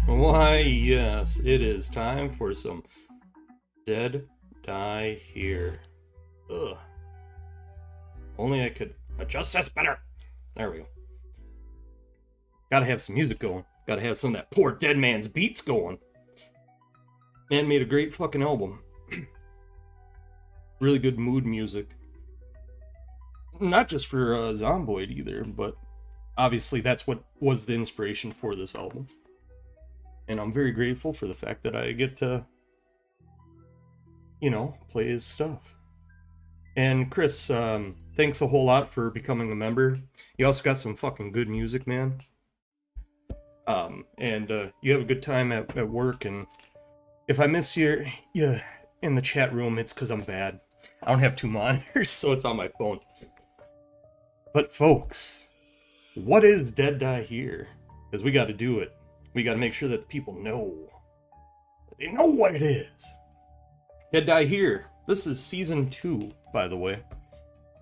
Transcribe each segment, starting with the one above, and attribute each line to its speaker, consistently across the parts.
Speaker 1: Why yes, it is time for some Dead Die Here. Ugh. Only I could adjust this better. There we go. Gotta have some music going. Gotta have some of that poor dead man's beats going. Man made a great fucking album. Really good mood music. Not just for Zomboid either, but obviously that's what was the inspiration for this album. And I'm very grateful for the fact that I get to, you know, play his stuff. And Chris, thanks a whole lot for becoming a member. You also got some fucking good music, man. And you have a good time at work, and if I miss you in the chat room, it's because I'm bad. I don't have two monitors, so it's on my phone. But folks, what is Dead Die Here? Because we got to do it. We got to make sure that the people know. That they know what it is. Dead Die Here. This is season 2, by the way.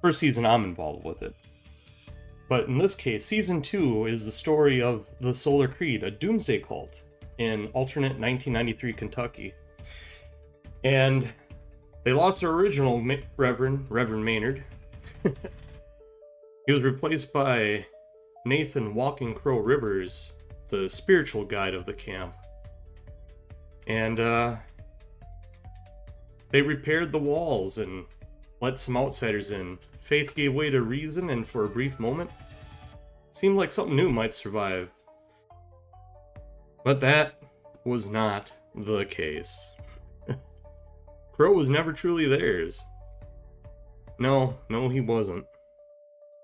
Speaker 1: First season I'm involved with it. But in this case, season 2 is the story of the Solar Creed, a doomsday cult in alternate 1993 Kentucky. And they lost their original Reverend Maynard. He was replaced by Nathan Walking Crow Rivers, the spiritual guide of the camp. And they repaired the walls and let some outsiders in. Faith gave way to reason, and for a brief moment, seemed like something new might survive. But that was not the case. Crow was never truly theirs. No, he wasn't.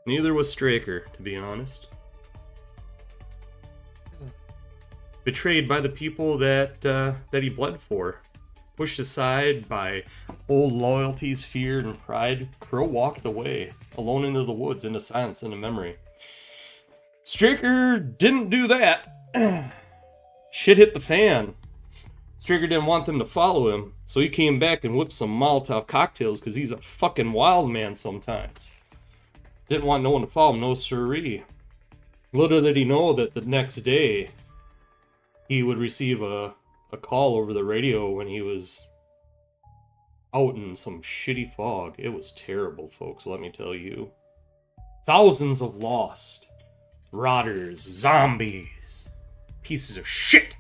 Speaker 1: Neither was Straker, to be honest. Betrayed by the people that he bled for. Pushed aside by old loyalties, fear, and pride, Crow walked away, alone into the woods, into silence, into memory. Straker didn't do that. Shit hit the fan. Straker didn't want them to follow him, so he came back and whipped some Molotov cocktails because he's a fucking wild man sometimes. Didn't want no one to follow him, no siree. Little did he know that the next day he would receive a call over the radio when he was out in some shitty fog. It was terrible, folks, let me tell you. Thousands of lost. Rotters, zombies, pieces of shit.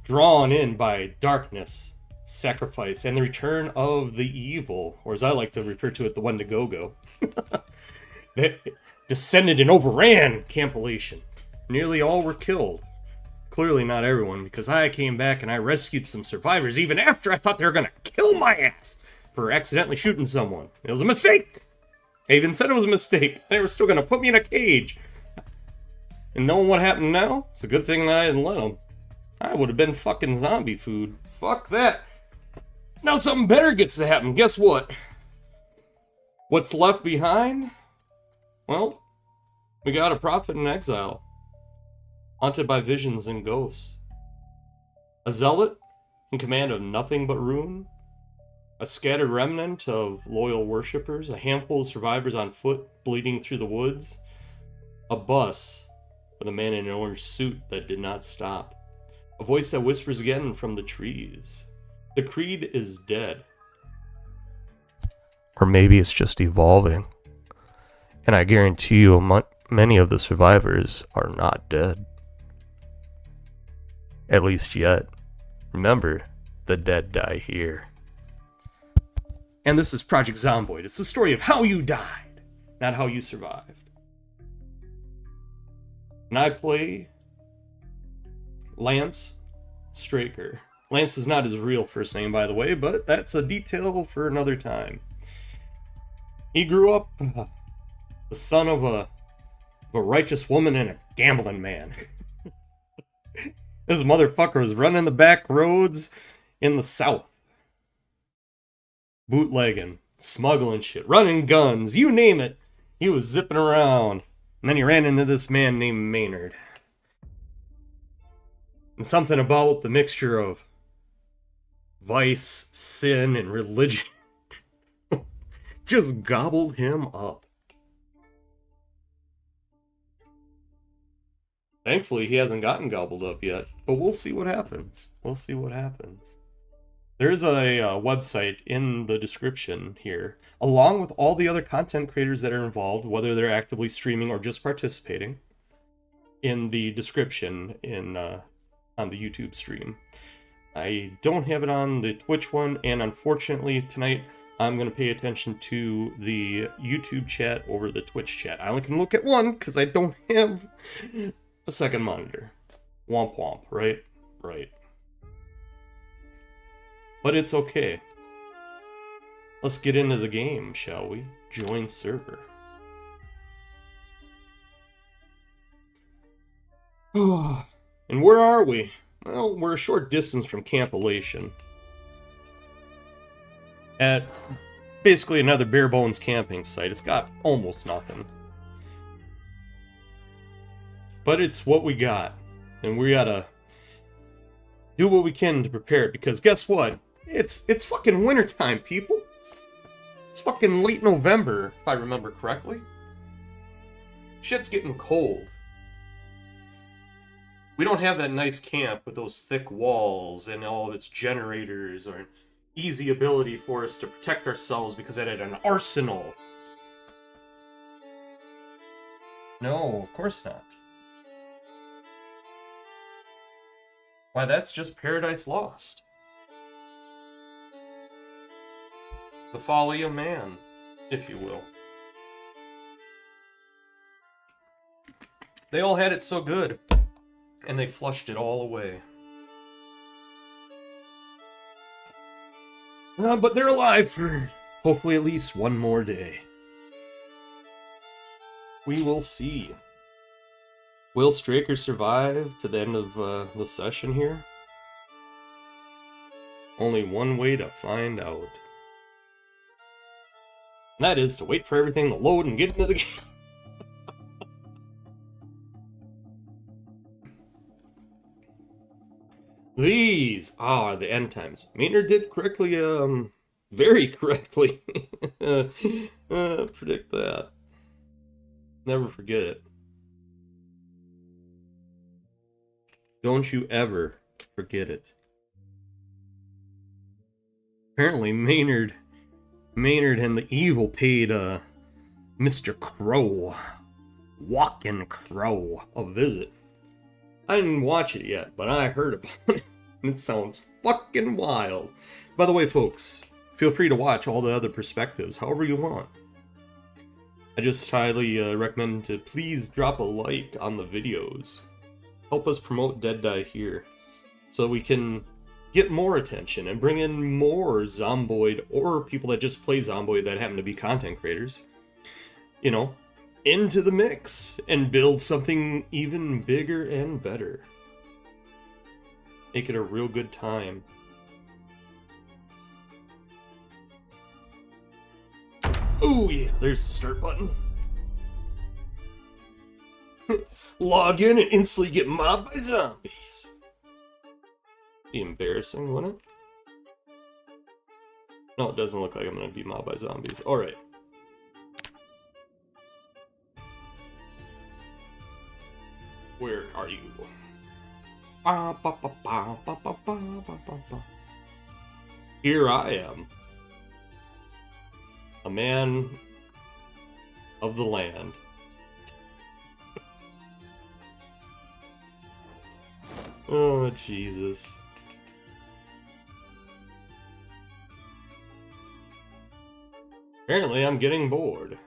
Speaker 1: Drawn in by darkness sacrifice, and the return of the evil, or as I like to refer to it, the Wendigo. They descended and overran Camp Elation. Nearly all were killed. Clearly not everyone, because I came back and I rescued some survivors even after I thought they were gonna kill my ass for accidentally shooting someone. It was a mistake! I even said it was a mistake. They were still gonna put me in a cage. And knowing what happened now, it's a good thing that I didn't let them. I would have been fucking zombie food. Fuck that. Now something better gets to happen. Guess what? What's left behind? Well, we got a prophet in exile. Haunted by visions and ghosts. A zealot in command of nothing but ruin. A scattered remnant of loyal worshippers. A handful of survivors on foot bleeding through the woods. A bus with a man in an orange suit that did not stop. A voice that whispers again from the trees. The creed is dead. Or maybe it's just evolving. And I guarantee you many of the survivors are not dead. At least yet. Remember, the dead die here. And this is Project Zomboid. It's the story of how you died, not how you survived. And I play Lance Straker. Lance is not his real first name, by the way, but that's a detail for another time. He grew up the son of a righteous woman and a gambling man. This motherfucker was running the back roads in the South. Bootlegging, smuggling shit, running guns, you name it. He was zipping around. And then he ran into this man named Maynard. And something about the mixture of vice, sin, and religion just gobbled him up. Thankfully, he hasn't gotten gobbled up yet, but we'll see what happens. We'll see what happens. There's a website in the description here, along with all the other content creators that are involved, whether they're actively streaming or just participating, in the description on the YouTube stream. I don't have it on the Twitch one, and unfortunately tonight I'm going to pay attention to the YouTube chat over the Twitch chat. I only can look at one because I don't have a second monitor. Womp womp, right? Right. But it's okay. Let's get into the game, shall we? Join server. And where are we? Well, we're a short distance from Camp Elation. At basically another bare bones camping site. It's got almost nothing. But it's what we got. And we gotta do what we can to prepare it, because guess what? It's fucking wintertime, people. It's fucking late November, if I remember correctly. Shit's getting cold. We don't have that nice camp with those thick walls and all of its generators, or an easy ability for us to protect ourselves because it had an arsenal. No, of course not. Why, that's just Paradise Lost. The folly of man, if you will. They all had it so good, and they flushed it all away. But they're alive for hopefully at least one more day. We will see. Will Straker survive to the end of the session here? Only one way to find out. And that is to wait for everything to load and get into the game. These are the end times. Maynard did correctly, very correctly predict that. Never forget it. Don't you ever forget it. Apparently Maynard and the evil paid Mr. Crow, Walkin' Crow, a visit. I didn't watch it yet, but I heard about it. It sounds fucking wild. By the way, folks, feel free to watch all the other perspectives however you want. I just highly recommend to please drop a like on the videos. Help us promote Dead Die here, so we can get more attention and bring in more Zomboid or people that just play Zomboid that happen to be content creators, you know, into the mix and build something even bigger and better. Make it a real good time. Oh yeah, there's the start button. Log in and instantly get mobbed by zombies. Be embarrassing, wouldn't it? No, it doesn't look like I'm gonna be mobbed by zombies. Alright. Where are you? Here I am. A man of the land. Oh, Jesus. Apparently, I'm getting bored.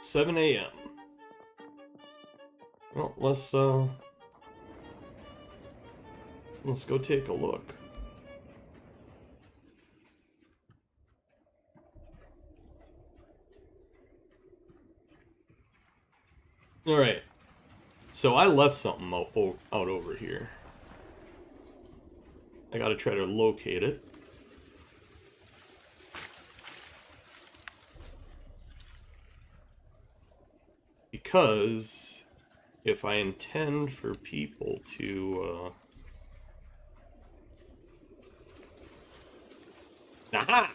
Speaker 1: 7 a.m. Well, let's go take a look. Alright. So I left something out over here. I gotta try to locate it. Because if I intend for people to aha!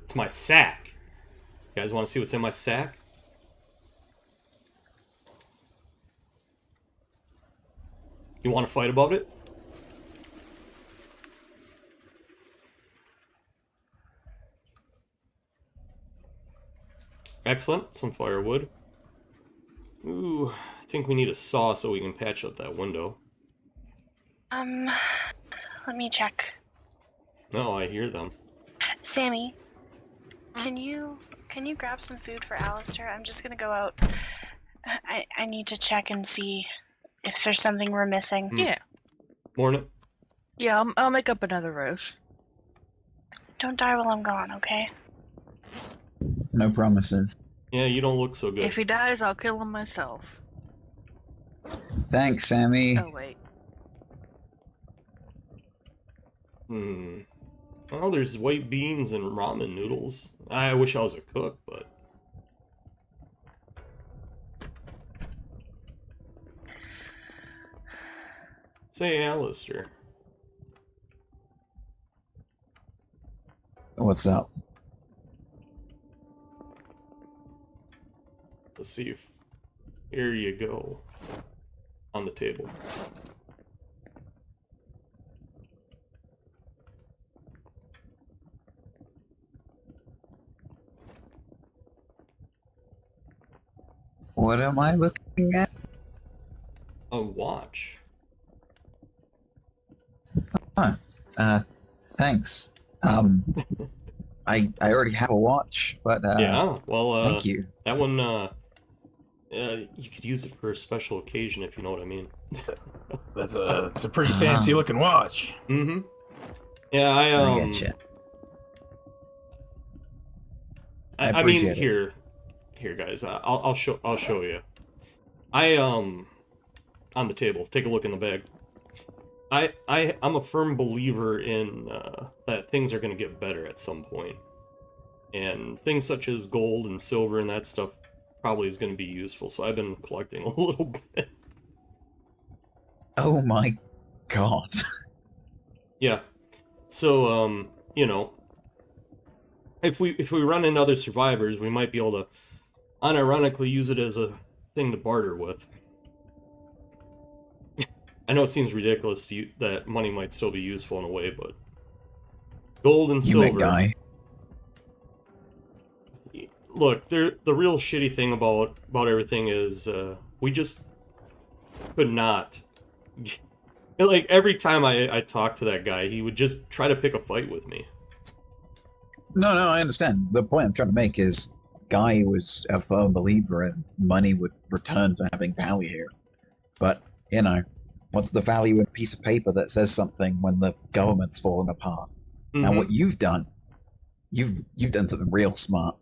Speaker 1: It's my sack. You guys want to see what's in my sack? You want to fight about it? Excellent. Some firewood. Ooh, I think we need a saw so we can patch up that window.
Speaker 2: Let me check.
Speaker 1: No, I hear them.
Speaker 2: Sammy, can you grab some food for Alistair? I'm just gonna go out. I need to check and see if there's something we're missing.
Speaker 3: Yeah.
Speaker 1: Morning.
Speaker 3: Yeah, I'll make up another roast.
Speaker 2: Don't die while I'm gone, okay?
Speaker 4: No promises.
Speaker 1: Yeah, you don't look so good.
Speaker 3: If he dies, I'll kill him myself.
Speaker 4: Thanks, Sammy.
Speaker 3: Oh, wait.
Speaker 1: Well, there's white beans and ramen noodles. I wish I was a cook, but... Say, Alistair.
Speaker 4: What's up?
Speaker 1: Let's see if... Here you go. On the table.
Speaker 4: What am I looking at?
Speaker 1: A watch.
Speaker 4: Huh. Thanks. I already have a watch, but
Speaker 1: Yeah, well,
Speaker 4: thank you.
Speaker 1: That one, you could use it for a special occasion, if you know what I mean.
Speaker 5: It's a pretty fancy looking watch.
Speaker 1: Mm-hmm. Yeah,
Speaker 4: I getcha.
Speaker 1: I mean, here, guys. I'll show you. On the table. Take a look in the bag. I'm a firm believer in that things are going to get better at some point, and things such as gold and silver and that stuff probably is going to be useful. So I've been collecting a little bit.
Speaker 4: Oh my god.
Speaker 1: Yeah. So you know, if we run into other survivors, we might be able to unironically use it as a thing to barter with. I know it seems ridiculous to you that money might still be useful in a way, but gold and silver.
Speaker 4: You may die.
Speaker 1: Look, the real shitty thing about everything is we just could not. Like, every time I talked to that guy, he would just try to pick a fight with me.
Speaker 4: No, I understand. The point I'm trying to make is Guy was a firm believer in money would return to having value here. But, you know, what's the value in a piece of paper that says something when the government's fallen apart? Now, what you've done, you've done something real smart.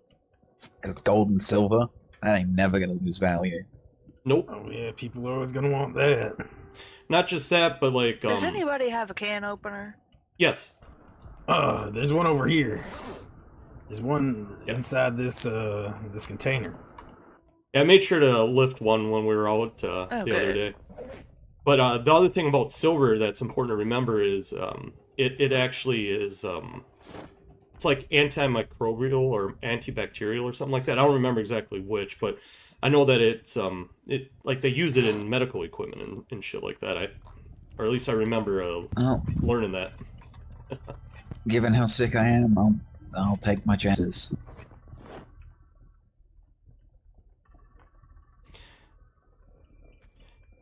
Speaker 4: 'Cause gold and silver, that ain't never gonna lose value.
Speaker 1: Nope.
Speaker 5: Oh yeah, people are always gonna want that.
Speaker 1: Not just that, but like,
Speaker 3: Does anybody have a can opener?
Speaker 1: yes.
Speaker 5: There's one over here. There's one inside this this container.
Speaker 1: Yeah, I made sure to lift one when we were out the other day. But the other thing about silver that's important to remember is it actually is it's like antimicrobial or antibacterial or something like that. I don't remember exactly which, but I know that it's it like they use it in medical equipment and shit like that. Or at least I remember learning that.
Speaker 4: Given how sick I am, I'll take my chances.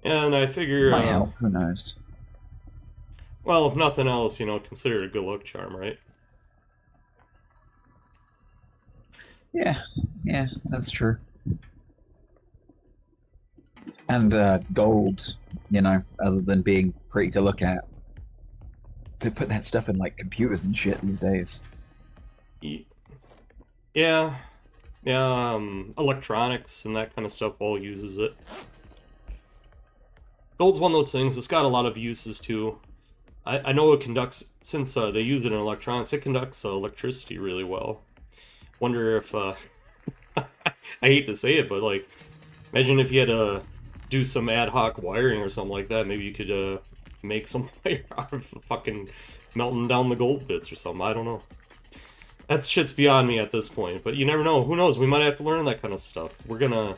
Speaker 1: And I figure
Speaker 4: Might help, who knows?
Speaker 1: Well, if nothing else, you know, consider it a good luck charm, right?
Speaker 4: Yeah, that's true. And gold, you know, other than being pretty to look at, they put that stuff in like computers and shit these days.
Speaker 1: Yeah, electronics and that kind of stuff all uses it. Gold's one of those things, it's got a lot of uses too. I know it conducts, since they use it in electronics, it conducts electricity really well. Wonder if, I hate to say it, but like, imagine if you had to do some ad hoc wiring or something like that, maybe you could make some wire out of fucking melting down the gold bits or something, I don't know. That shit's beyond me at this point, but you never know, who knows, we might have to learn that kind of stuff. We're gonna,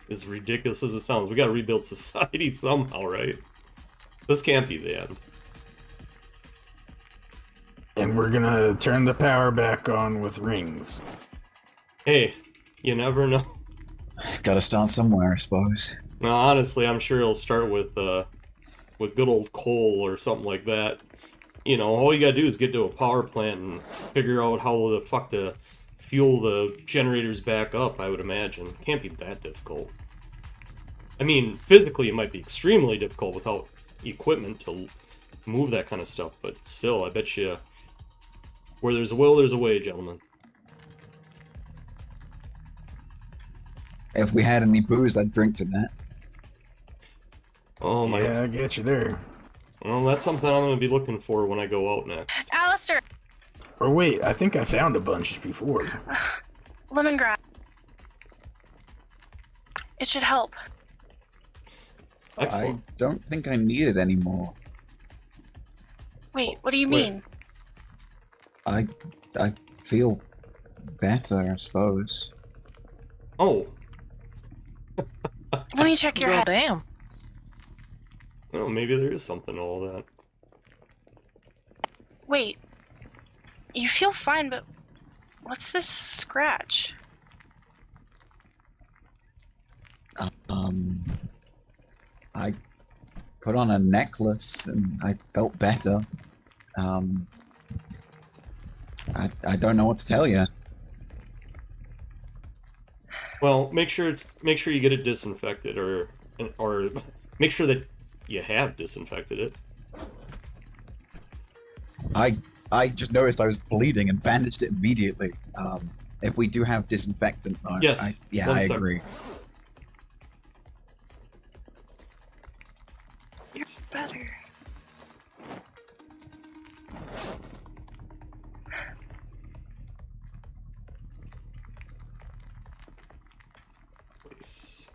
Speaker 1: as ridiculous as it sounds, we gotta rebuild society somehow, right? This can't be the end.
Speaker 5: And we're gonna turn the power back on with rings.
Speaker 1: Hey, you never know.
Speaker 4: Gotta start somewhere, I suppose.
Speaker 1: No, honestly, I'm sure it'll start with good old coal or something like that. You know, all you gotta do is get to a power plant and figure out how the fuck to fuel the generators back up, I would imagine. Can't be that difficult. I mean, physically it might be extremely difficult without equipment to move that kind of stuff, but still, I bet you where there's a will, there's a way, gentlemen.
Speaker 4: If we had any booze, I'd drink to that.
Speaker 1: Oh my...
Speaker 5: Yeah, I get you there.
Speaker 1: Well, that's something I'm going to be looking for when I go out next.
Speaker 2: Alistair!
Speaker 5: Or wait, I think I found a bunch before.
Speaker 2: Lemongrass. It should help.
Speaker 1: Excellent.
Speaker 4: I don't think I need it anymore.
Speaker 2: Wait, what do you mean?
Speaker 4: I feel better, I suppose.
Speaker 1: Oh.
Speaker 2: Let me check your
Speaker 3: Well,
Speaker 2: head.
Speaker 3: damn.
Speaker 1: Well, maybe there is something to all that.
Speaker 2: Wait. You feel fine, but what's this scratch?
Speaker 4: I put on a necklace and I felt better. I don't know what to tell you.
Speaker 1: Well, make sure you get it disinfected, or make sure that you have disinfected it.
Speaker 4: I just noticed I was bleeding and bandaged it immediately. If we do have disinfectant, though,
Speaker 1: Yes.
Speaker 4: I
Speaker 1: One sec.
Speaker 4: agree.
Speaker 2: You're better.
Speaker 1: Please.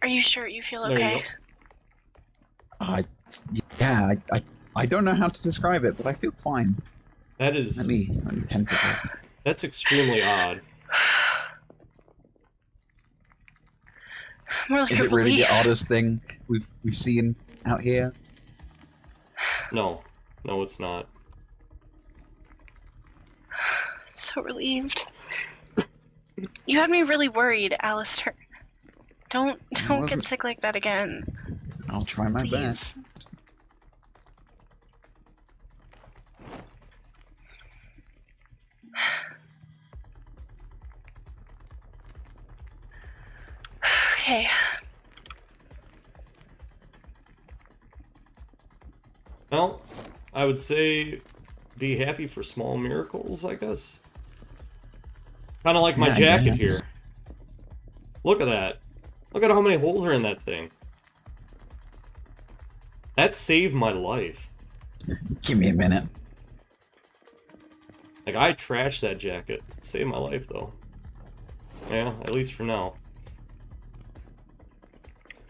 Speaker 2: Are you sure you feel
Speaker 1: There you
Speaker 2: okay?
Speaker 4: Yeah, I don't know how to describe it, but I feel fine.
Speaker 1: That is
Speaker 4: Let me tend to this.
Speaker 1: that's extremely odd.
Speaker 2: More like
Speaker 4: Is
Speaker 2: a
Speaker 4: it really
Speaker 2: relief.
Speaker 4: the oddest thing we've seen out here?
Speaker 1: No, it's not.
Speaker 2: So relieved. You had me really worried, Alistair. Don't
Speaker 4: It
Speaker 2: get
Speaker 4: wasn't-
Speaker 2: sick like that again.
Speaker 4: I'll try my
Speaker 2: Please.
Speaker 4: best.
Speaker 2: Okay.
Speaker 1: Well, I would say be happy for small miracles, I guess. Kind of like my
Speaker 4: Yeah, I
Speaker 1: jacket
Speaker 4: guess.
Speaker 1: here. Look at that. Look at how many holes are in that thing. That saved my life.
Speaker 4: Give me a minute.
Speaker 1: Like, I trashed that jacket. Saved my life, though. Yeah, at least for now.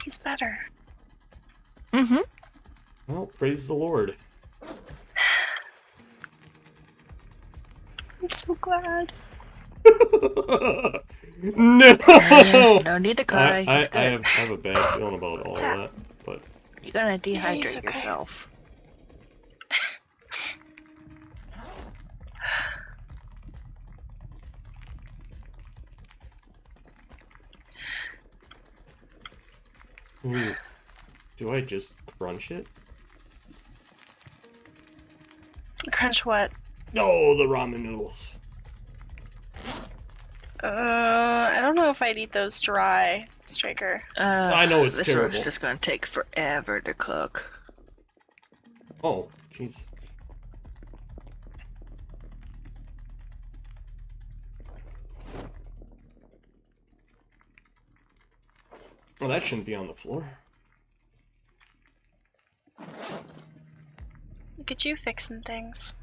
Speaker 2: He's better.
Speaker 3: Mm-hmm.
Speaker 1: Well, praise the Lord.
Speaker 2: I'm so glad.
Speaker 1: No!
Speaker 3: No need to cry.
Speaker 1: I
Speaker 3: It's good.
Speaker 1: have a bad feeling about all of that, but
Speaker 3: You're gonna
Speaker 2: he's
Speaker 3: dehydrate
Speaker 2: okay.
Speaker 3: yourself.
Speaker 1: ooh, do I just crunch it?
Speaker 2: Crunch what?
Speaker 1: No, the ramen noodles.
Speaker 2: I don't know if I'd eat those dry, Striker.
Speaker 1: I know it's
Speaker 3: this
Speaker 1: terrible.
Speaker 3: roast is gonna take forever to cook.
Speaker 1: Oh, jeez. Well, that shouldn't be on the floor.
Speaker 2: Look at you fixing things.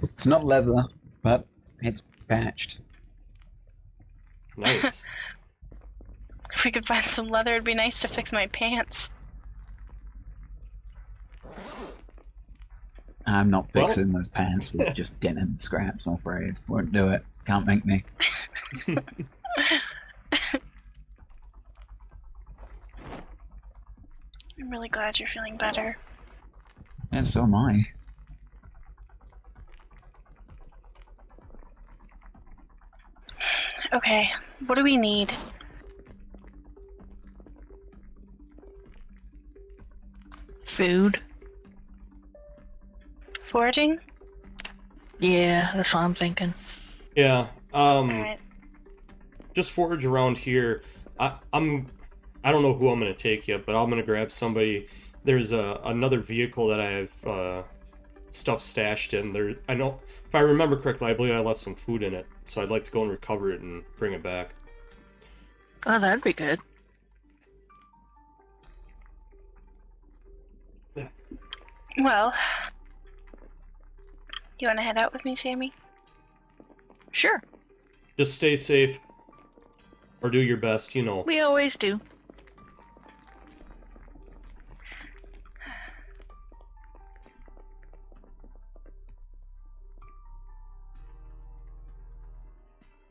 Speaker 4: It's not leather, but it's patched.
Speaker 1: Nice.
Speaker 2: If we could find some leather, it'd be nice to fix my pants.
Speaker 4: I'm not
Speaker 1: Well-
Speaker 4: fixing those pants with just denim scraps, I'm afraid. Won't do it. Can't make me.
Speaker 2: I'm really glad you're feeling better.
Speaker 4: And so am I.
Speaker 2: Okay, what do we need?
Speaker 3: Food.
Speaker 2: Foraging?
Speaker 3: Yeah, that's what I'm thinking.
Speaker 1: Yeah.
Speaker 2: Alright.
Speaker 1: Just forage around here. I don't know who I'm gonna take yet, but I'm gonna grab somebody. There's another vehicle that I have stuff stashed in there. I know, if I remember correctly, I believe I left some food in it, so I'd like to go and recover it and bring it back.
Speaker 3: Oh, that'd be good.
Speaker 2: Well, you want to head out with me, Sammy?
Speaker 3: Sure,
Speaker 1: Just stay safe, or do your best, you know.
Speaker 3: we always do.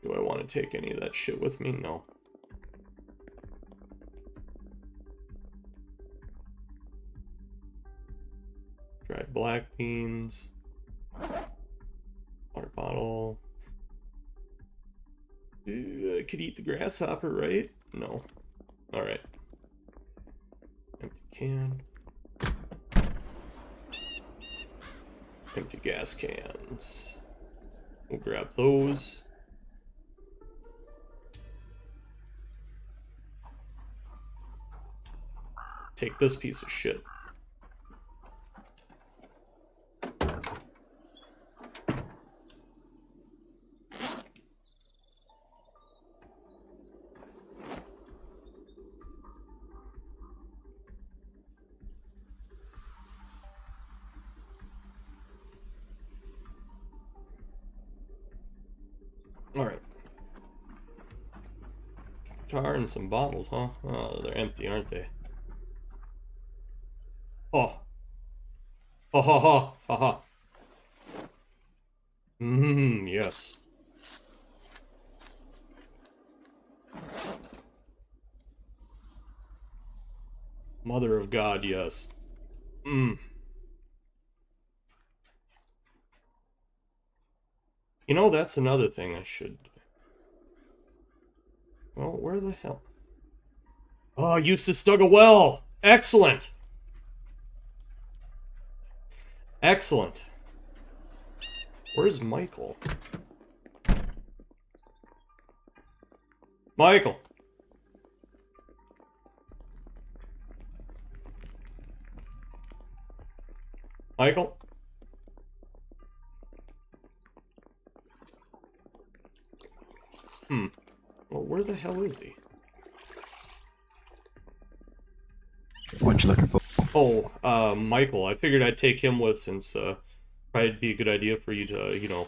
Speaker 1: Do I want to take any of that shit with me? No. Dried black beans. Water bottle. I could eat the grasshopper, right? No. Alright. Empty can. Empty gas cans. We'll grab those. Take this piece of shit. Alright. Guitar and some bottles, huh? Oh, they're empty, aren't they? Oh. Ha ha ha ha ha. Yes. Mother of God, yes. You know, that's another thing I should... Well, where the hell? Oh, Eustace dug a well! Excellent! Excellent. Where's Michael? Michael! Michael? Well, where the hell is he?
Speaker 4: What you looking for?
Speaker 1: Oh, Michael. I figured I'd take him with since, probably it'd be a good idea for you to, you know,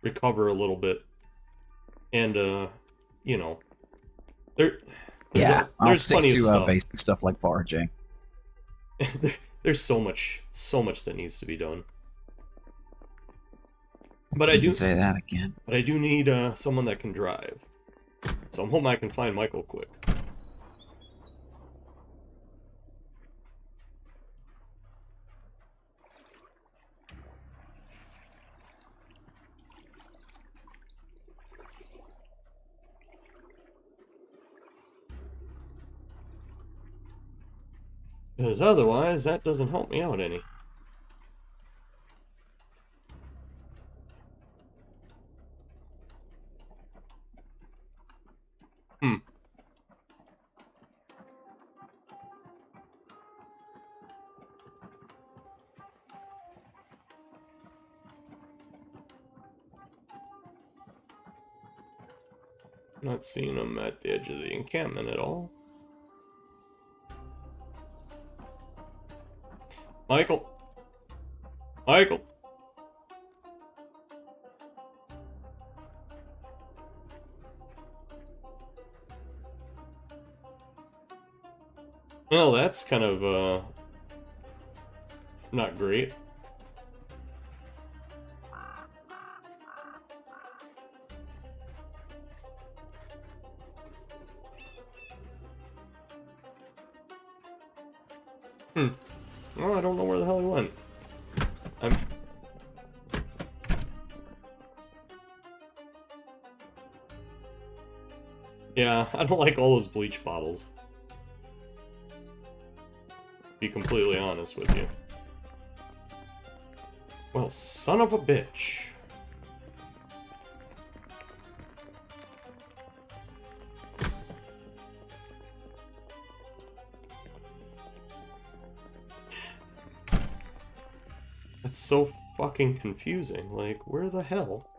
Speaker 1: recover a little bit. And, you know,
Speaker 4: Yeah, I'll
Speaker 1: there's
Speaker 4: stick
Speaker 1: plenty of
Speaker 4: to
Speaker 1: stuff.
Speaker 4: basic stuff like foraging.
Speaker 1: There's so much that needs to be done. But
Speaker 4: You can say that again.
Speaker 1: But I do need someone that can drive. So I'm hoping I can find Michael quick. Because otherwise, that doesn't help me out any. Not seeing him at the edge of the encampment at all. Michael! Michael! Well, that's kind of, not great. Well, I don't know where the hell he went. Yeah, I don't like all those bleach bottles. Be completely honest with you. Well, son of a bitch. That's so fucking confusing. Like, where the hell?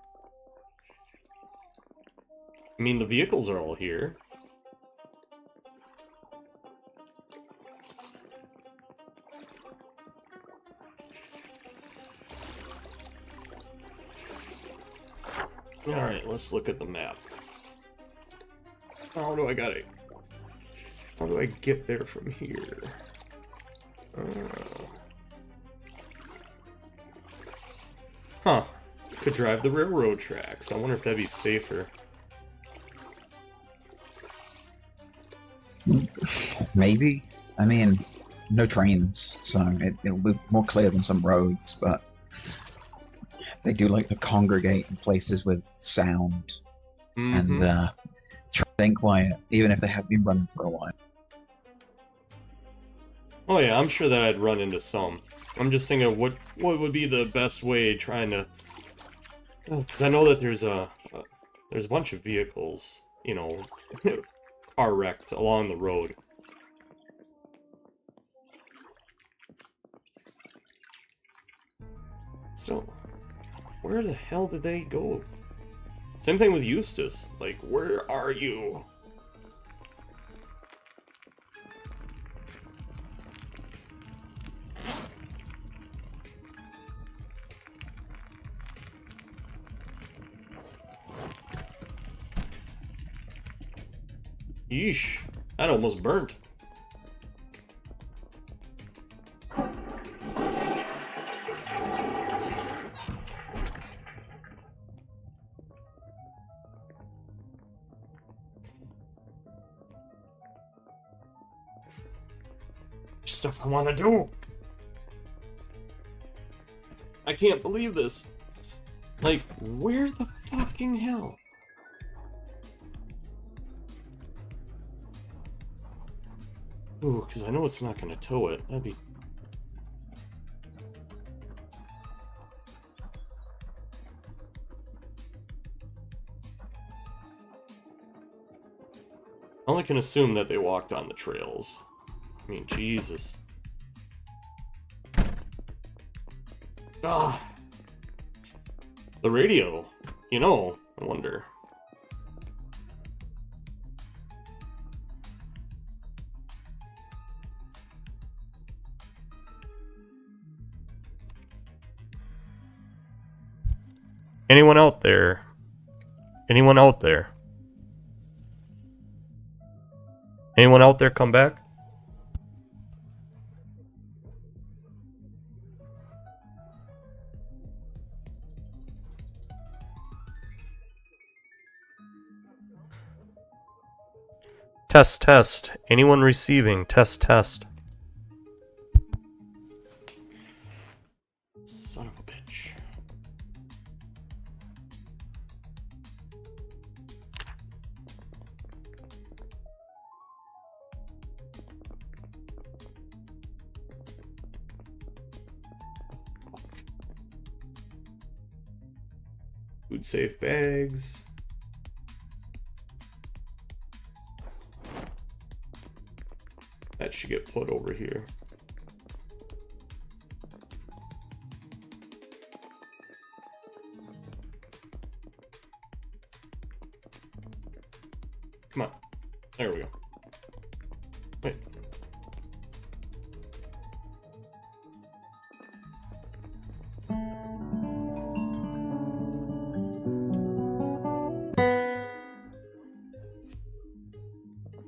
Speaker 1: I mean, the vehicles are all here. Alright, let's look at the map. How do I get there from here? Huh. Could drive the railroad tracks. I wonder if that'd be safer.
Speaker 4: Maybe. I mean, no trains, so it'll be more clear than some roads, but they do like to congregate in places with sound and try to stay quiet, even if they have been running for a while.
Speaker 1: Oh yeah, I'm sure that I'd run into some. I'm just thinking what would be the best way trying to... Because I know that there's a bunch of vehicles, you know, car wrecked along the road. So, where the hell did they go? Same thing with Eustace. Like, where are you? Yeesh, that almost burnt. Stuff I want to do. I can't believe this. Like, where the fucking hell? Ooh, because I know it's not going to tow it. That'd be... I only can assume that they walked on the trails. I mean, Jesus. Ah. The radio. You know, I wonder. Anyone out there? Anyone out there? Anyone out there come back? Test, test. Anyone receiving? Test, test. Son of a bitch. Food safe bags. That should get put over here. Come on. There we go. Wait.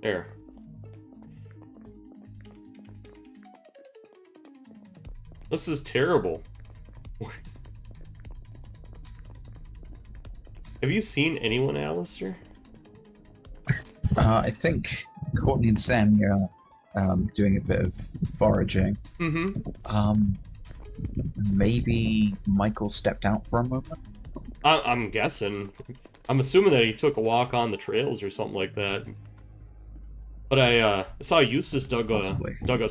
Speaker 1: There. This is terrible. Have you seen anyone, Alistair?
Speaker 4: I think Courtney and Sam are doing a bit of foraging.
Speaker 1: Mm-hmm.
Speaker 4: Maybe Michael stepped out for a moment.
Speaker 1: I'm guessing. I'm assuming that he took a walk on the trails or something like that. But I saw Eustace dug us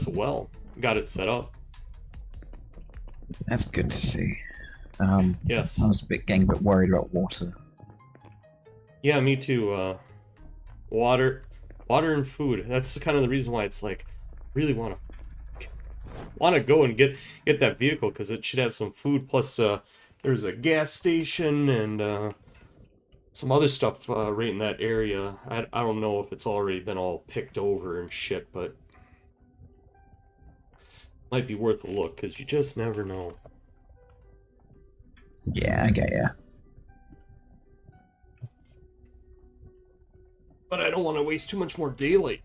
Speaker 1: a well. Got it set up.
Speaker 4: That's good to see.
Speaker 1: Yes.
Speaker 4: I was getting a bit worried about water.
Speaker 1: Yeah, me too. Water and food. That's kind of the reason why it's like, really want to go and get that vehicle, because it should have some food. Plus, there's a gas station and some other stuff right in that area. I don't know if it's already been all picked over and shit, but might be worth a look, because you just never know.
Speaker 4: Yeah, I get ya.
Speaker 1: But I don't want to waste too much more daylight.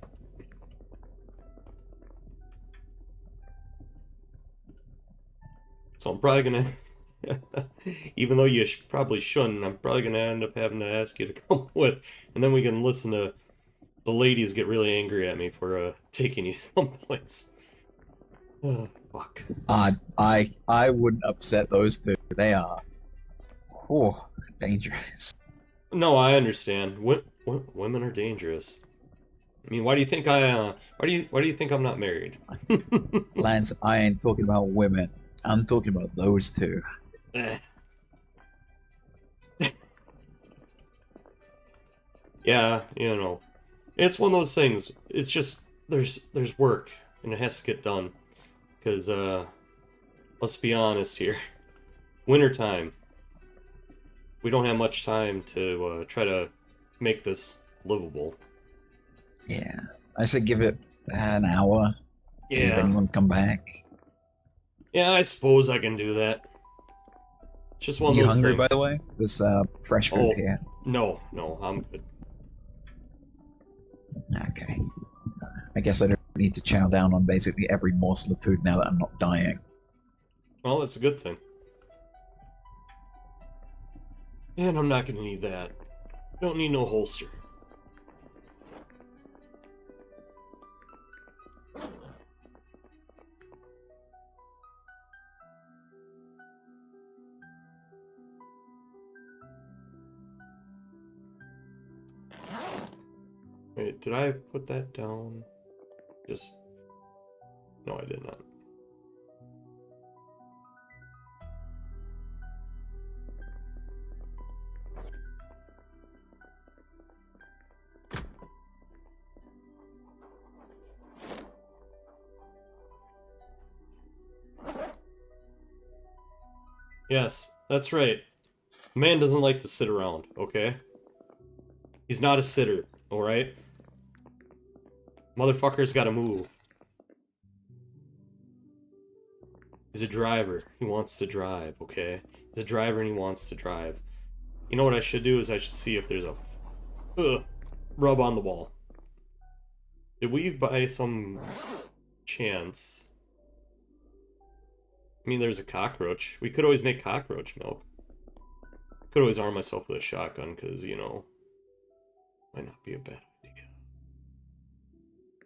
Speaker 1: So I'm probably gonna, even though you probably shouldn't, I'm probably gonna end up having to ask you to come with, and then we can listen to the ladies get really angry at me for taking you someplace. Oh, fuck.
Speaker 4: I wouldn't upset those two. They are, dangerous.
Speaker 1: No, I understand. Women are dangerous. I mean, why do you think why do you think I'm not married?
Speaker 4: Lance, I ain't talking about women. I'm talking about those two.
Speaker 1: Yeah, you know, it's one of those things. It's just there's work and it has to get done. Because let's be honest here, wintertime. We don't have much time to try to make this livable.
Speaker 4: Yeah, I said give it an hour. See if
Speaker 1: Yeah.
Speaker 4: anyone's come back.
Speaker 1: Yeah, I suppose I can do that. It's just one
Speaker 4: You
Speaker 1: of those
Speaker 4: hungry,
Speaker 1: things.
Speaker 4: by the way? There's fresh food
Speaker 1: Oh,
Speaker 4: here.
Speaker 1: no, I'm good.
Speaker 4: Okay. I guess I don't need to chow down on basically every morsel of food now that I'm not dying.
Speaker 1: Well, that's a good thing. And I'm not gonna need that. Don't need no holster. Wait, did I put that down? Just No, I did not. Yes, that's right. Man doesn't like to sit around, okay? He's not a sitter, alright? Motherfucker's gotta move. He's a driver. He wants to drive, okay? He's a driver and he wants to drive. You know what I should do is I should see if there's a rub on the wall. Did we by some chance... I mean, there's a cockroach. We could always make cockroach milk. Could always arm myself with a shotgun, because, you know, might not be a bad idea.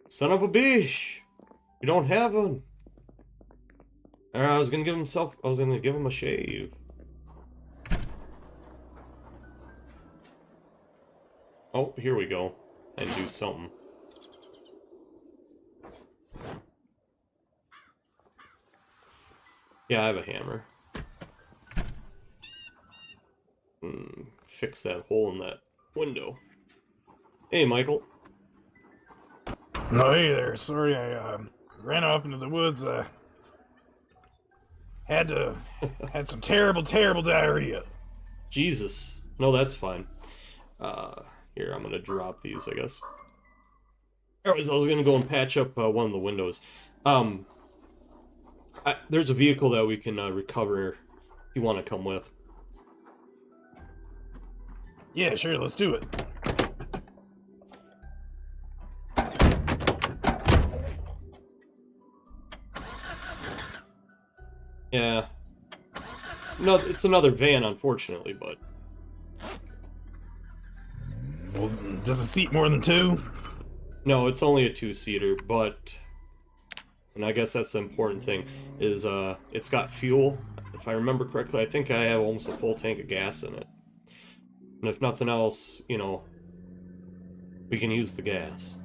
Speaker 1: Son of a bitch! We don't have one! I was gonna give him a shave. Oh, here we go. And do something. Yeah, I have a hammer. Fix that hole in that window. Hey, Michael.
Speaker 5: No, hey there. Sorry, I ran off into the woods. Had some terrible diarrhea.
Speaker 1: Jesus. No, that's fine. Here, I'm gonna drop these, I guess. I was gonna go and patch up one of the windows. There's a vehicle that we can recover if you want to come with.
Speaker 5: Yeah, sure, let's do it.
Speaker 1: Yeah. No, it's another van, unfortunately, but...
Speaker 5: Well, does it seat more than two?
Speaker 1: No, it's only a two-seater, but... And I guess that's the important thing, is it's got fuel. If I remember correctly, I think I have almost a full tank of gas in it. And if nothing else, you know, we can use the gas.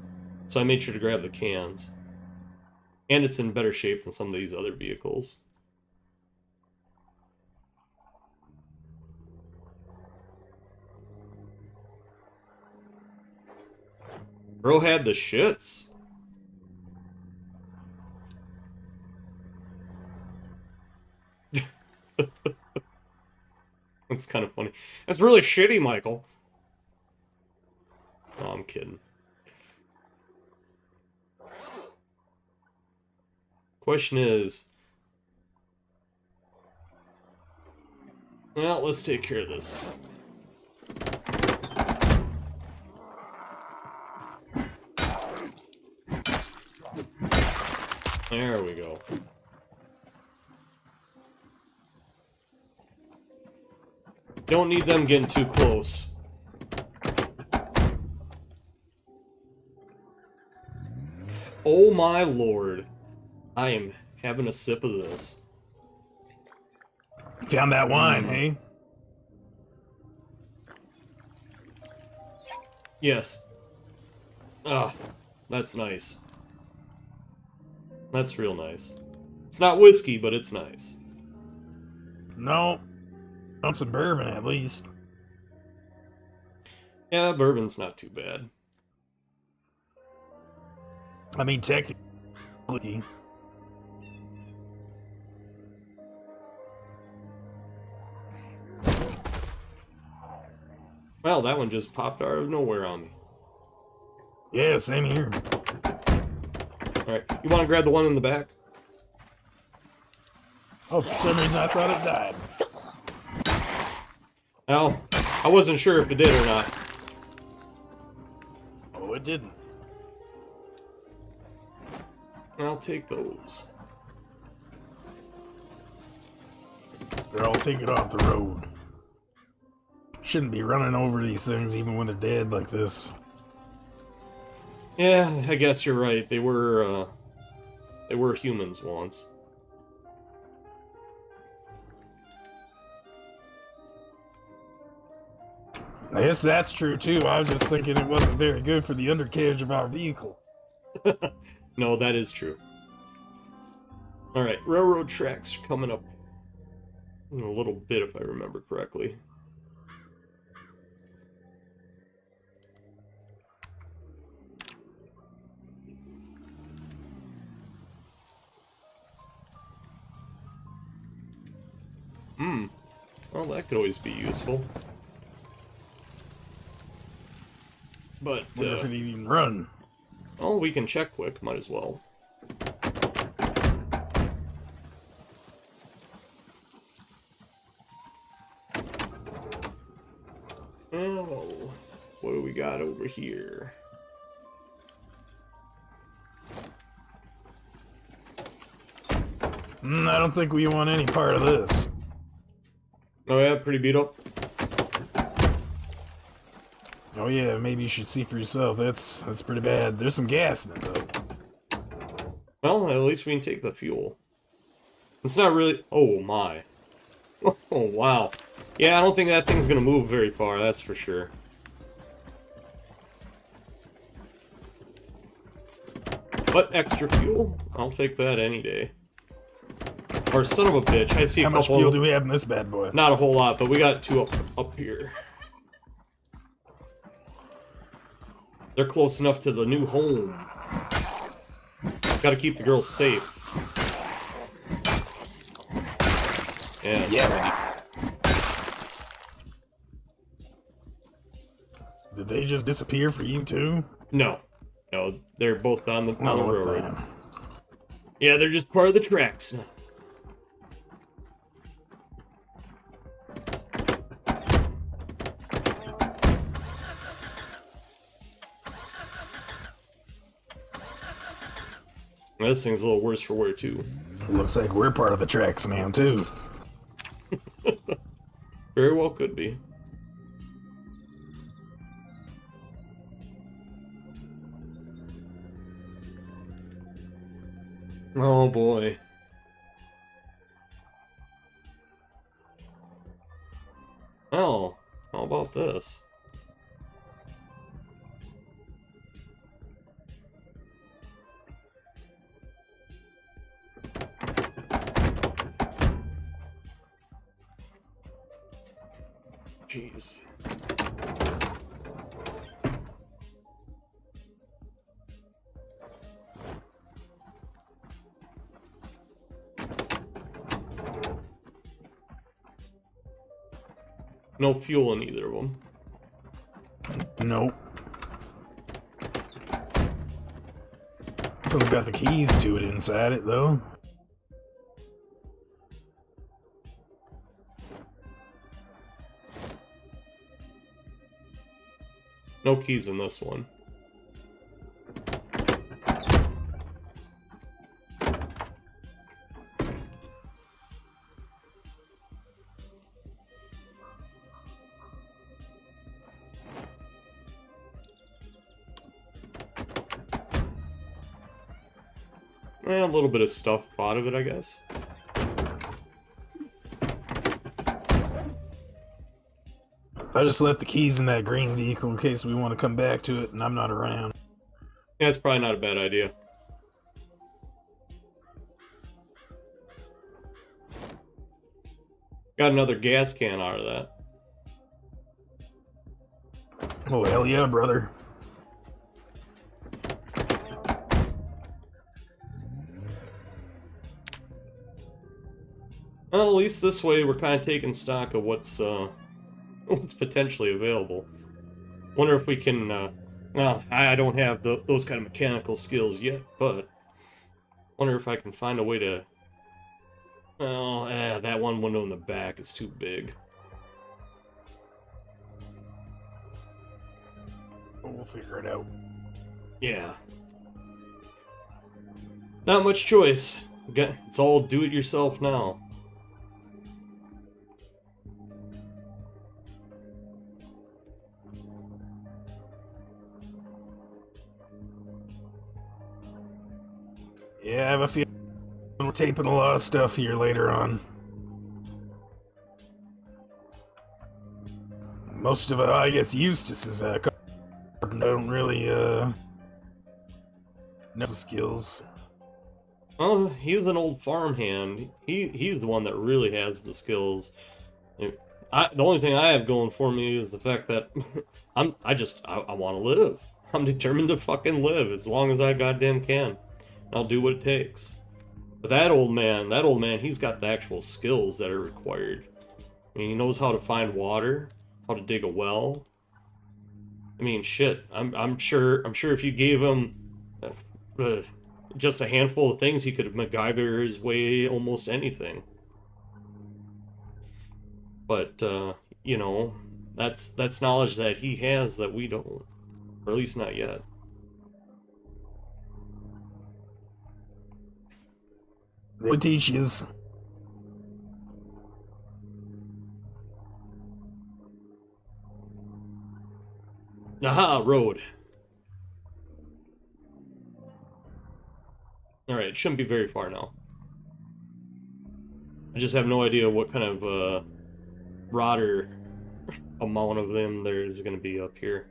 Speaker 1: So I made sure to grab the cans. And it's in better shape than some of these other vehicles. Bro had the shits. That's kind of funny. That's really shitty, Michael. Oh, I'm kidding. Question is... Well, let's take care of this. There we go. Don't need them getting too close. Oh my lord. I am having a sip of this.
Speaker 5: Found that wine, hey?
Speaker 1: Yes. Ah, that's nice. That's real nice. It's not whiskey, but it's nice.
Speaker 5: No. Want some bourbon, at least.
Speaker 1: Yeah, bourbon's not too bad.
Speaker 5: I mean, technically.
Speaker 1: Well, that one just popped out of nowhere on me.
Speaker 5: Yeah, same here.
Speaker 1: Alright, you want to grab the one in the back?
Speaker 5: Oh, for some reason I thought it died.
Speaker 1: Well, I wasn't sure if it did or not.
Speaker 5: Oh, it didn't.
Speaker 1: I'll take those.
Speaker 5: Here, I'll take it off the road. Shouldn't be running over these things even when they're dead like this.
Speaker 1: Yeah, I guess you're right. They were humans once.
Speaker 5: I guess that's true too. I was just thinking it wasn't very good for the undercarriage of our vehicle.
Speaker 1: No, that is true. Alright, railroad tracks are coming up in a little bit, if I remember correctly. Well, that could always be useful. But,
Speaker 5: Wonder if it even run.
Speaker 1: oh, we can check quick, might as well. Oh, what do we got over here?
Speaker 5: I don't think we want any part of this.
Speaker 1: Oh yeah, pretty beat up.
Speaker 5: Oh yeah, maybe you should see for yourself. That's pretty bad. There's some gas in it though.
Speaker 1: Well, at least we can take the fuel. It's not really... Oh my. Oh wow. Yeah, I don't think that thing's gonna move very far, that's for sure. But extra fuel? I'll take that any day. Or son of a bitch, I see a
Speaker 5: How
Speaker 1: couple...
Speaker 5: much fuel do we have in this bad boy?
Speaker 1: Not a whole lot, but we got two up here. They're close enough to the new home. Gotta keep the girls safe. Yeah.
Speaker 5: Yeah. Did they just disappear for you too?
Speaker 1: No. No, they're both on the
Speaker 5: Oh,
Speaker 1: railroad.
Speaker 5: damn.
Speaker 1: Yeah, they're just part of the tracks now. This thing's a little worse for wear, too.
Speaker 5: Looks like we're part of the tracks now too.
Speaker 1: Very well could be. Oh boy. Oh, how about this? Jeez. No fuel in either of them.
Speaker 5: Nope. This one's got the keys to it inside it though.
Speaker 1: No keys in this one. A little bit of stuff out of it, I guess.
Speaker 5: I just left the keys in that green vehicle in case we want to come back to it and I'm not around.
Speaker 1: Yeah, it's probably not a bad idea. Got another gas can out of that.
Speaker 5: Oh, hell yeah, brother.
Speaker 1: Well, at least this way we're kind of taking stock of what's potentially available. Wonder if we can, well, I don't have those kind of mechanical skills yet, but wonder if I can find a way to, well, that one window in the back is too big.
Speaker 5: We'll figure it out.
Speaker 1: Yeah. Not much choice. It's all do-it-yourself now.
Speaker 5: Yeah, I have a feeling we're taping a lot of stuff here later on. Most of it, I guess, Eustace's I don't really know the skills.
Speaker 1: Well, he's an old farmhand. He's the one that really has the skills. The only thing I have going for me is the fact that I want to live. I'm determined to fucking live as long as I goddamn can. I'll do what it takes. But that old man, he's got the actual skills that are required. I mean, he knows how to find water, how to dig a well. I mean, shit. I'm sure if you gave him just a handful of things, he could MacGyver his way almost anything. But you know, that's knowledge that he has that we don't, or at least not yet.
Speaker 5: They teach yous.
Speaker 1: Aha, road. Alright, it shouldn't be very far now. I just have no idea what kind of rotter amount of them there's going to be up here.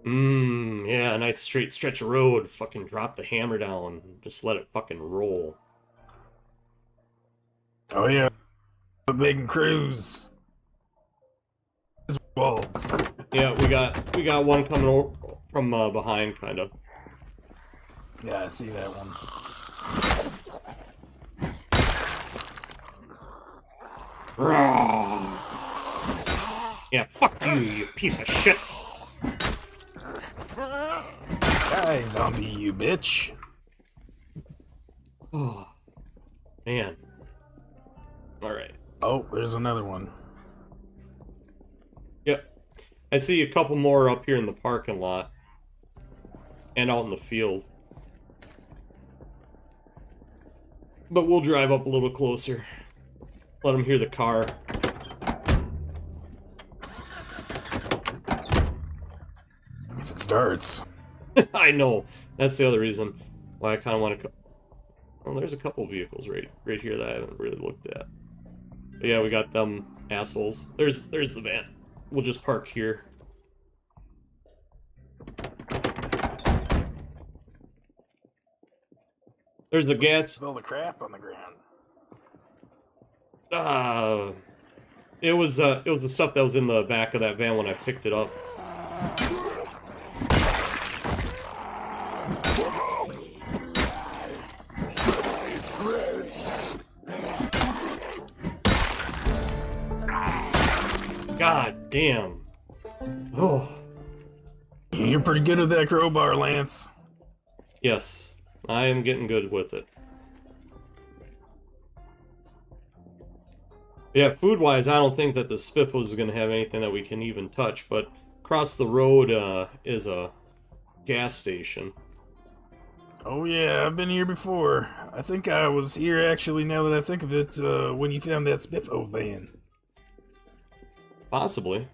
Speaker 1: Yeah, a nice straight stretch of road. Fucking drop the hammer down. Just let it fucking roll.
Speaker 5: Oh yeah, they can cruise. Walls.
Speaker 1: Yeah, we got one coming from behind, kind of.
Speaker 5: Yeah, I see that one.
Speaker 1: Yeah, fuck you, you piece of shit.
Speaker 5: Die, zombie, you bitch.
Speaker 1: Oh, man. Alright.
Speaker 5: Oh, there's another one.
Speaker 1: Yep. I see a couple more up here in the parking lot. And out in the field. But we'll drive up a little closer. Let them hear the car.
Speaker 5: If it starts.
Speaker 1: I know. That's the other reason why I kind of want to... Well, there's a couple vehicles right here that I haven't really looked at. But yeah, we got them assholes. There's the van. We'll just park here. There's the gas.
Speaker 5: Spill the crap on the ground.
Speaker 1: It was the stuff that was in the back of that van when I picked it up. God damn. Oh.
Speaker 5: You're pretty good at that crowbar, Lance.
Speaker 1: Yes, I am getting good with it. Yeah, food-wise, I don't think that the S2ep12 is going to have anything that we can even touch, but across the road is a gas station.
Speaker 5: Oh yeah, I've been here before. I think I was here actually, now that I think of it, when you found that S2ep12 van.
Speaker 1: Possibly.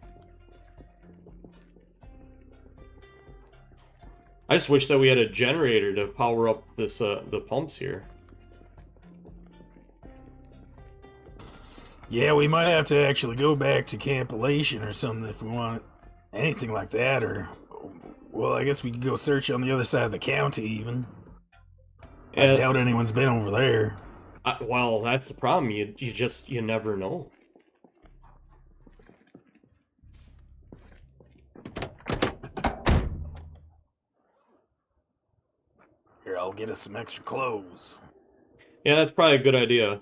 Speaker 1: I just wish that we had a generator to power up this the pumps here.
Speaker 5: Yeah, we might have to actually go back to Camp Elation or something if we want anything like that, or... Well, I guess we could go search on the other side of the county, even. I doubt anyone's been over there.
Speaker 1: Well, that's the problem. You never know.
Speaker 5: Here, I'll get us some extra clothes.
Speaker 1: Yeah, that's probably a good idea.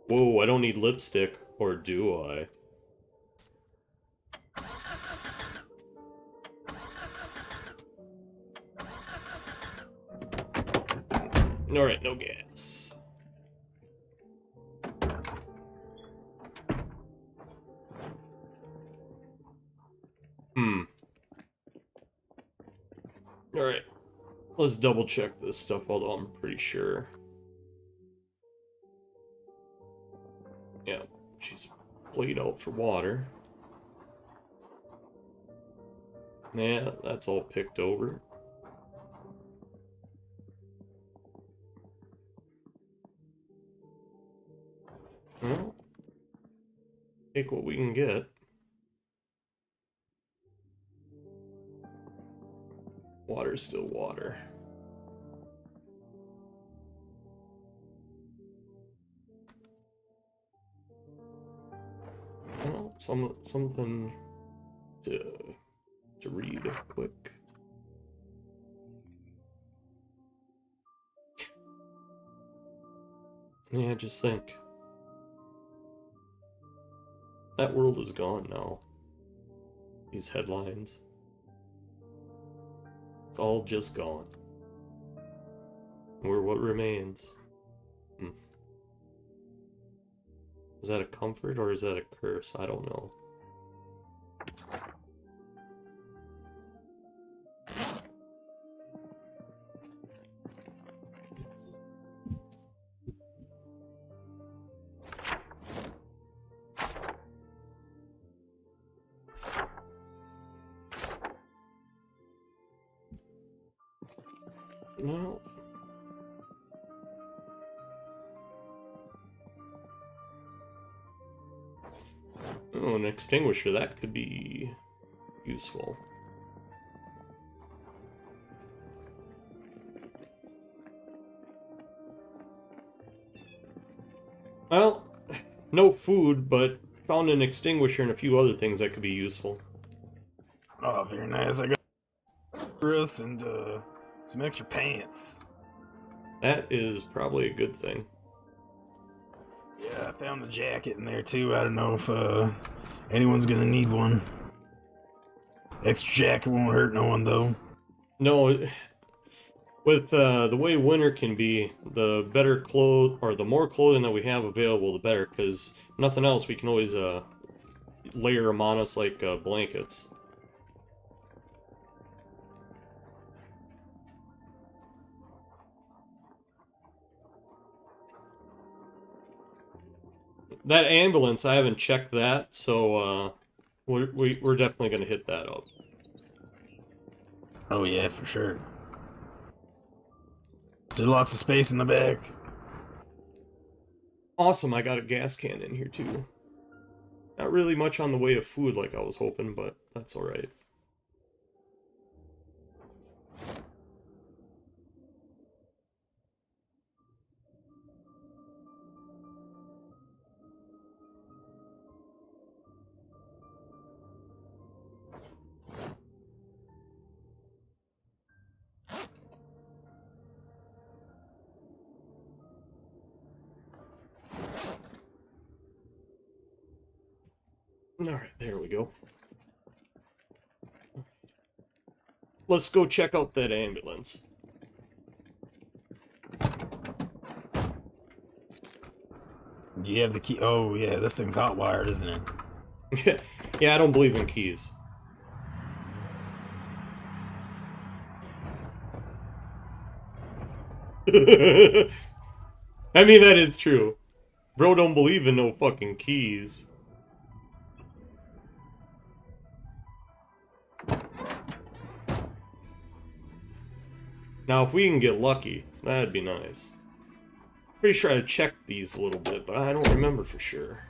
Speaker 1: Whoa, I don't need lipstick, or do I? Alright, no gas. Alright. Let's double check this stuff, although I'm pretty sure. Yeah, she's played out for water. Yeah, that's all picked over. Well, take what we can get. Water's still water. Well, something to read quick. Yeah, just think. That world is gone now. These headlines. It's all just gone. We're what remains. Is that a comfort or is that a curse? I don't know. No. Oh, an extinguisher, that could be useful. Well, no food, but found an extinguisher and a few other things that could be useful.
Speaker 5: Oh, very nice. I got Chris and some extra pants.
Speaker 1: That is probably a good thing.
Speaker 5: Yeah, I found the jacket in there too. I don't know if anyone's gonna need one. Extra jacket won't hurt no one though.
Speaker 1: No, with the way winter can be, the better clothes or the more clothing that we have available, the better. Because nothing else, we can always layer them on us like blankets. That ambulance, I haven't checked that, so we're definitely gonna hit that up.
Speaker 5: Oh yeah, for sure. Is there lots of space in the back?
Speaker 1: Awesome, I got a gas can in here too. Not really much on the way of food like I was hoping, but that's alright. Alright, there we go. Let's go check out that ambulance.
Speaker 5: Do you have the key? Oh yeah, this thing's hot wired, isn't it?
Speaker 1: Yeah, I don't believe in keys. I mean, that is true. Bro don't believe in no fucking keys. Now, if we can get lucky, that'd be nice. Pretty sure I checked these a little bit, but I don't remember for sure.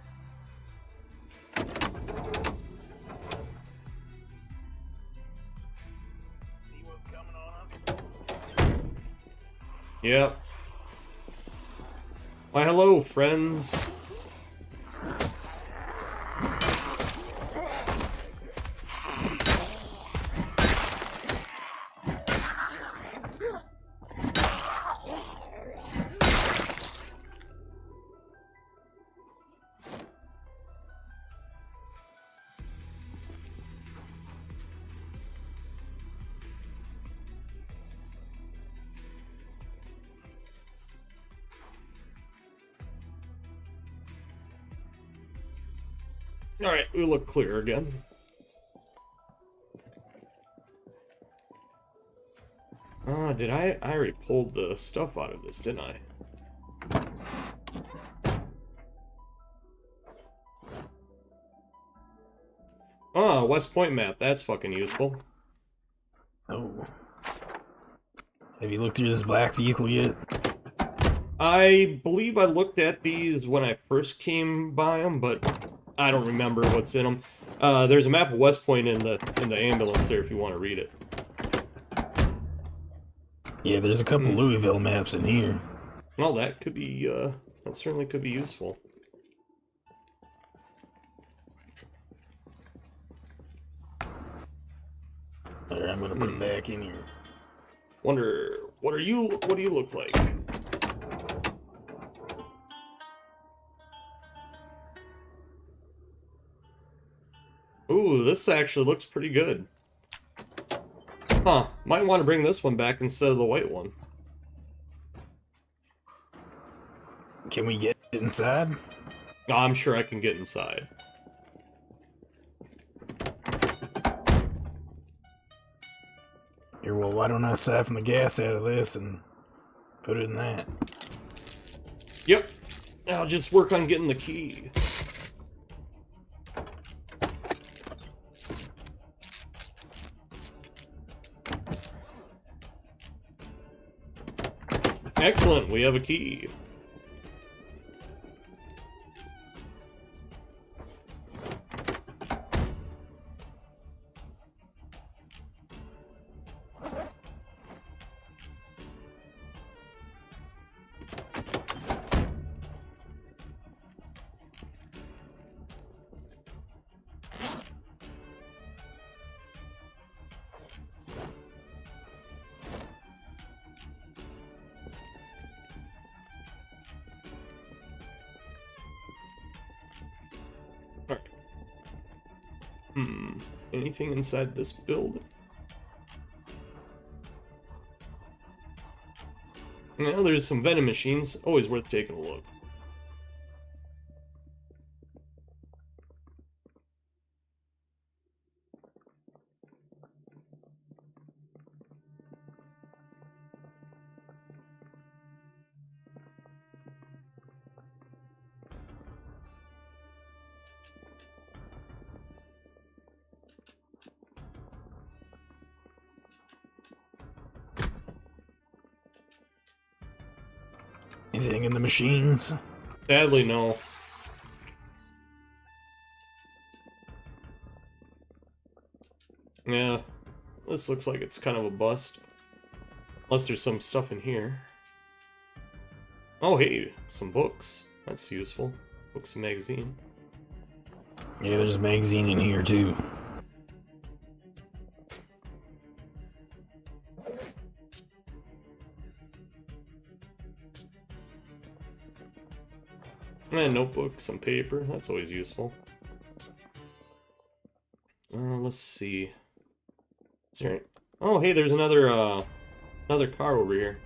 Speaker 1: Yep. Why, hello, friends. Alright, we look clear again. Did I already pulled the stuff out of this, didn't I? West Point map, that's fucking useful.
Speaker 5: Oh. Have you looked through this black vehicle yet?
Speaker 1: I believe I looked at these when I first came by them, but I don't remember what's in them. There's a map of West Point in the ambulance there if you want to read it.
Speaker 5: Yeah, there's a couple Louisville maps in here.
Speaker 1: Well, that could be, that certainly could be useful.
Speaker 5: There, I'm gonna put it back in here.
Speaker 1: Wonder, what do you look like? Ooh, this actually looks pretty good. Huh, might want to bring this one back instead of the white one.
Speaker 5: Can we get inside?
Speaker 1: Oh, I'm sure I can get inside.
Speaker 5: Here, well, why don't I siphon the gas out of this and put it in that?
Speaker 1: Yep, I'll just work on getting the key. Excellent, we have a key. Anything inside this building? Well, there's some vending machines. Always worth taking a look.
Speaker 5: Anything in the machines?
Speaker 1: Sadly, no. Yeah, this looks like it's kind of a bust. Unless there's some stuff in here. Oh, hey, some books. That's useful. Books and magazine.
Speaker 5: Yeah, there's a magazine in here, too.
Speaker 1: And notebook, some paper. That's always useful. Let's see. Is there... Oh, hey, there's another car over here.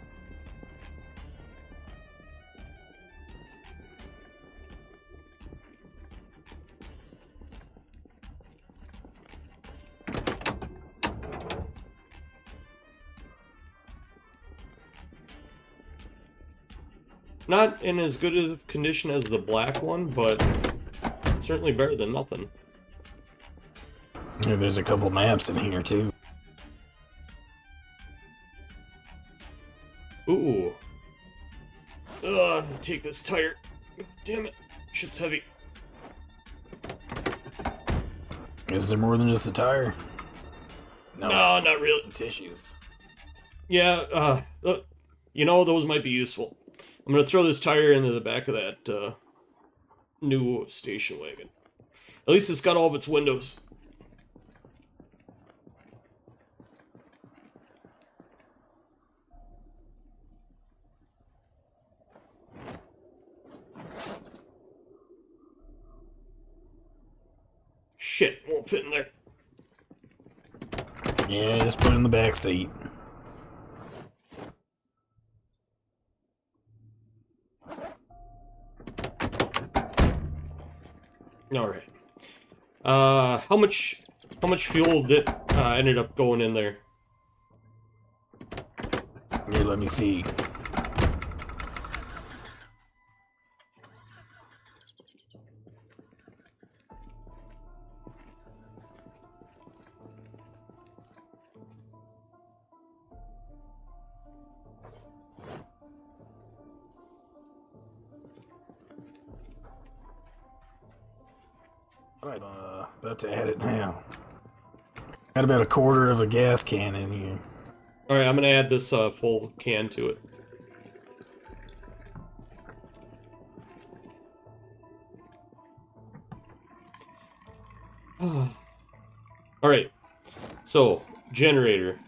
Speaker 1: Not in as good a condition as the black one, but certainly better than nothing.
Speaker 5: Yeah, there's a couple maps in here, too.
Speaker 1: Ooh. Ugh, take this tire. Damn it. Shit's heavy.
Speaker 5: Is there more than just the tire?
Speaker 1: No, not really.
Speaker 5: Some tissues.
Speaker 1: Yeah, you know, those might be useful. I'm gonna throw this tire into the back of that, new station wagon. At least it's got all of its windows. Shit, won't fit in there.
Speaker 5: Yeah, just put it in the back seat.
Speaker 1: All right. How much fuel did ended up going in there?
Speaker 5: Here, let me see. Right, about to add it now. Got about a quarter of a gas can in here.
Speaker 1: Alright, I'm gonna add this full can to it. Alright, so, generator.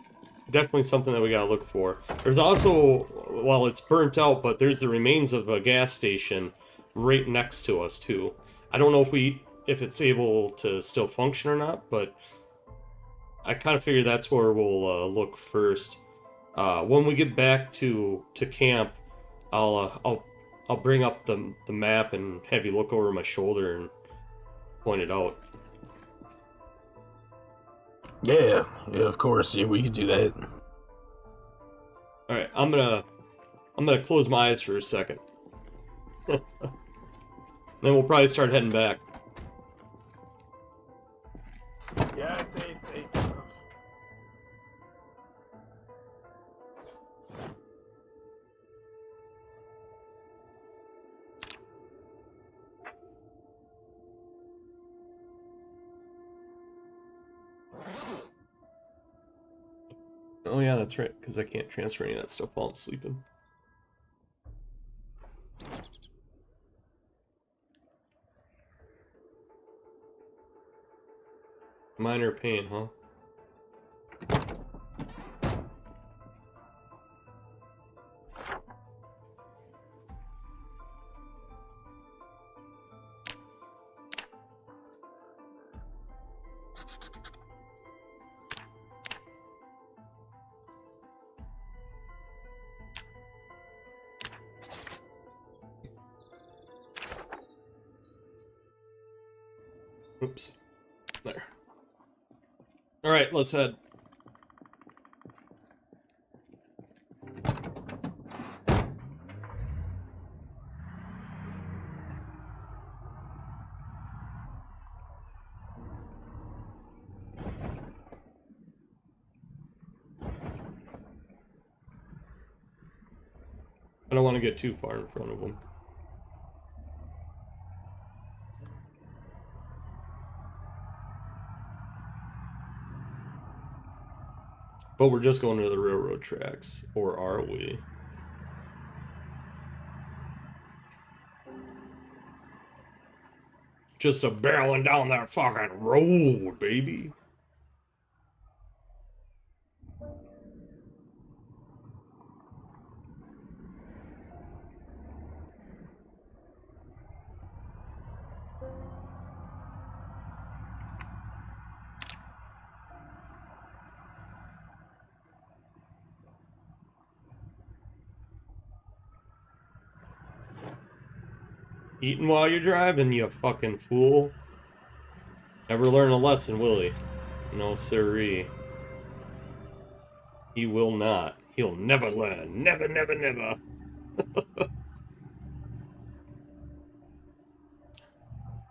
Speaker 1: Definitely something that we gotta look for. There's also, well, it's burnt out, but there's the remains of a gas station right next to us, too. I don't know if it's able to still function or not, but I kind of figure that's where we'll look first. When we get back to camp, I'll bring up the map and have you look over my shoulder and point it out.
Speaker 5: Yeah, of course. Yeah, we could do that.
Speaker 1: All right, I'm gonna close my eyes for a second. Then we'll probably start heading back.
Speaker 5: Yeah, I'd say it's safe enough.
Speaker 1: Oh yeah, that's right, because I can't transfer any of that stuff while I'm sleeping. Minor pain, huh? Oops. There. Alright, let's head. I don't want to get too far in front of them. But we're just going to the railroad tracks, or are we? Just a barreling down that fucking road, baby. Eating while you're driving, you fucking fool. Never learn a lesson, will he? No siree. He will not. He'll never learn. Never, never, never.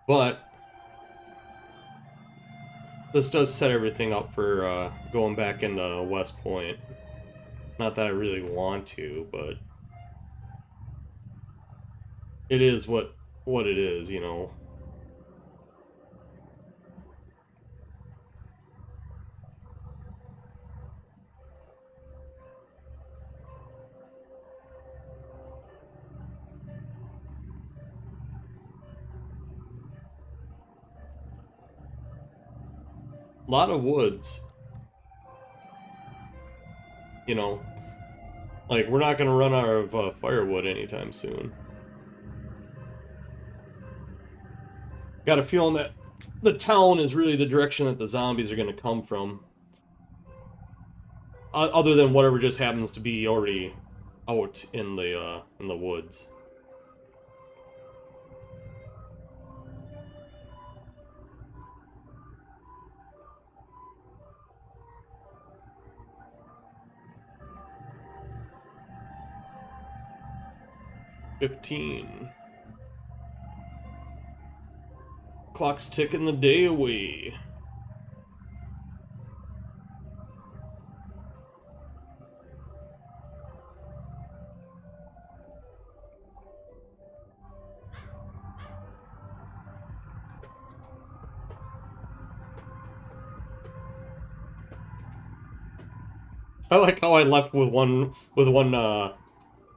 Speaker 1: But this does set everything up for going back into West Point. Not that I really want to, but it is what it is, you know. A lot of woods. You know, like, we're not gonna run out of firewood anytime soon. Got a feeling that the town is really the direction that the zombies are gonna come from. Other than whatever just happens to be already out in the woods. $15. Clock's ticking the day away. I like how I left with one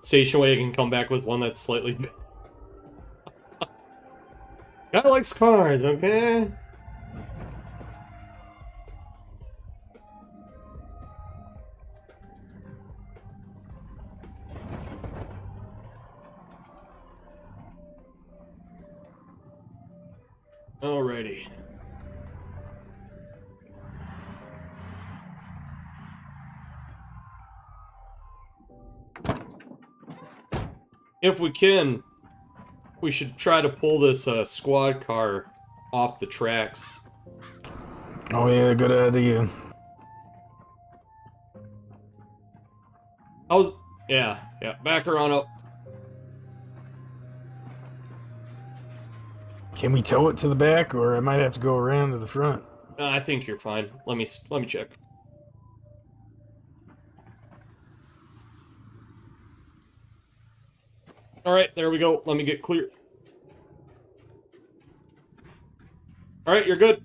Speaker 1: station wagon, come back with one that's slightly. Guy likes cars, okay? Alrighty. If we can, we should try to pull this squad car off the tracks.
Speaker 5: Oh yeah, good idea.
Speaker 1: Yeah, back her on up.
Speaker 5: Can we tow it to the back, or I might have to go around to the front?
Speaker 1: I think you're fine. Let me check. Alright, there we go. Let me get clear. Alright, you're good.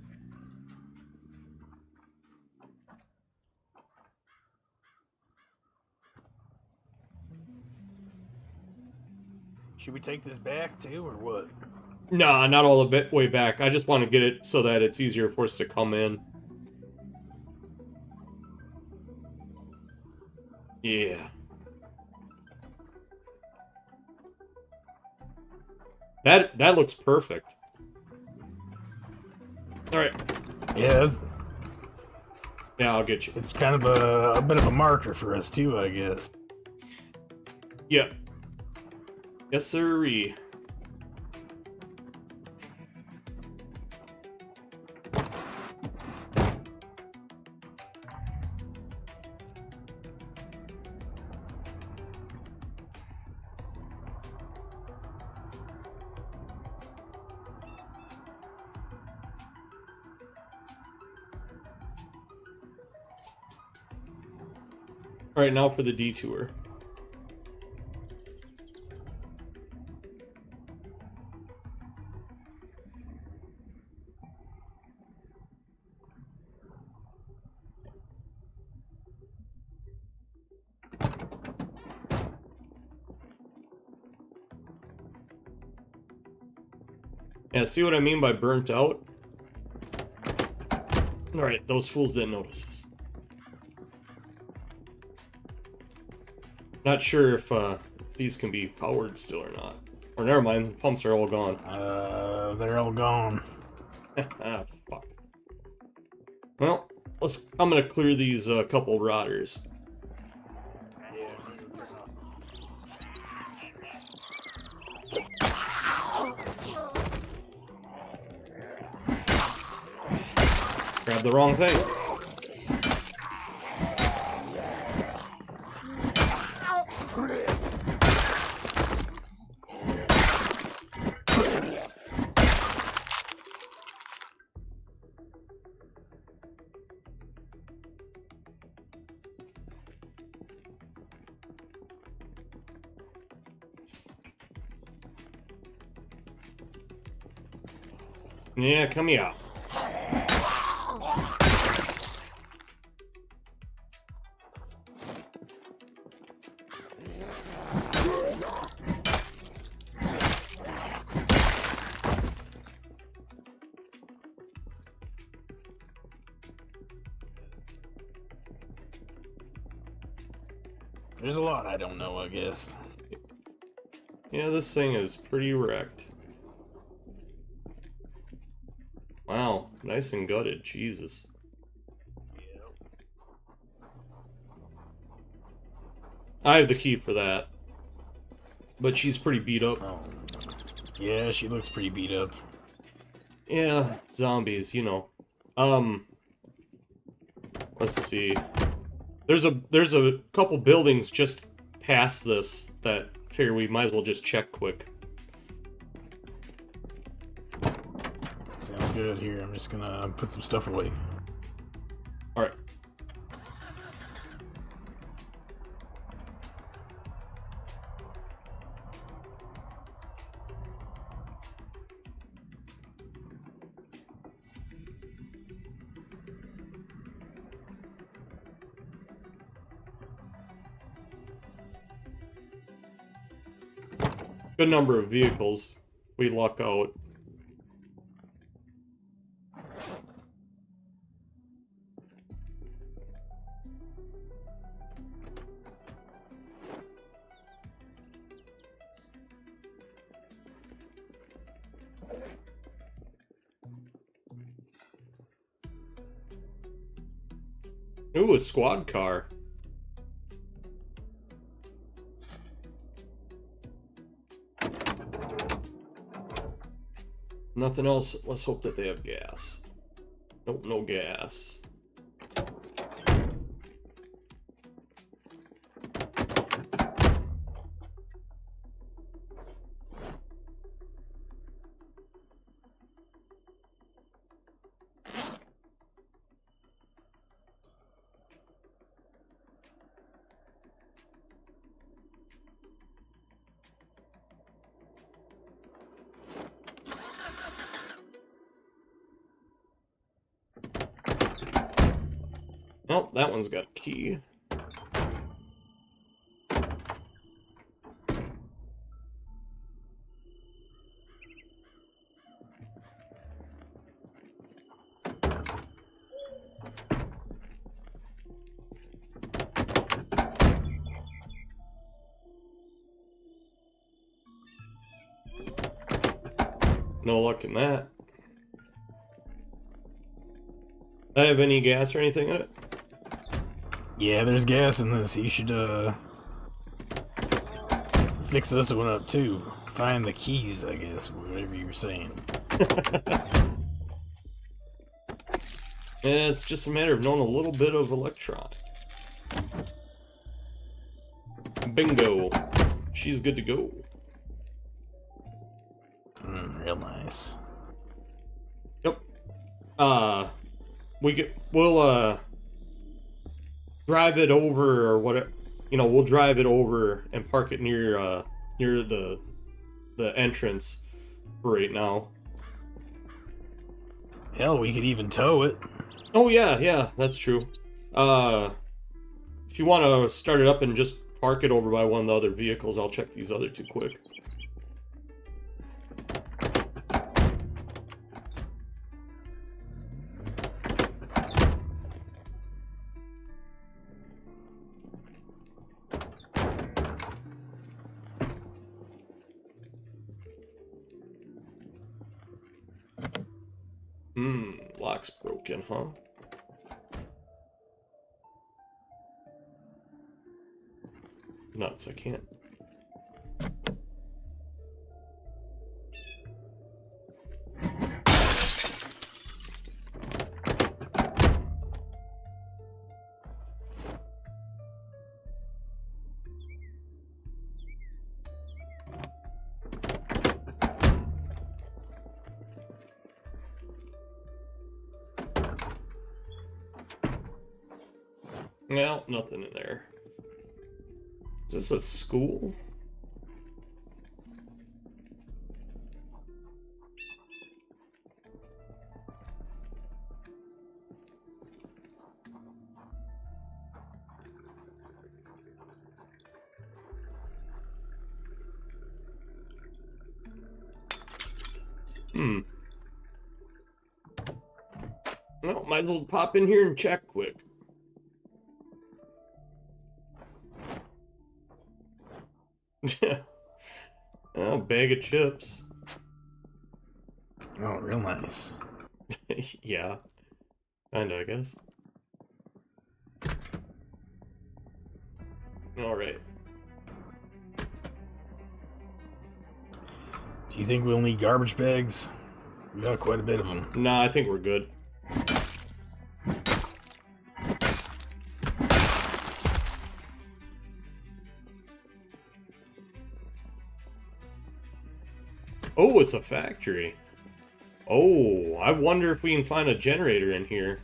Speaker 5: Should we take this back too, or what?
Speaker 1: Nah, not all the way back. I just want to get it so that it's easier for us to come in. Yeah. That looks perfect. Alright.
Speaker 5: Yeah,
Speaker 1: Yeah, I'll get you.
Speaker 5: it's kind of a bit of a marker for us too, I guess.
Speaker 1: Yeah. Yes, sirree. Alright, now for the detour. Yeah, see what I mean by burnt out? Alright, those fools didn't notice us. Not sure if these can be powered still or not. Or never mind, the pumps are all gone.
Speaker 5: They're all gone.
Speaker 1: Ah, fuck. Well, I'm gonna clear these couple rotters. Grab the wrong thing. Yeah, come here.
Speaker 5: There's a lot I don't know, I guess.
Speaker 1: Yeah, this thing is pretty wrecked. Wow, nice and gutted, Jesus. I have the key for that. But she's pretty beat up.
Speaker 5: Oh. Yeah, she looks pretty beat up.
Speaker 1: Yeah, zombies, you know. Let's see. There's a couple buildings just past this that figure we might as well just check quick.
Speaker 5: Sounds good. Here, I'm just gonna put some stuff away.
Speaker 1: Alright. good number of vehicles. We luck out. Ooh, a squad car. Nothing else. Let's hope that they have gas. Nope, no gas. Oh, that one's got a key. No luck in that. I have any gas or anything in it?
Speaker 5: Yeah, there's gas in this. You should, fix this one up, too. Find the keys, I guess, whatever you were saying.
Speaker 1: Yeah, it's just a matter of knowing a little bit of electron. Bingo. She's good to go.
Speaker 5: Real nice.
Speaker 1: Yep. We'll drive it over or whatever. You know, we'll drive it over and park it near the entrance for right now.
Speaker 5: Hell, we could even tow it.
Speaker 1: Oh yeah, that's true. If you want to start it up and just park it over by one of the other vehicles, I'll check these other two quick. Lock's broken, huh? Nuts, I can't. No, nothing in there. Is this a school? Well, might as well pop in here and check quick. Oh, bag of chips.
Speaker 5: Oh, real nice.
Speaker 1: Yeah. Kinda, I guess. Alright.
Speaker 5: Do you think we'll need garbage bags? We got quite a bit of them.
Speaker 1: Nah, I think we're good. Oh, it's a factory. Oh, I wonder if we can find a generator in here.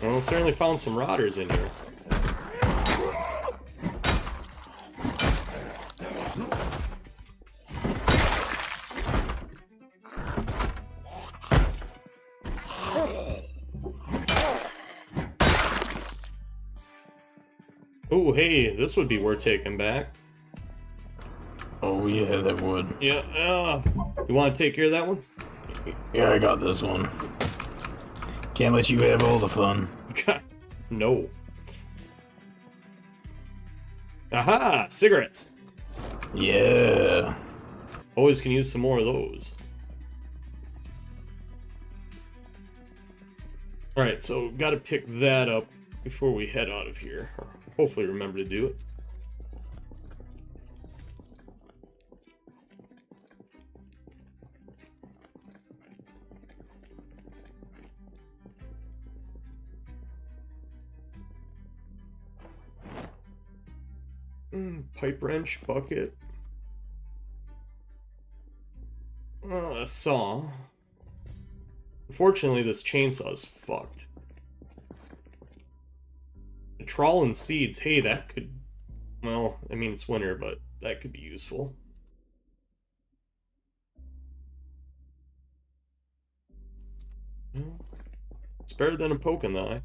Speaker 1: Well, certainly found some rotters in here. Oh, hey, this would be worth taking back.
Speaker 5: Oh yeah, that would.
Speaker 1: Yeah, you want to take care of that one?
Speaker 5: Yeah, I got this one. Can't let you have all the fun.
Speaker 1: No. Aha! Cigarettes!
Speaker 5: Yeah.
Speaker 1: Always can use some more of those. Alright, so gotta pick that up before we head out of here. Or hopefully remember to do it. Pipe wrench, bucket. A saw. Unfortunately, this chainsaw's fucked. A trawl and seeds. Hey, that could... Well, I mean, it's winter, but that could be useful. Well, it's better than a poke in the eye.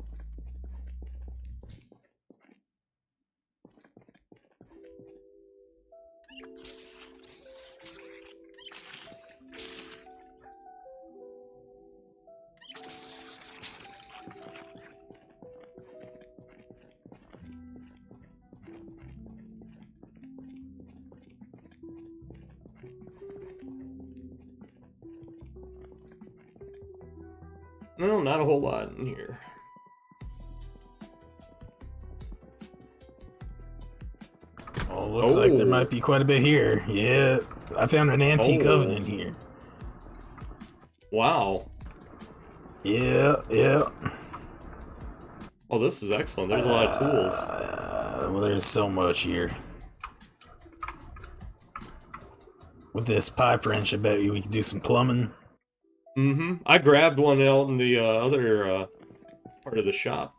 Speaker 1: No, not a whole lot in here.
Speaker 5: Oh, looks like there might be quite a bit here. Yeah, I found an antique oven in here.
Speaker 1: Wow.
Speaker 5: Yeah.
Speaker 1: Oh, this is excellent. There's a lot of tools.
Speaker 5: Well, there's so much here. With this pipe wrench, I bet you we could do some plumbing.
Speaker 1: Mm-hmm. I grabbed one out in the other part of the shop.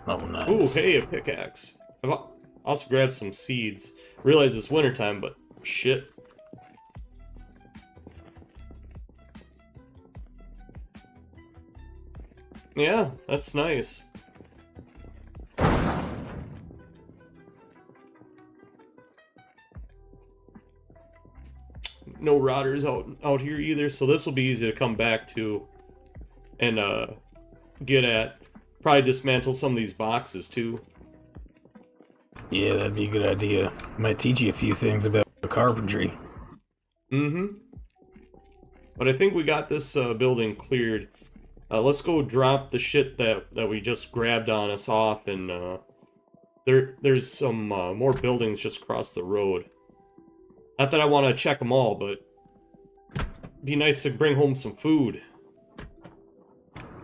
Speaker 5: Oh, nice.
Speaker 1: Ooh, hey, a pickaxe. I've also grabbed some seeds. Realize it's wintertime, but shit. Yeah, that's nice. No rotters out here either, so this will be easy to come back to and get at. Probably dismantle some of these boxes too.
Speaker 5: Yeah, that'd be a good idea. Might teach you a few things about carpentry.
Speaker 1: Mm-hmm. But I think we got this building cleared. Let's go drop the shit that we just grabbed on us off, and there's some more buildings just across the road. Not that I want to check them all, but it'd be nice to bring home some food.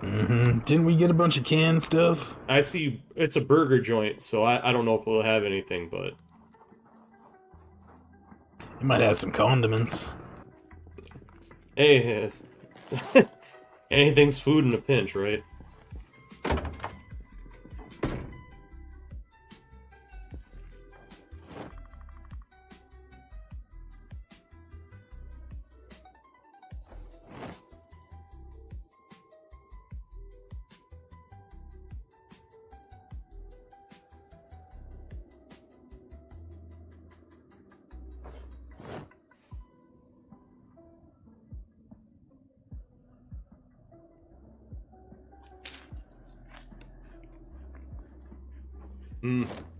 Speaker 5: Mm-hmm. Didn't we get a bunch of canned stuff?
Speaker 1: I see it's a burger joint, so I don't know if we'll have anything, but...
Speaker 5: You might have some condiments.
Speaker 1: Hey, anything's food in a pinch, right?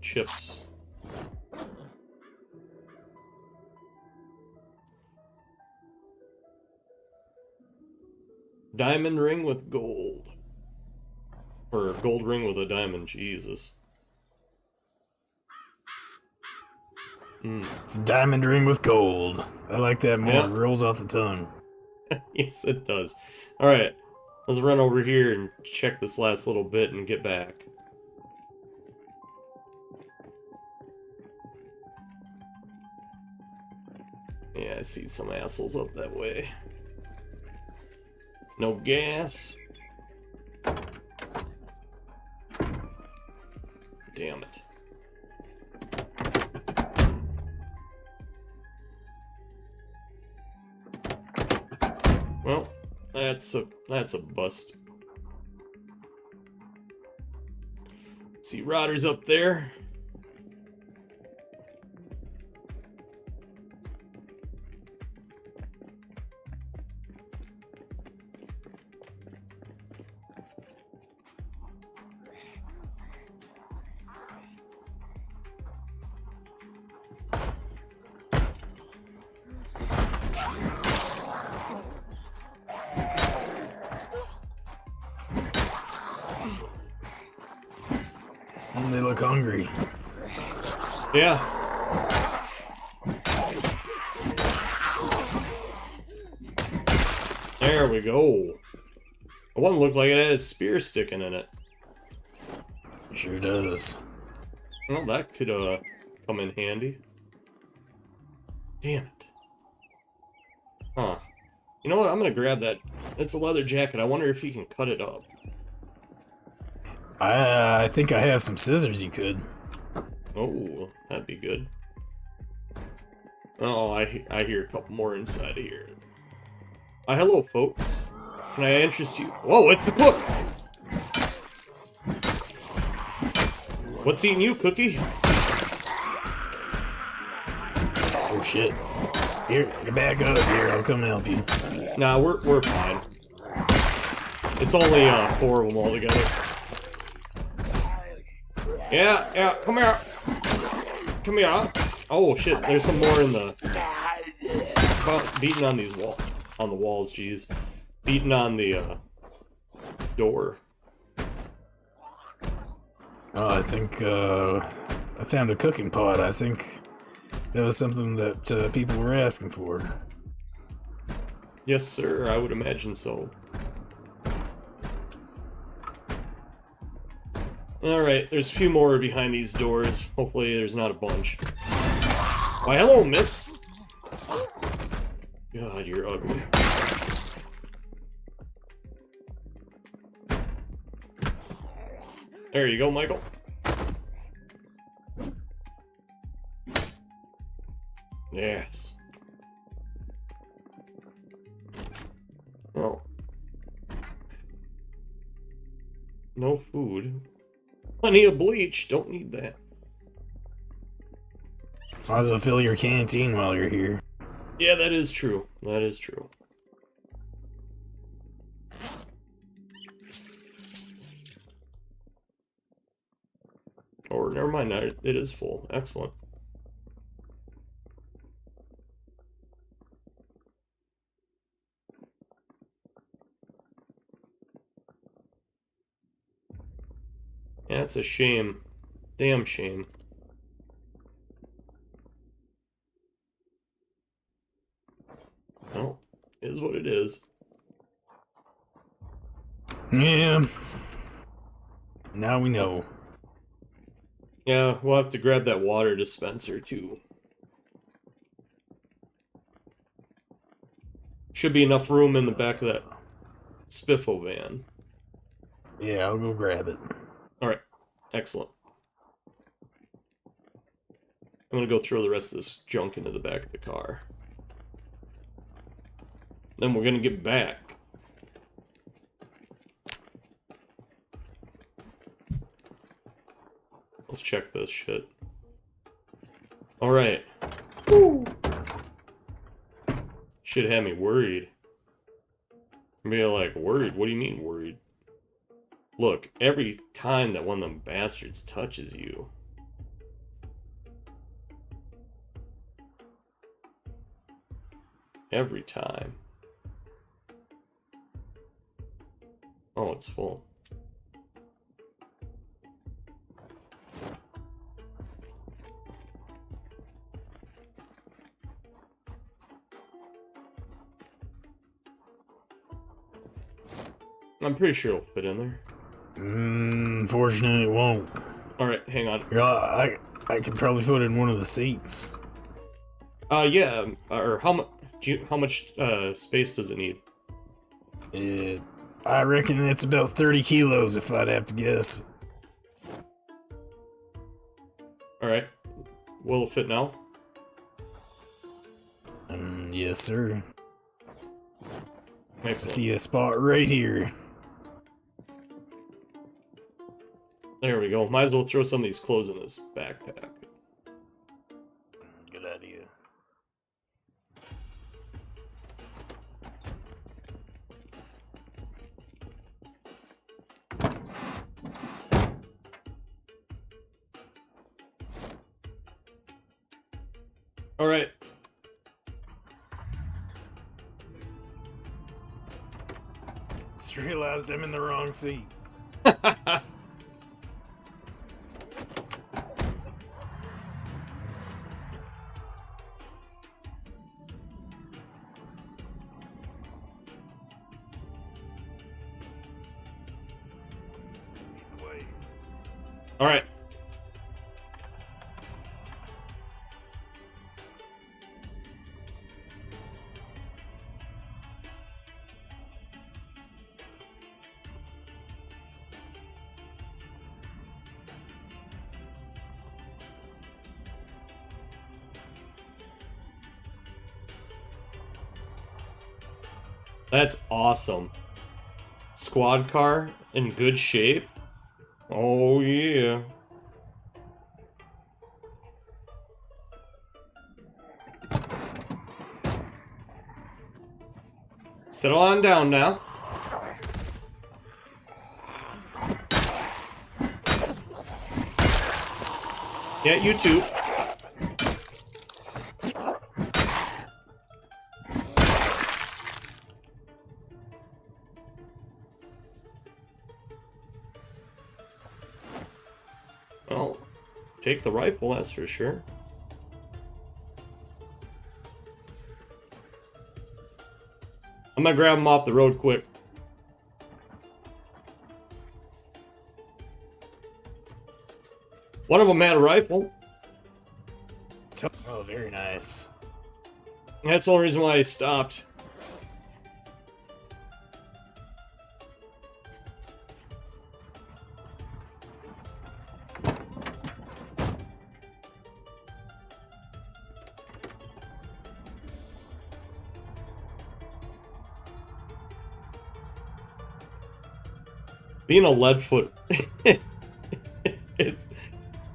Speaker 1: Chips. Diamond ring with gold. Or gold ring with a diamond, Jesus.
Speaker 5: It's a diamond ring with gold. I like that more.
Speaker 1: Yeah.
Speaker 5: It rolls off the tongue.
Speaker 1: Yes, it does. Alright, let's run over here and check this last little bit and get back. Yeah, I see some assholes up that way. No gas. Damn it. Well, that's a bust. See rotters up there.
Speaker 5: And they look hungry.
Speaker 1: Yeah. There we go. The one looked like it had a spear sticking in it.
Speaker 5: Sure does.
Speaker 1: Well, that could come in handy. Damn it. Huh. You know what? I'm gonna grab that. It's a leather jacket. I wonder if you can cut it up.
Speaker 5: I think I have some scissors you could.
Speaker 1: Oh, that'd be good. Oh, I hear a couple more inside of here. Hello, folks. Can I interest you? Whoa, it's the cook! What's eating you, Cookie?
Speaker 5: Oh shit. Here, get back up here, I'll come help you.
Speaker 1: Nah, we're fine. It's only 4 of them all together. Yeah, come here. Come here. Oh shit, there's some more in the beating on these walls, jeez. Beating on the door.
Speaker 5: Oh, I think I found a cooking pot. I think that was something that people were asking for.
Speaker 1: Yes, sir, I would imagine so. Alright, there's a few more behind these doors. Hopefully there's not a bunch. Why, hello, miss! God, you're ugly. There you go, Michael. Yes. Well. No food. Plenty of bleach. Don't need that.
Speaker 5: Might as well fill your canteen while you're here.
Speaker 1: Yeah, that is true. That is true. Or never mind, it is full. Excellent. Yeah, it's a shame. Damn shame. Well, is what it is.
Speaker 5: Yeah. Now we know.
Speaker 1: Yeah, we'll have to grab that water dispenser too. Should be enough room in the back of that spiffo van.
Speaker 5: Yeah, I'll go grab it.
Speaker 1: Alright, excellent. I'm gonna go throw the rest of this junk into the back of the car. Then we're gonna get back. Let's check this shit. Alright. Shit had me worried. I'm being like, worried? What do you mean worried? Look, every time that one of them bastards touches you... Every time. Oh, it's full. I'm pretty sure it'll fit in there.
Speaker 5: Unfortunately, it won't.
Speaker 1: Alright, hang on.
Speaker 5: Yeah, I could probably put it in one of the seats.
Speaker 1: Yeah, or how much space does it need?
Speaker 5: I reckon it's about 30 kilos if I'd have to guess.
Speaker 1: Alright. Will it fit now?
Speaker 5: Yes, sir. I
Speaker 1: Excellent.
Speaker 5: see a spot right here.
Speaker 1: There we go. Might as well throw some of these clothes in this backpack.
Speaker 5: Good idea.
Speaker 1: All right.
Speaker 5: Just realized I'm in the wrong seat. Wait.
Speaker 1: All right. That's awesome. Squad car in good shape. Oh yeah. Settle on down now. Yeah, you too. Well, take the rifle, that's for sure. I'm gonna grab him off the road quick. One of them had a rifle.
Speaker 5: Oh, very nice.
Speaker 1: That's the only reason why I stopped. Being a leadfoot,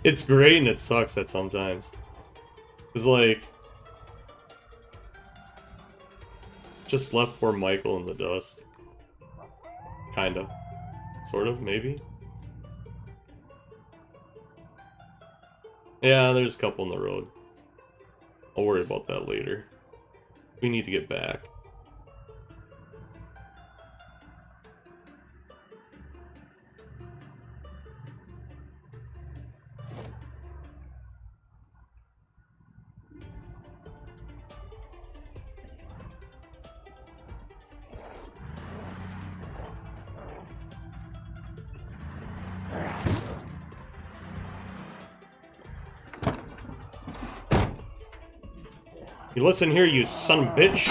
Speaker 1: it's great and it sucks at sometimes. It's like, just left poor Michael in the dust. Kinda. Sort of, maybe? Yeah, there's a couple on the road. I'll worry about that later. We need to get back. You listen here, you son of a bitch.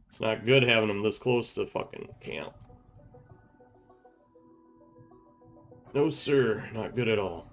Speaker 1: It's not good having them this close to fucking camp. No, sir. Not good at all.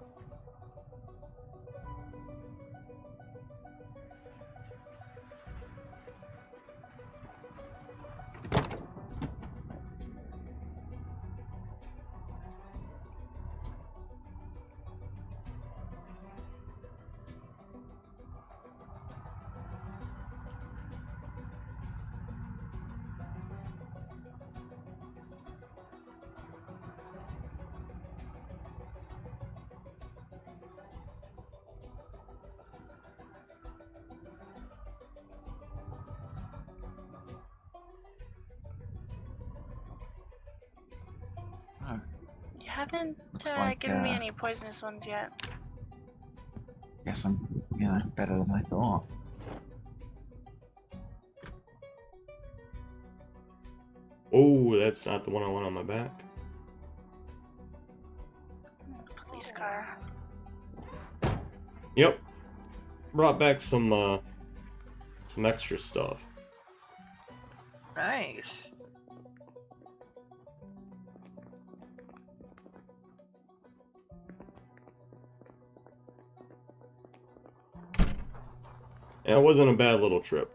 Speaker 4: Oh,
Speaker 2: You haven't
Speaker 4: like,
Speaker 2: given me any poisonous ones yet.
Speaker 4: guess I'm, better than I thought.
Speaker 1: Oh, that's not the one I want on my back.
Speaker 2: Police car.
Speaker 1: Yep. Brought back some extra stuff.
Speaker 3: Nice.
Speaker 1: Yeah, it wasn't a bad little trip.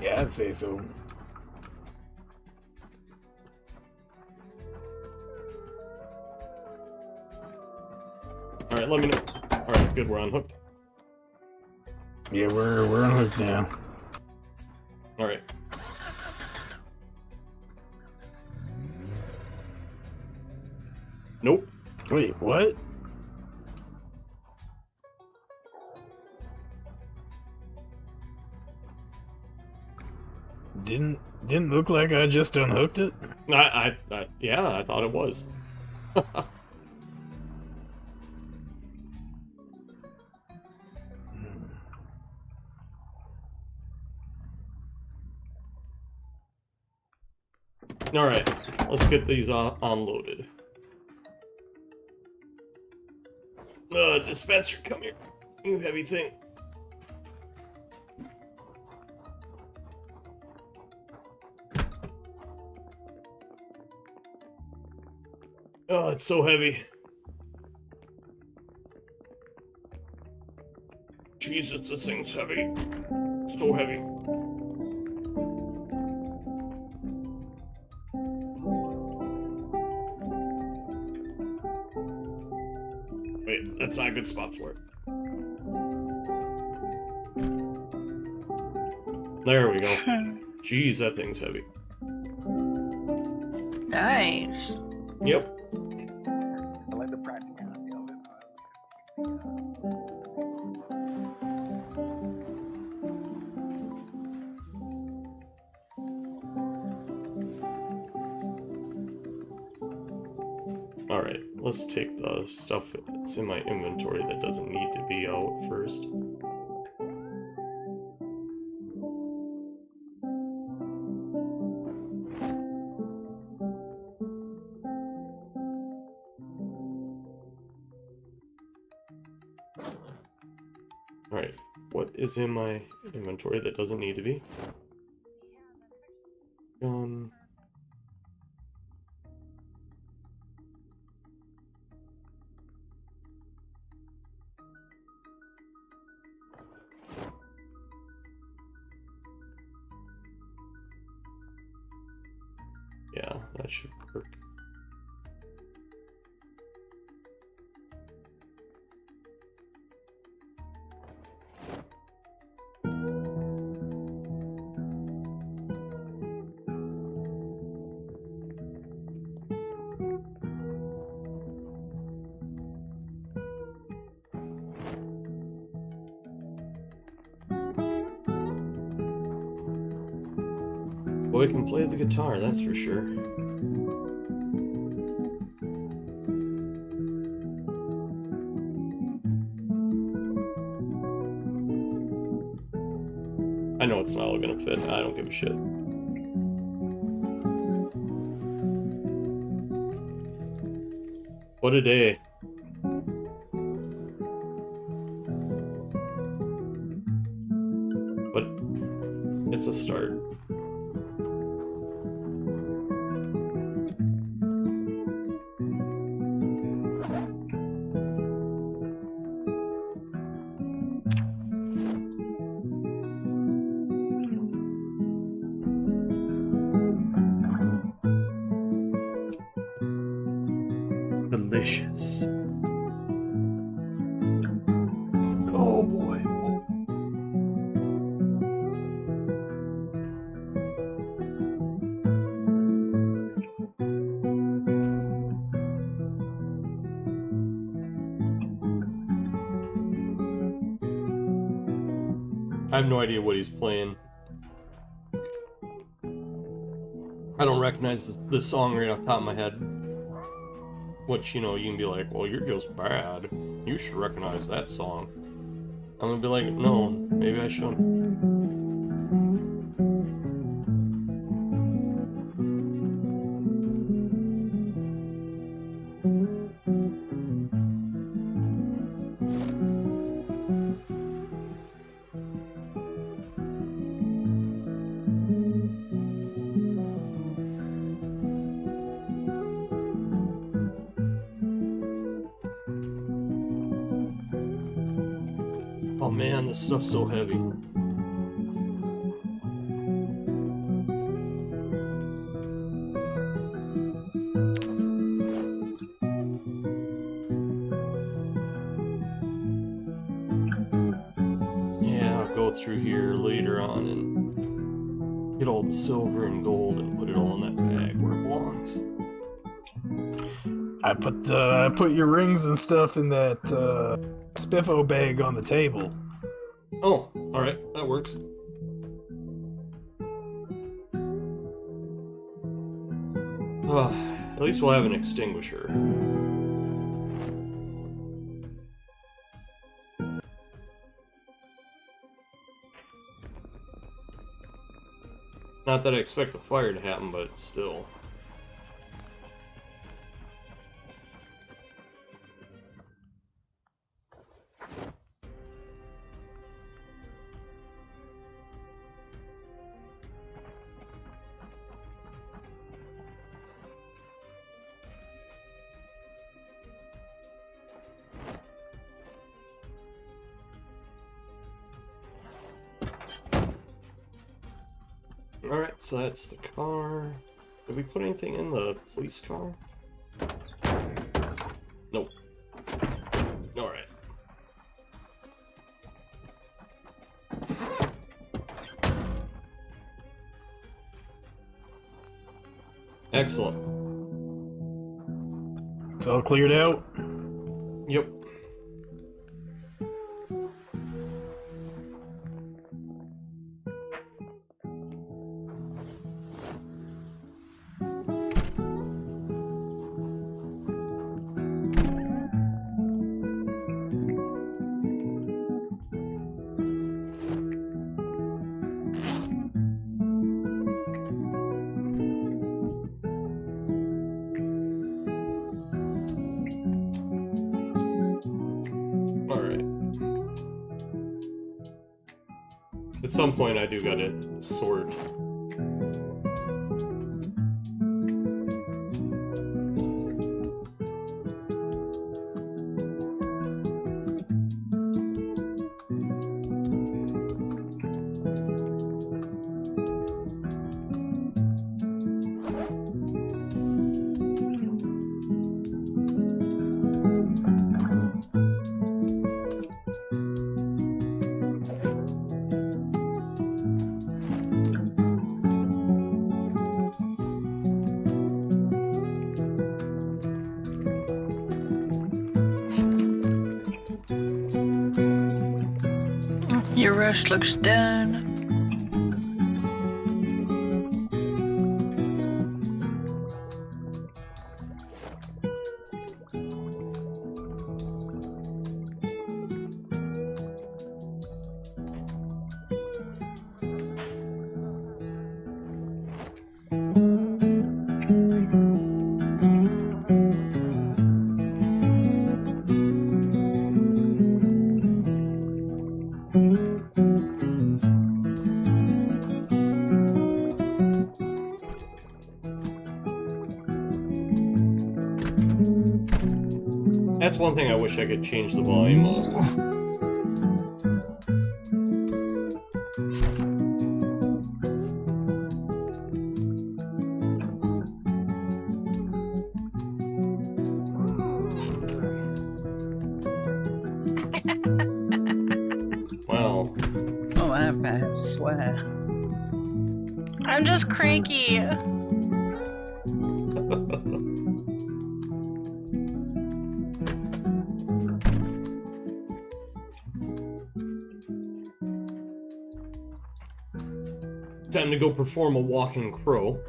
Speaker 5: Yeah, I'd say so.
Speaker 1: Alright, let me know. Alright, good, we're unhooked.
Speaker 5: Yeah, we're unhooked now.
Speaker 1: Alright. Nope.
Speaker 5: Wait, what? Didn't look like I just unhooked it?
Speaker 1: Yeah, I thought it was. Alright, let's get these unloaded. Dispenser, come here. You heavy thing. Oh, it's so heavy. Jesus, this thing's heavy. So heavy. Wait, that's not a good spot for it. There we go. Jeez, that thing's heavy.
Speaker 3: Nice.
Speaker 1: Yep.
Speaker 4: I like the practicality of it.
Speaker 1: Alright, let's take the stuff that's in my inventory that doesn't need to be out first. Alright, what is in my inventory that doesn't need to be? Gun. Yeah, that should work. Boy can play the guitar, that's for sure. I know it's not all gonna fit. I don't give a shit. What a day. But it's a start. Delicious. Oh boy. I have no idea what he's playing. I don't recognize this song right off the top of my head. Which, you know, you can be like, well, you're just bad. You should recognize that song. I'm gonna be like, no, maybe I shouldn't. man, this stuff's so heavy. Yeah, I'll go through here later on and get all the silver and gold and put it all in that bag where it belongs.
Speaker 5: I put your rings and stuff in that spiffo bag on the table.
Speaker 1: Oh, alright, that works. At least we'll have an extinguisher. Not that I expect a fire to happen, but still. Alright, so that's the car. Did we put anything in the police car? Nope. Alright. Excellent.
Speaker 5: It's all cleared out.
Speaker 1: Yep. At some point, I do gotta sort.
Speaker 3: Your rest looks done.
Speaker 1: That's one thing I wish I could change the volume of. Well.
Speaker 4: It's not that bad, I swear.
Speaker 2: I'm just cranky.
Speaker 1: Time to go perform a walking crow.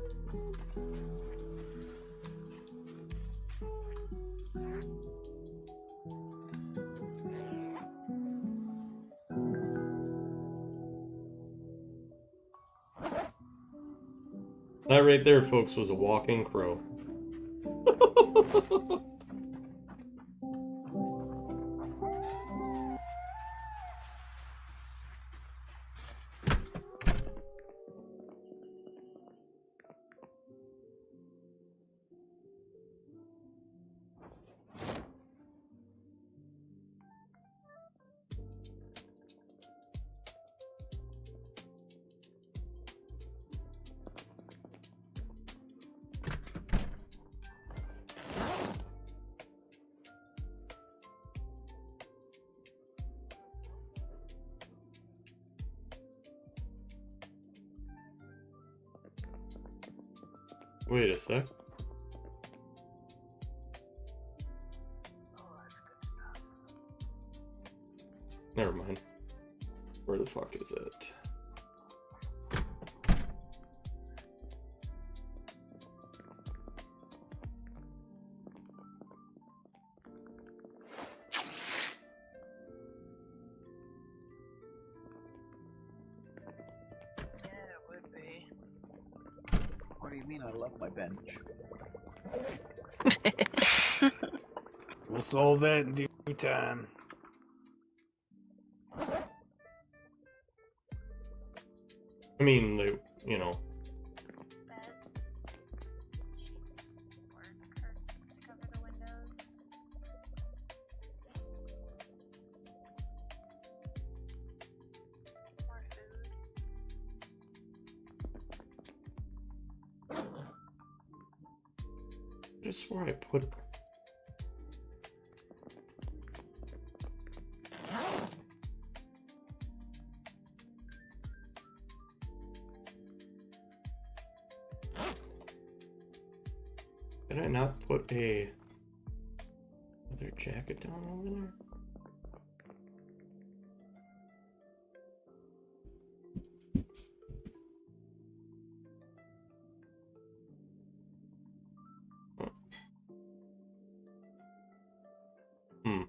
Speaker 1: That right there, folks, was a walking crow. Wait a sec. Never mind. Where the fuck is it?
Speaker 4: What do you mean I love my bench?
Speaker 5: We'll solve that in due time.
Speaker 1: I mean, they, you know.
Speaker 2: Cover the windows. More food.
Speaker 1: I just swore I put. Did I not put a other jacket down over there? Huh. Hmm.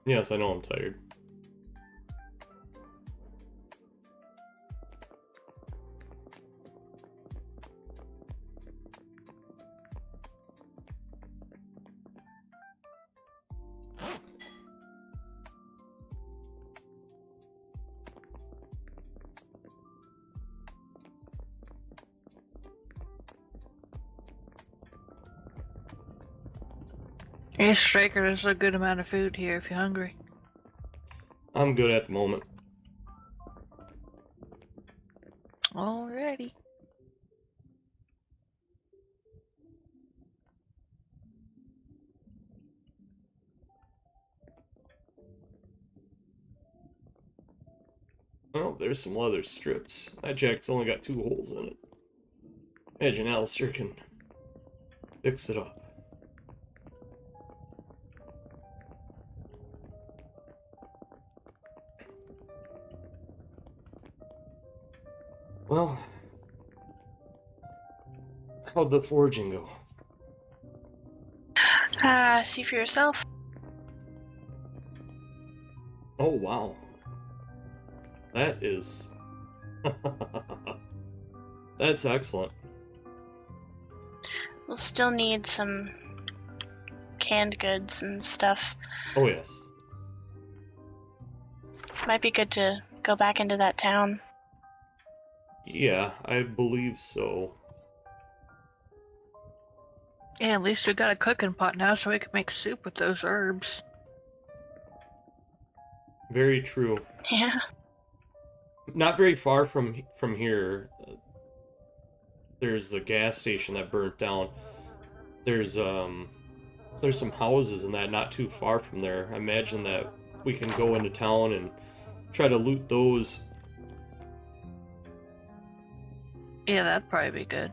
Speaker 1: Yes, I know I'm tired.
Speaker 3: Hey, Striker, there's a good amount of food here if you're hungry.
Speaker 1: I'm good at the moment.
Speaker 3: Alrighty.
Speaker 1: Well, there's some leather strips. That jacket's only got 2 holes in it. Imagine Alistair can fix it up. Well, how'd the foraging go?
Speaker 2: See for yourself.
Speaker 1: Oh, wow. That is... That's excellent.
Speaker 2: We'll still need some canned goods and stuff.
Speaker 1: Oh, yes.
Speaker 2: Might be good to go back into that town.
Speaker 1: Yeah, I believe so.
Speaker 3: Yeah, at least we got a cooking pot now so we can make soup with those herbs.
Speaker 1: Very true.
Speaker 2: Yeah.
Speaker 1: Not very far from here, there's a gas station that burnt down. There's some houses and that not too far from there. I imagine that we can go into town and try to loot those.
Speaker 3: Yeah, that'd probably be good.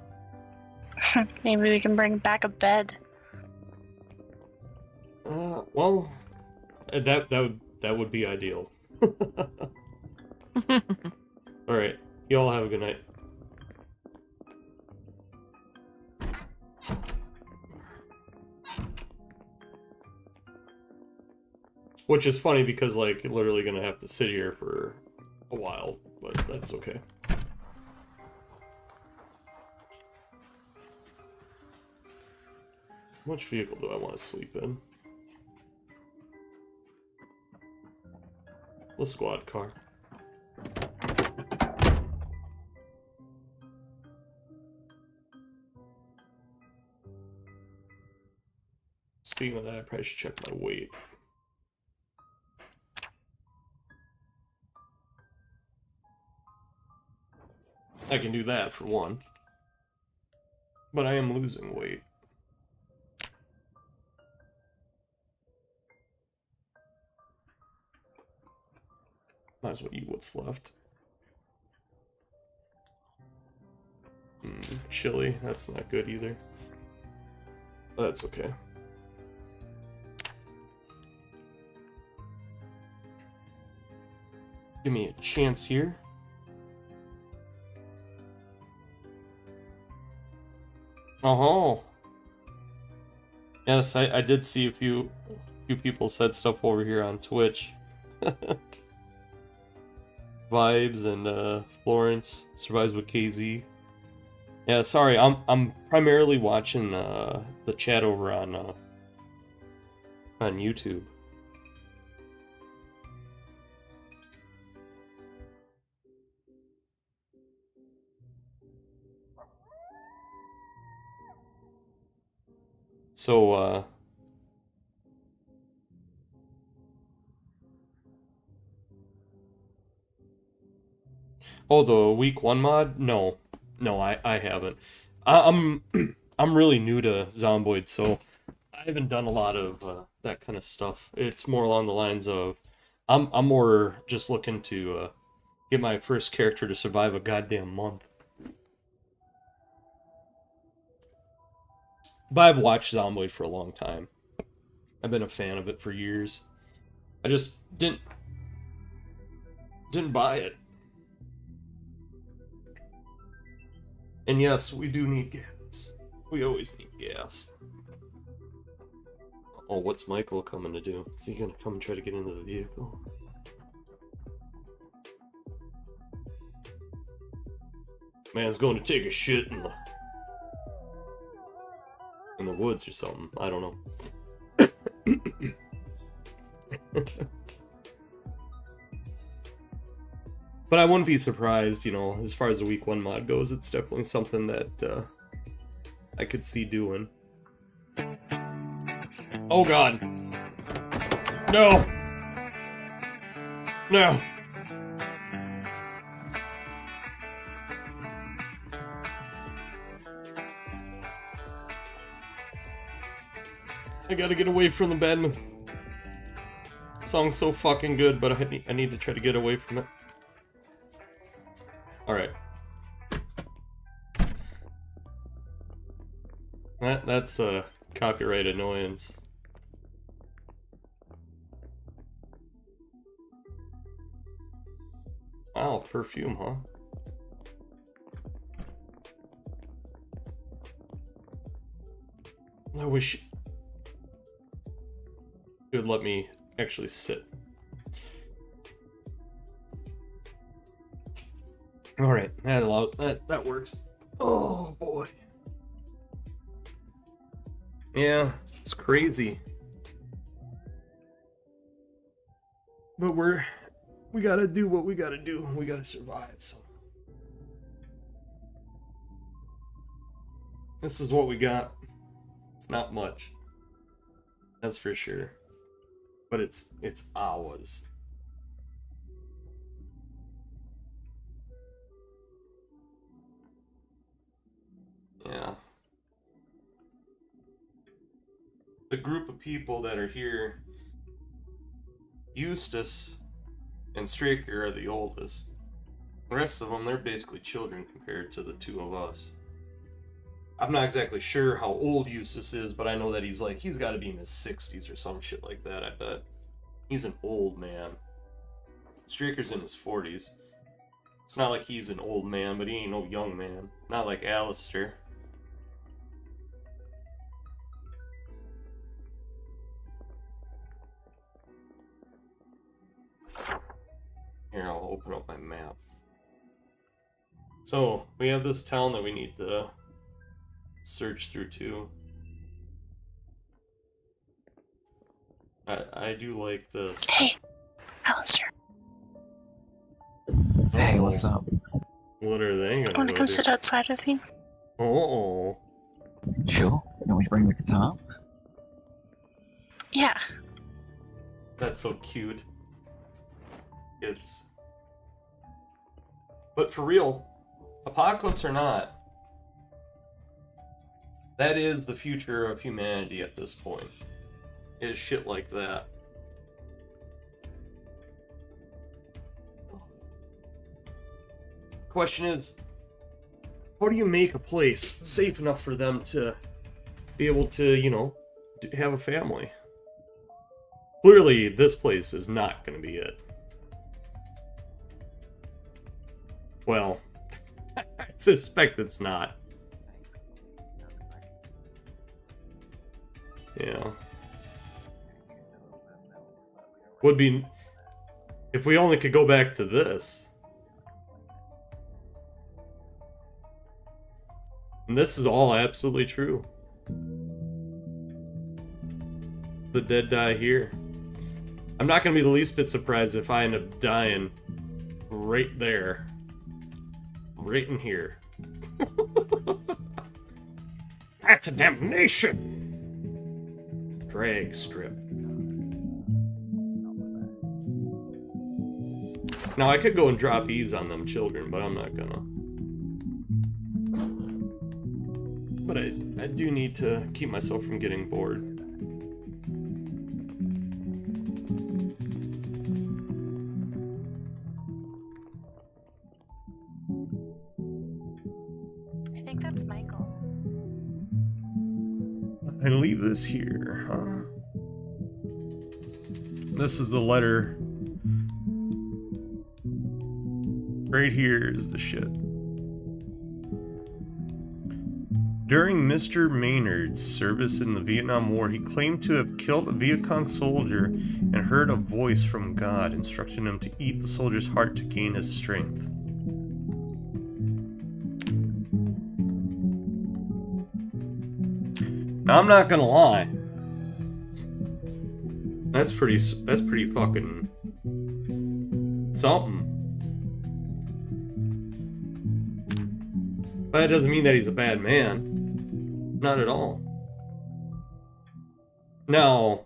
Speaker 2: Maybe we can bring back a bed.
Speaker 1: Well, that would be ideal. All right, you all have a good night. Which is funny because, like, literally gonna have to sit here for a while, but that's okay. Which vehicle do I want to sleep in? The squad car. Speaking of that, I probably should check my weight. I can do that for one. But I am losing weight. Might as well eat what's left. Chili, that's not good either. But that's okay. Give me a chance here. Oh, yes, I did see a few people said stuff over here on Twitch. Vibes and Florence survives with KZ. Yeah, sorry, I'm primarily watching the chat over on YouTube. So oh, the week 1 mod? No, I haven't. I'm I'm really new to Zomboid, so I haven't done a lot of that kind of stuff. It's more along the lines of I'm more just looking to get my first character to survive a goddamn month. But I've watched Zomboid for a long time. I've been a fan of it for years. I just didn't buy it. And yes, we do need gas. We always need gas. Oh, what's Michael coming to do? Is he gonna come and try to get into the vehicle? Man's going to take a shit in the woods or something. I don't know. But I wouldn't be surprised, you know, as far as the week 1 mod goes, it's definitely something that I could see doing. Oh god. No! No! I gotta get away from the badman. Song's so fucking good, but I need to try to get away from it. Alright. That's a copyright annoyance. Wow, perfume, huh? I wish it would let me actually sit. Alright, that works. Oh boy. Yeah, it's crazy. But we gotta do what we gotta do. We gotta survive, so. This is what we got. It's not much. That's for sure. But it's ours. Yeah. The group of people that are here, Eustace and Straker are the oldest. The rest of them, they're basically children compared to the two of us. I'm not exactly sure how old Eustace is, but I know that he's got to be in his 60s or some shit like that, I bet. He's an old man. Straker's in his 40s. It's not like he's an old man, but he ain't no young man. Not like Alistair. Here, I'll open up my map. So, we have this town that we need to search through too. I do like this.
Speaker 2: Hey, Alistair.
Speaker 4: Hey, what's up?
Speaker 1: What are they gonna
Speaker 2: Want to
Speaker 1: go
Speaker 2: come
Speaker 1: do?
Speaker 2: sit outside with me?
Speaker 1: Oh,
Speaker 4: Sure. You want me to bring the guitar?
Speaker 2: Yeah.
Speaker 1: that's so cute. But for real, apocalypse or not, that is the future of humanity at this point. Is shit like that. Question is, how do you make a place safe enough for them to be able to, you know, have a family? Clearly, this place is not going to be it. Well, I suspect it's not. Yeah. Would be... If we only could go back to this. And this is all absolutely true. The dead die here. I'm not going to be the least bit surprised if I end up dying right there. Right in here. That's a damnation! Drag strip. Now I could go and drop ease on them children, but I'm not gonna. But I do need to keep myself from getting bored.
Speaker 2: I think that's Michael.
Speaker 1: I leave this here, huh? This is the letter. Right here is the shit. During Mr. Maynard's service in the Vietnam War, he claimed to have killed a Viet Cong soldier and heard a voice from God instructing him to eat the soldier's heart to gain his strength. Now, I'm not gonna lie. That's pretty fucking something. But that doesn't mean that he's a bad man. Not at all. Now,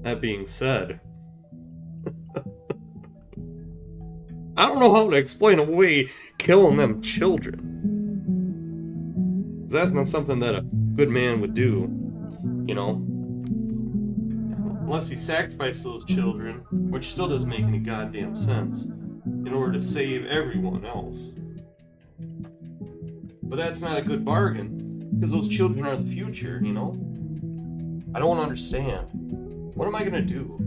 Speaker 1: that being said, I don't know how to explain away killing them children. 'Cause that's not something that a good man would do, you know? Unless he sacrificed those children, which still doesn't make any goddamn sense, in order to save everyone else. But that's not a good bargain, because those children are the future, you know? I don't understand. What am I gonna do?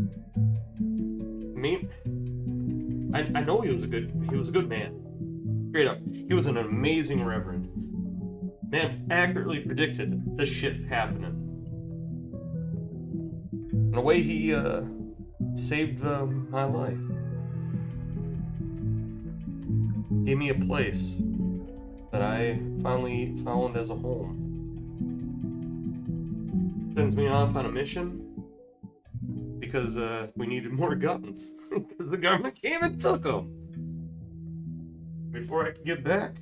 Speaker 1: I mean, I know he was a good man. Straight up. He was an amazing reverend. Man accurately predicted this shit happening. In a way, he saved my life. Gave me a place that I finally found as a home. Sends me off on a mission because we needed more guns. Because the government came and took them before I could get back.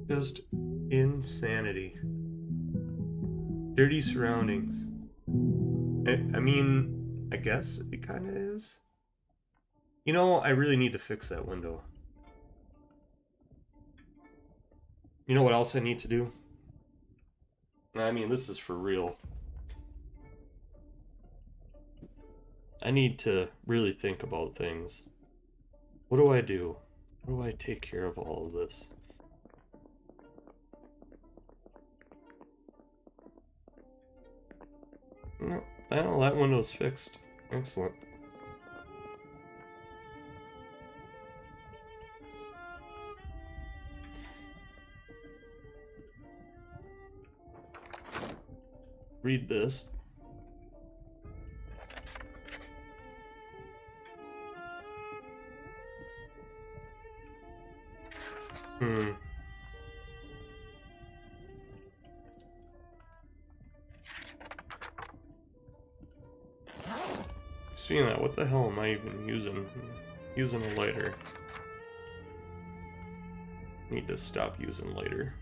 Speaker 1: Just insanity. Dirty surroundings. I mean, I guess it kind of is. You know, I really need to fix that window. You know what else I need to do? I mean, this is for real. I need to really think about things. What do I do? How do I take care of all of this? No, well, that window's fixed. Excellent. Read this. Seeing that, what the hell am I even using? Using a lighter. Need to stop using lighter.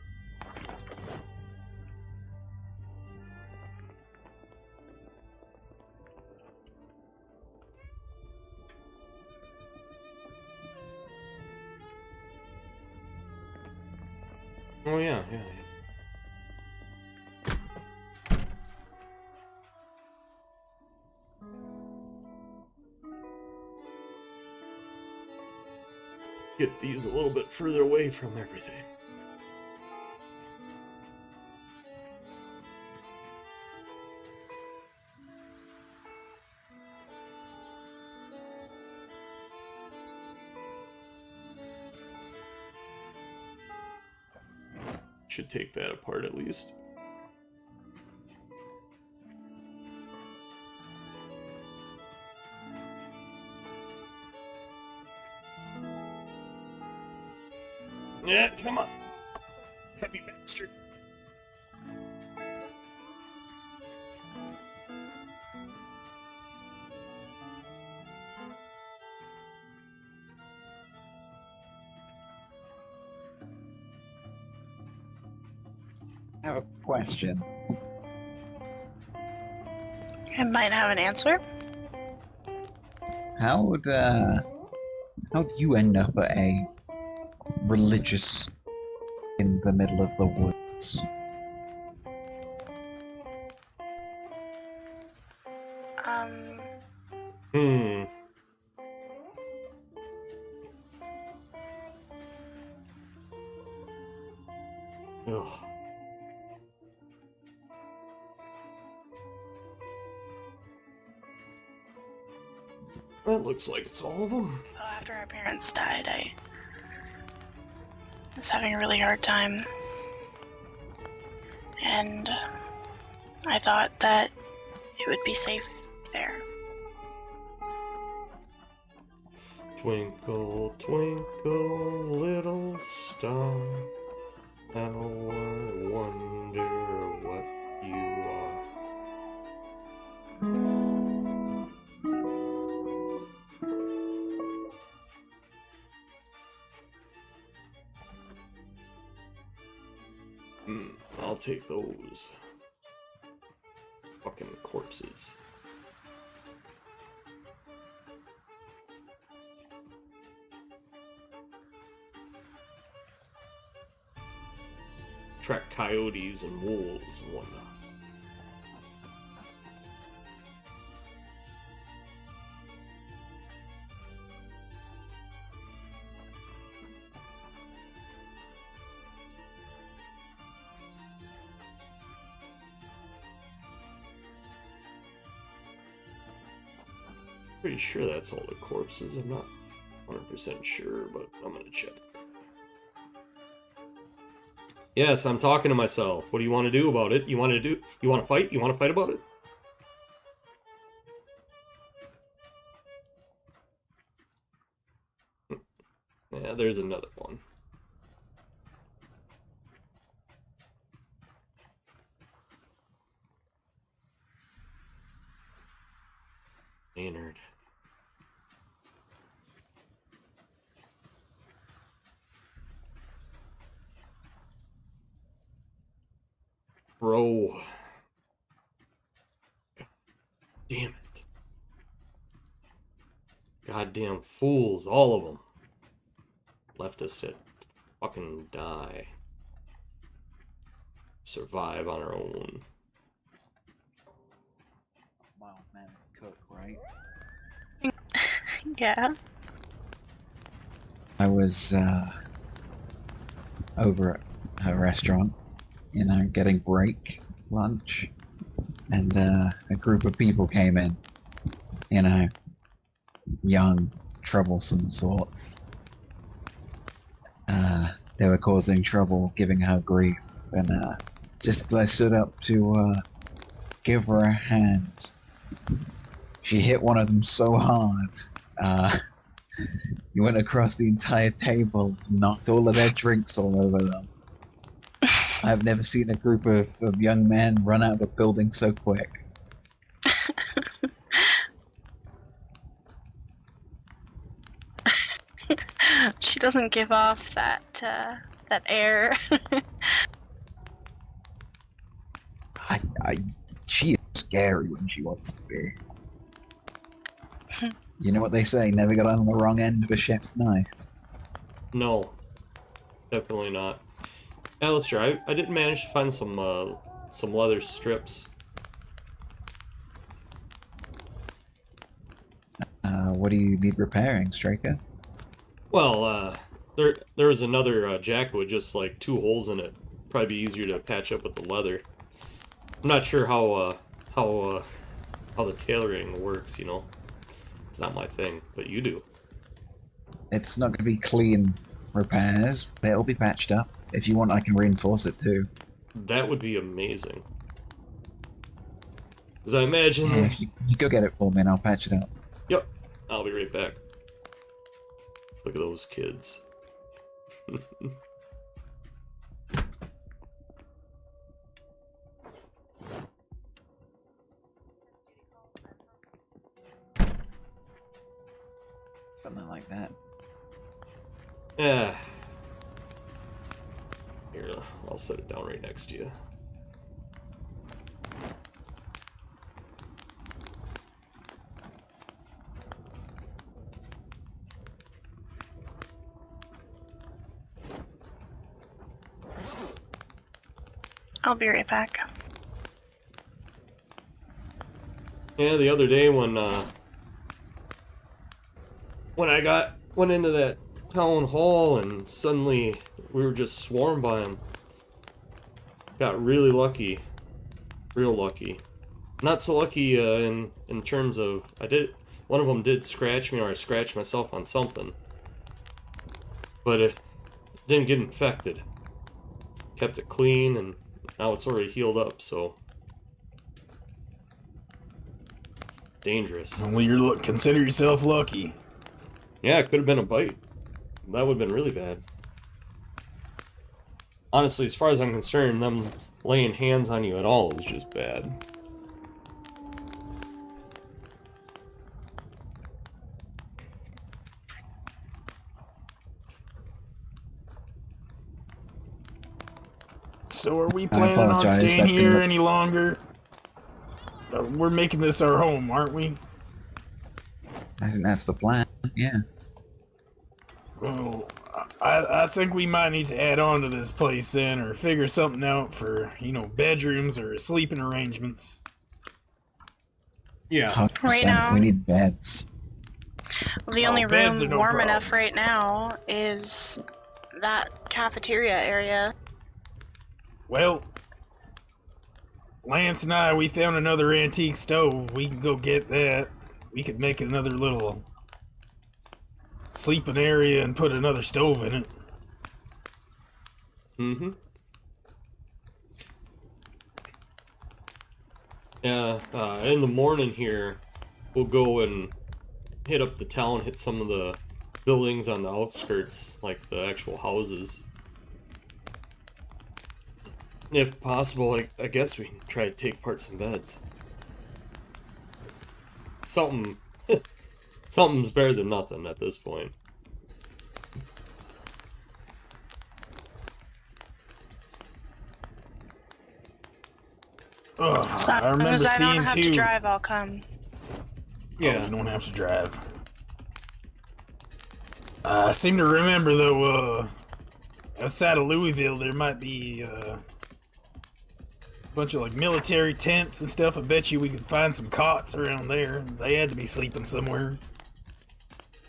Speaker 1: Oh yeah. get these a little bit further away from everything. Should take that apart at least. Yeah, come on. Heavy bastard.
Speaker 4: I have a question.
Speaker 2: I might have an answer.
Speaker 4: How do you end up at a religious in the middle of the woods?
Speaker 1: Hmm. Ugh. That looks like it's all of them.
Speaker 2: Well, after our parents died, I was having a really hard time. And I thought that it would be safe there.
Speaker 1: Twinkle, twinkle, little star, how I wonder what you are. I'll take those. Fucking corpses. Track coyotes and wolves and whatnot. Pretty sure that's all the corpses. I'm not 100% sure, but I'm gonna check. Yes, I'm talking to myself. What do you want to do about it? You want to fight? You want to fight about it? Yeah, there's another one. Maynard. Bro. Damn it. Goddamn fools, all of them. Left us to fucking die. Survive on our own.
Speaker 4: Wild man cook, right?
Speaker 2: Yeah.
Speaker 4: I was over at a restaurant, you know, getting break, lunch, and a group of people came in, you know, young, troublesome sorts. They were causing trouble, giving her grief, and just as I stood up to give her a hand, she hit one of them so hard, he went across the entire table and knocked all of their drinks all over them. I've never seen a group of young men run out of a building so quick.
Speaker 2: She doesn't give off that air.
Speaker 4: She is scary when she wants to be. You know what they say, never got on the wrong end of a chef's knife.
Speaker 1: No. Definitely not. Alistair, I did manage to find some leather strips.
Speaker 4: What do you need repairing, Straker?
Speaker 1: Well, there was another jacket with just like 2 holes in it. Probably be easier to patch up with the leather. I'm not sure how the tailoring works. You know, it's not my thing, but you do.
Speaker 4: It's not going to be clean repairs, but it'll be patched up. If you want, I can reinforce it too.
Speaker 1: That would be amazing. Because I imagine.
Speaker 4: Yeah, if you go get it for me, and I'll patch it up.
Speaker 1: Yep, I'll be right back. Look at those kids.
Speaker 4: Something like that.
Speaker 1: Yeah. Here, I'll set it down right next to you.
Speaker 2: I'll be right back.
Speaker 1: Yeah, the other day when I went into that town hall and suddenly we were just swarmed by them. Got really lucky. Real lucky. Not so lucky in terms of one of them did scratch me, or I scratched myself on something. But it didn't get infected. Kept it clean, and now it's already healed up, so dangerous.
Speaker 5: Well, consider yourself lucky.
Speaker 1: Yeah, it could have been a bite. That would have been really bad. Honestly, as far as I'm concerned, them laying hands on you at all is just bad.
Speaker 5: So are we planning on
Speaker 4: apologize,
Speaker 5: staying
Speaker 4: that's
Speaker 5: here
Speaker 4: been-
Speaker 5: any longer? We're making this our home, aren't we?
Speaker 4: I think that's the plan. Yeah.
Speaker 5: Well, I think we might need to add on to this place then, or figure something out for, bedrooms or sleeping arrangements.
Speaker 1: Yeah.
Speaker 4: 100%.
Speaker 2: Right now-
Speaker 4: We need beds.
Speaker 2: The only
Speaker 5: beds
Speaker 2: room
Speaker 5: are no
Speaker 2: warm
Speaker 5: problem.
Speaker 2: enough right now is that cafeteria area.
Speaker 5: Well, Lance and I, we found another antique stove. We can go get that. We could make another little sleeping area and put another stove in it.
Speaker 1: Mm-hmm. Yeah, in the morning here, we'll go and hit up the town, hit some of the buildings on the outskirts, like the actual houses. If possible, I guess we can try to take apart some beds. Something's better than nothing at this point.
Speaker 5: Ugh,
Speaker 2: So
Speaker 5: I remember
Speaker 2: as I
Speaker 5: seeing
Speaker 2: don't have
Speaker 5: too.
Speaker 2: to drive, I'll come.
Speaker 1: Yeah.
Speaker 5: Oh, you don't have to drive. I seem to remember though, outside of Louisville, there might be a bunch of like military tents and stuff. I bet you we could find some cots around there. They had to be sleeping somewhere.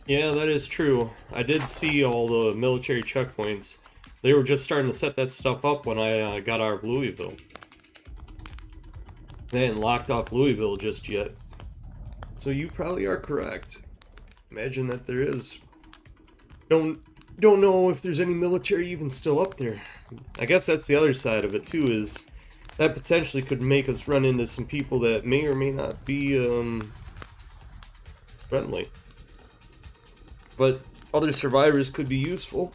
Speaker 1: Yeah, that is true. I did see all the military checkpoints. They were just starting to set that stuff up when I got out of Louisville. They hadn't locked off Louisville just yet. So you probably are correct. Imagine that there is. Don't know if there's any military even still up there. I guess that's the other side of it too, is that potentially could make us run into some people that may or may not be friendly. But other survivors could be useful.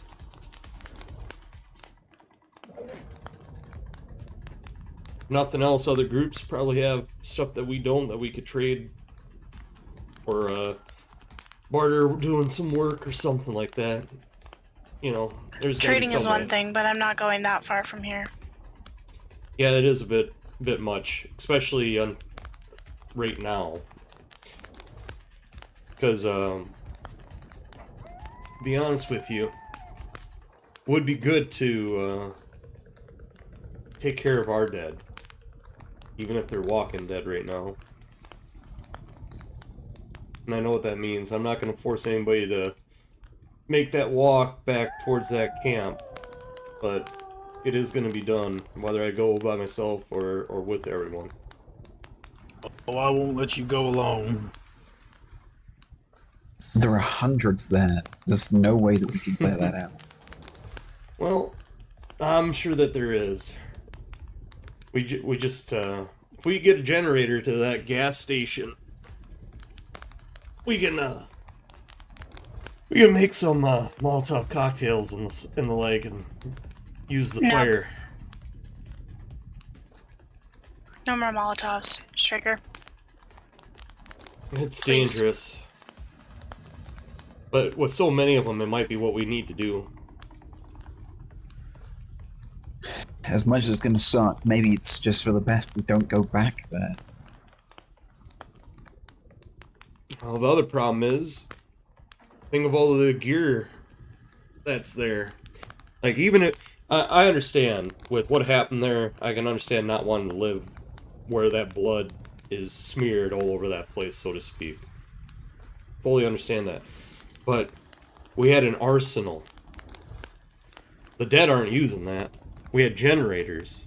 Speaker 1: Nothing else, other groups probably have stuff that we don't, that we could trade or barter doing some work or something like that. You know, there's gotta be
Speaker 2: Trading is
Speaker 1: some
Speaker 2: one
Speaker 1: way.
Speaker 2: thing, but I'm not going that far from here.
Speaker 1: Yeah, it is a bit much, especially right now. Because, be honest with you, would be good to take care of our dead, even if they're walking dead right now. And I know what that means. I'm not going to force anybody to make that walk back towards that camp, but it is going to be done, whether I go by myself or with everyone.
Speaker 5: Oh, I won't let you go alone.
Speaker 4: There are hundreds there. There's no way that we can clear that out.
Speaker 1: Well, I'm sure that there is. We just, if we get a generator to that gas station, we can make some Molotov cocktails in the lake and use the fire.
Speaker 2: No more Molotovs, Striker.
Speaker 1: It's
Speaker 2: Please.
Speaker 1: dangerous. But with so many of them, it might be what we need to do.
Speaker 4: As much as it's gonna suck, maybe it's just for the best we don't go back there.
Speaker 1: Well, the other problem is, think of all of the gear that's there. Like, even if I understand with what happened there, I can understand not wanting to live where that blood is smeared all over that place, so to speak. Fully understand that. But we had an arsenal. The dead aren't using that. We had generators.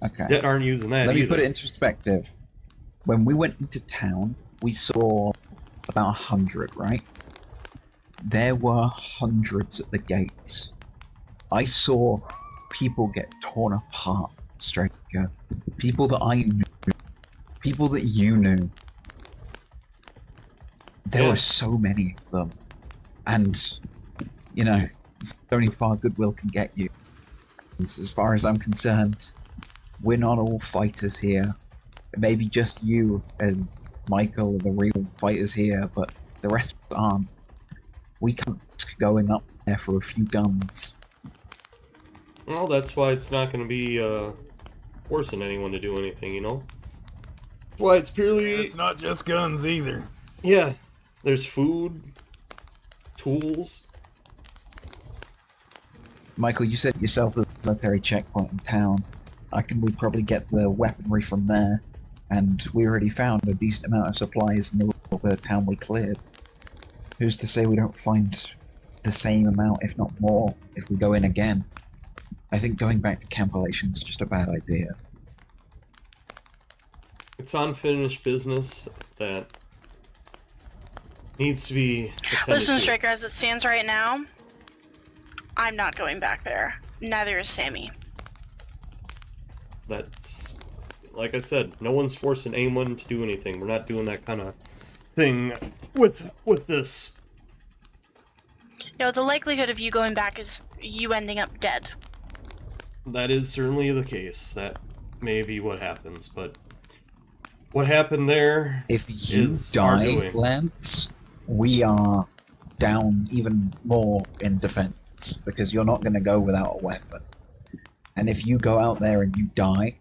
Speaker 4: Okay.
Speaker 1: Dead aren't using that
Speaker 4: Let me
Speaker 1: either.
Speaker 4: put it into perspective. When we went into town, we saw about 100, right? There were hundreds at the gates. I saw people get torn apart, Straker. People that I knew. People that you knew. There
Speaker 1: Yeah.
Speaker 4: were so many of them. And, you know, it's only far goodwill can get you. And as far as I'm concerned, we're not all fighters here. Maybe just you and Michael are the real fighters here, but the rest of us aren't. We can't risk going up there for a few guns.
Speaker 1: Well, that's why it's not going to be forcing anyone to do anything, you know? Why it's purely...
Speaker 5: It's not just guns either.
Speaker 1: Yeah, there's food, tools.
Speaker 4: Michael, you said yourself there's a military checkpoint in town. I can we probably get the weaponry from there, and we already found a decent amount of supplies in the little bit of town we cleared. Who's to say we don't find the same amount, if not more, if we go in again? I think going back to Campolation is just a bad idea.
Speaker 1: It's unfinished business that needs to be attended
Speaker 2: Listen,
Speaker 1: to.
Speaker 2: Striker, as it stands right now, I'm not going back there. Neither is Sammy.
Speaker 1: That's, like I said, no one's forcing anyone to do anything. We're not doing that kind of thing with this.
Speaker 2: No, the likelihood of you going back is you ending up dead.
Speaker 1: That is certainly the case. That may be what happens, but what happened there
Speaker 4: If you
Speaker 1: is our
Speaker 4: die,
Speaker 1: doing.
Speaker 4: Lance, we are down even more in defense, because you're not going to go without a weapon. And if you go out there and you die,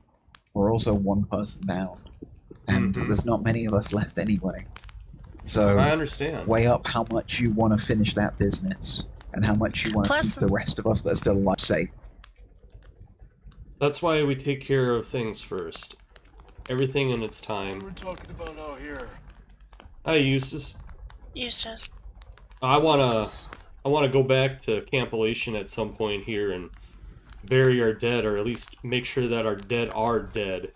Speaker 4: we're also one person down. And
Speaker 1: Mhm.
Speaker 4: there's not many of us left anyway. So
Speaker 1: I understand.
Speaker 4: weigh up how much you want to finish that business, and how much you want to
Speaker 2: Plus-
Speaker 4: keep the rest of us that are still alive safe.
Speaker 1: That's why we take care of things first. Everything in its time.
Speaker 6: We're talking about out here.
Speaker 1: Hi, Eustace.
Speaker 2: Eustace.
Speaker 1: I wanna go back to Campolation at some point here and bury our dead, or at least make sure that our dead are dead.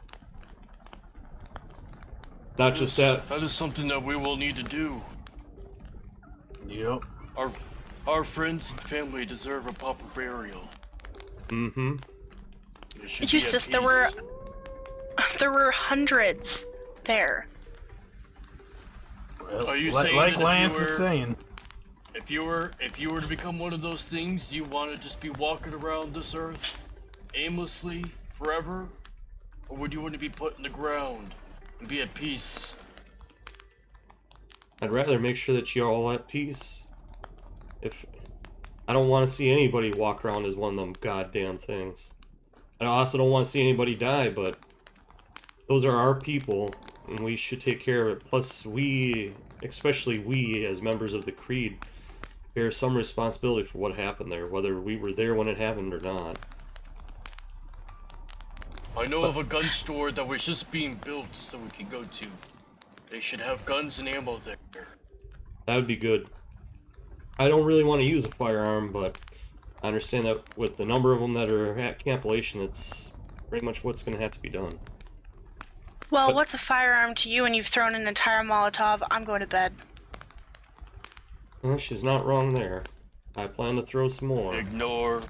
Speaker 1: Not just that.
Speaker 6: That is something that we will need to do.
Speaker 5: Yep.
Speaker 6: Our friends and family deserve a proper burial.
Speaker 1: Mm-hmm.
Speaker 6: It should be at
Speaker 2: Eustace, there were hundreds there.
Speaker 5: Well,
Speaker 6: Are you
Speaker 5: like,
Speaker 6: saying
Speaker 5: like
Speaker 6: that if
Speaker 5: Lance
Speaker 6: you
Speaker 5: is
Speaker 6: were-
Speaker 5: saying,
Speaker 6: If you were to become one of those things, you want to just be walking around this earth aimlessly forever, or would you want to be put in the ground and be at peace?
Speaker 1: I'd rather make sure that you're all at peace. If I don't want to see anybody walk around as one of them goddamn things. I also don't want to see anybody die, but those are our people, and we should take care of it. Plus, we, especially we as members of the Creed, bear some responsibility for what happened there, whether we were there when it happened or not.
Speaker 6: I know of a gun store that was just being built so we can go to. They should have guns and ammo there.
Speaker 1: That would be good. I don't really want to use a firearm, but I understand that with the number of them that are at Campolation, it's pretty much what's going to have to be done.
Speaker 2: Well,
Speaker 1: But-
Speaker 2: what's a firearm to you when you've thrown an entire Molotov? I'm going to bed.
Speaker 1: Well, she's not wrong there. I plan to throw some more.
Speaker 6: Ignore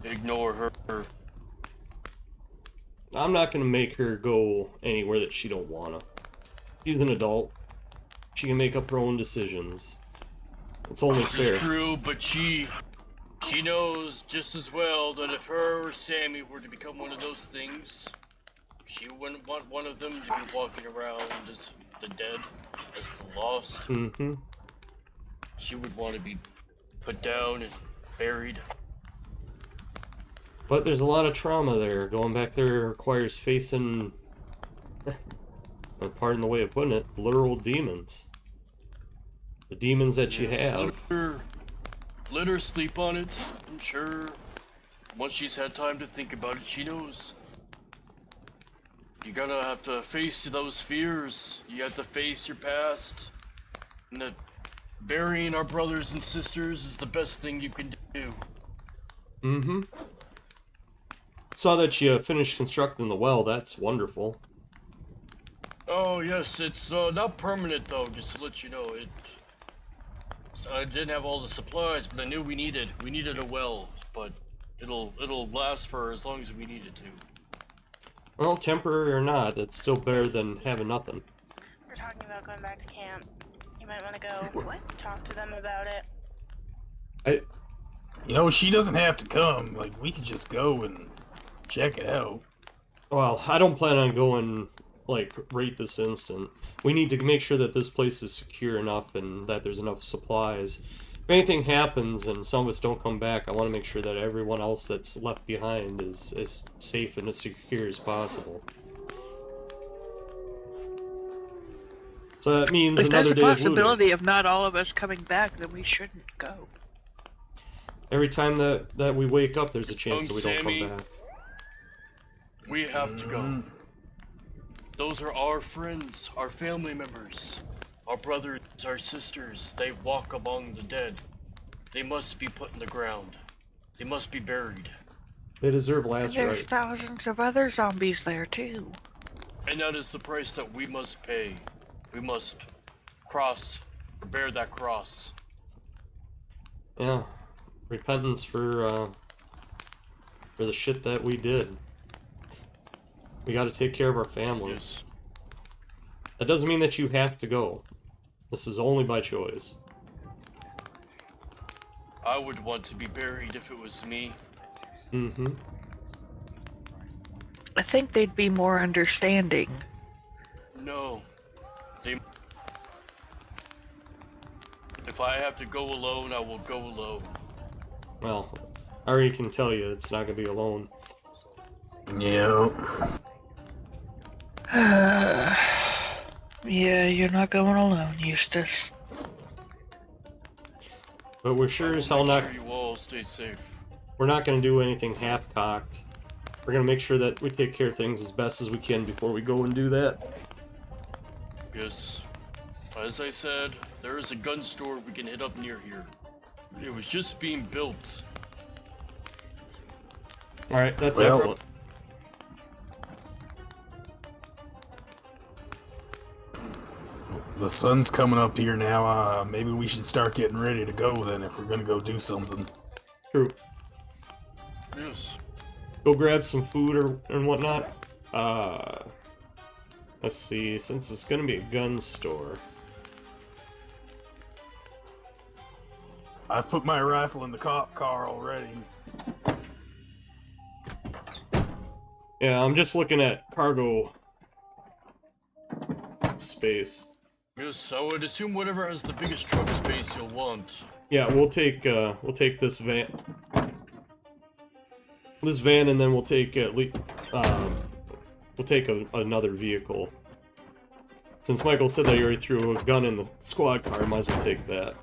Speaker 6: her.
Speaker 1: I'm not going to make her go anywhere that she don't wanna. She's an adult. She can make up her own decisions. It's only fair.
Speaker 6: It's true, but she knows just as well that if her or Sammy were to become one of those things, she wouldn't want one of them to be walking around as the dead, as the lost.
Speaker 1: Mm-hmm.
Speaker 6: She would want to be put down and buried.
Speaker 1: But there's a lot of trauma there. Going back there requires facing, pardon the way of putting it, literal demons. The demons that you have.
Speaker 6: Let her sleep on it. I'm sure once she's had time to think about it, she knows. You gotta have to face those fears. You have to face your past. And that burying our brothers and sisters is the best thing you can do.
Speaker 1: Mm-hmm. Saw that you finished constructing the well. That's wonderful.
Speaker 6: Oh yes, it's not permanent though, just to let you know. I didn't have all the supplies, but I knew we needed a well, but it'll last for as long as we need it to.
Speaker 1: Well, temporary or not, it's still better than having nothing.
Speaker 2: We're talking about going back to camp. You might want to go talk to them about it.
Speaker 5: You know, she doesn't have to come. Like, we could just go and check it out.
Speaker 1: Well, I don't plan on going, like, right this instant. We need to make sure that this place is secure enough and that there's enough supplies. If anything happens and some of us don't come back, I want to make sure that everyone else that's left behind is as safe and as secure as possible. So that means
Speaker 3: If there's
Speaker 1: another
Speaker 3: a
Speaker 1: day of looting.
Speaker 3: possibility of not all of us coming back, then we shouldn't go.
Speaker 1: Every time that we wake up, there's a chance that we don't
Speaker 6: Sammy,
Speaker 1: come back.
Speaker 6: We have to go. Those are our friends, our family members, our brothers, our sisters. They walk among the dead. They must be put in the ground. They must be buried.
Speaker 1: They deserve last
Speaker 3: There's
Speaker 1: rites.
Speaker 3: thousands of other zombies there too.
Speaker 6: And that is the price that we must pay. We must cross, or bear that cross.
Speaker 1: Yeah, repentance for the shit that we did. We got to take care of our family.
Speaker 6: Yes.
Speaker 1: That doesn't mean that you have to go. This is only by choice.
Speaker 6: I would want to be buried if it was me.
Speaker 1: Mm-hmm.
Speaker 3: I think they'd be more understanding.
Speaker 6: No. If I have to go alone, I will go alone.
Speaker 1: Well, I already can tell you it's not gonna be alone.
Speaker 5: Yeah.
Speaker 3: Yeah, you're not going alone, Eustace.
Speaker 1: But we're sure as hell
Speaker 6: Make
Speaker 1: not.
Speaker 6: sure you all stay safe.
Speaker 1: We're not gonna do anything half-cocked. We're gonna make sure that we take care of things as best as we can before we go and do that.
Speaker 6: Yes. As I said, there is a gun store we can hit up near here. It was just being built.
Speaker 1: All right, that's
Speaker 5: Well-
Speaker 1: excellent.
Speaker 5: The sun's coming up here now. Maybe we should start getting ready to go then if we're gonna go do something.
Speaker 1: True.
Speaker 6: Yes.
Speaker 1: Go grab some food and whatnot. Let's see. Since it's gonna be a gun store.
Speaker 5: I've put my rifle in the cop car already.
Speaker 1: Yeah, I'm just looking at cargo space.
Speaker 6: Yes, I would assume whatever has the biggest truck space you'll want.
Speaker 1: Yeah, we'll take this van. This van, and then we'll take another vehicle. Since Michael said that you already threw a gun in the squad car, might as well take that.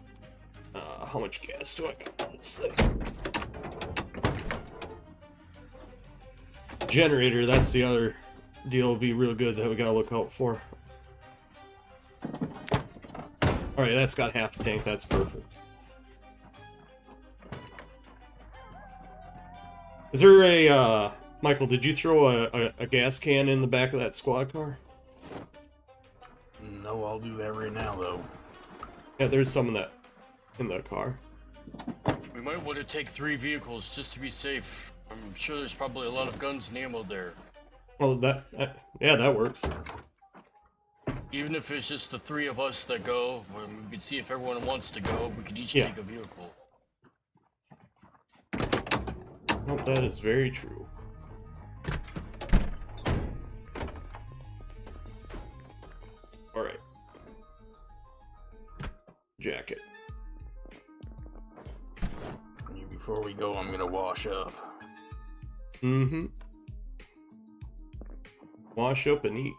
Speaker 1: How much gas do I got in this thing? Generator, that's the other deal. Will be real good that we gotta look out for. Alright, that's got half a tank, that's perfect. Is there a, Michael, did you throw a gas can in the back of that squad car?
Speaker 5: No, I'll do that right now, though.
Speaker 1: Yeah, there's some in the car.
Speaker 6: We might want to take 3 vehicles just to be safe. I'm sure there's probably a lot of guns and ammo there.
Speaker 1: Well, yeah, that works.
Speaker 6: Even if it's just the 3 of us that go, we can see if everyone wants to go. We could each
Speaker 1: Yeah.
Speaker 6: take a vehicle.
Speaker 1: Well, that is very true. Alright. Jacket.
Speaker 5: Before we go, I'm gonna wash up.
Speaker 1: Mm-hmm. Wash up and eat.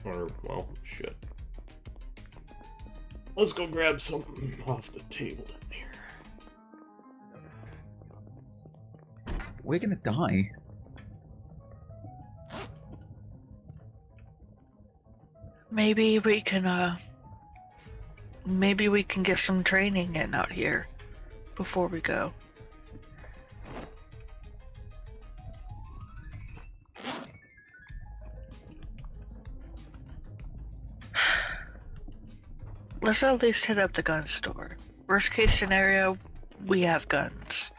Speaker 1: Or, well, shit. Let's go grab something off the table in here.
Speaker 4: We're gonna die.
Speaker 3: Maybe we can get some training in out here before we go. Let's at least hit up the gun store. Worst case scenario, we have guns.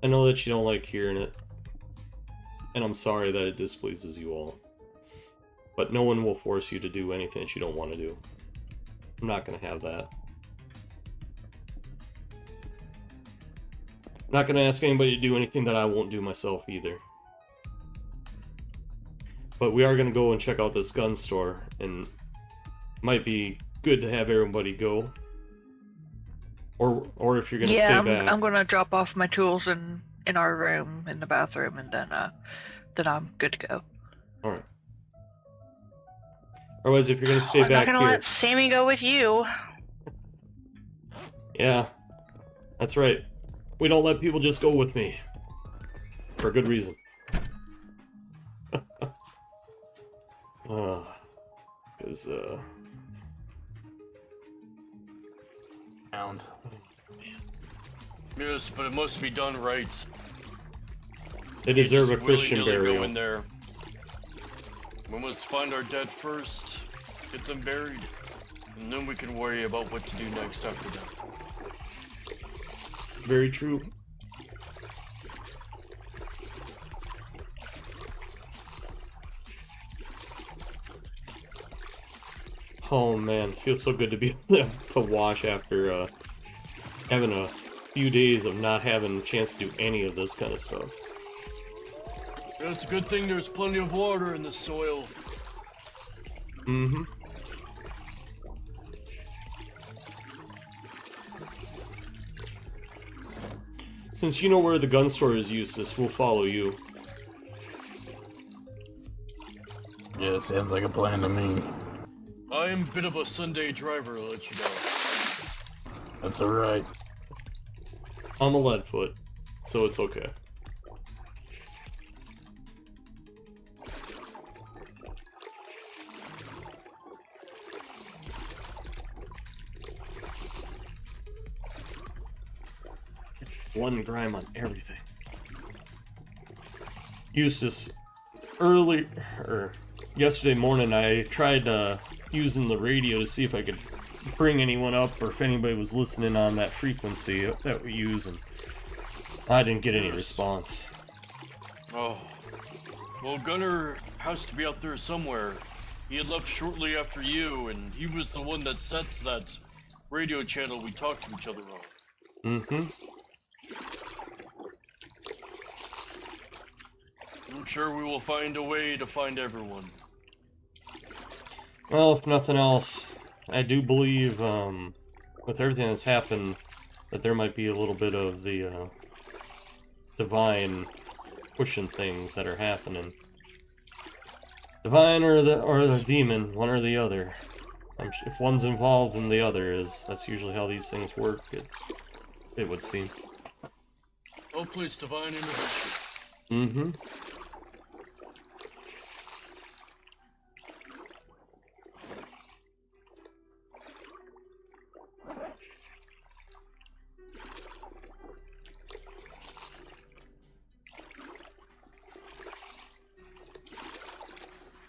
Speaker 1: I know that you don't like hearing it, and I'm sorry that it displeases you all. But no one will force you to do anything that you don't want to do. I'm not going to have that. I'm not going to ask anybody to do anything that I won't do myself either. But we are going to go and check out this gun store, and it might be good to have everybody go. Or if you're going to stay back.
Speaker 3: I'm going to drop off my tools in our room, in the bathroom, and then I'm good to go.
Speaker 1: Alright. Otherwise, if you're going to stay
Speaker 2: I'm
Speaker 1: back
Speaker 2: not gonna
Speaker 1: here...
Speaker 2: let Sammy go with you.
Speaker 1: Yeah, that's right. We don't let people just go with me. For a good reason. Because,
Speaker 5: Pound.
Speaker 6: Yes, but it must be done right.
Speaker 1: they deserve a
Speaker 6: Just
Speaker 1: Christian
Speaker 6: willy-nilly
Speaker 1: burial.
Speaker 6: Go in there. We must find our dead first, get them buried, and then we can worry about what to do next after that.
Speaker 1: Very true. Oh man, feels so good to be able to wash after having a few days of not having a chance to do any of this kind of stuff.
Speaker 6: Yeah, it's a good thing there's plenty of water in the soil.
Speaker 1: Mm-hmm. Since you know where the gun store is, Eustace, we'll follow you.
Speaker 5: Yeah, sounds like a plan to me.
Speaker 6: I am a bit of a Sunday driver, I'll let you know.
Speaker 5: That's alright.
Speaker 1: I'm a leadfoot, so it's okay. Blood and grime on everything. Eustace, yesterday morning I tried using the radio to see if I could bring anyone up or if anybody was listening on that frequency that we use, and I didn't get any response.
Speaker 6: Oh. Well, Gunnar has to be out there somewhere. He had left shortly after you, and he was the one that set that radio channel we talked to each other on.
Speaker 1: Mm-hmm.
Speaker 6: I'm sure we will find a way to find everyone.
Speaker 1: Well, if nothing else, I do believe, with everything that's happened, that there might be a little bit of the, divine pushing things that are happening. Divine or the demon, one or the other. If one's involved, then the other is. That's usually how these things work, it would seem.
Speaker 6: Hopefully it's divine intervention.
Speaker 1: Mm-hmm.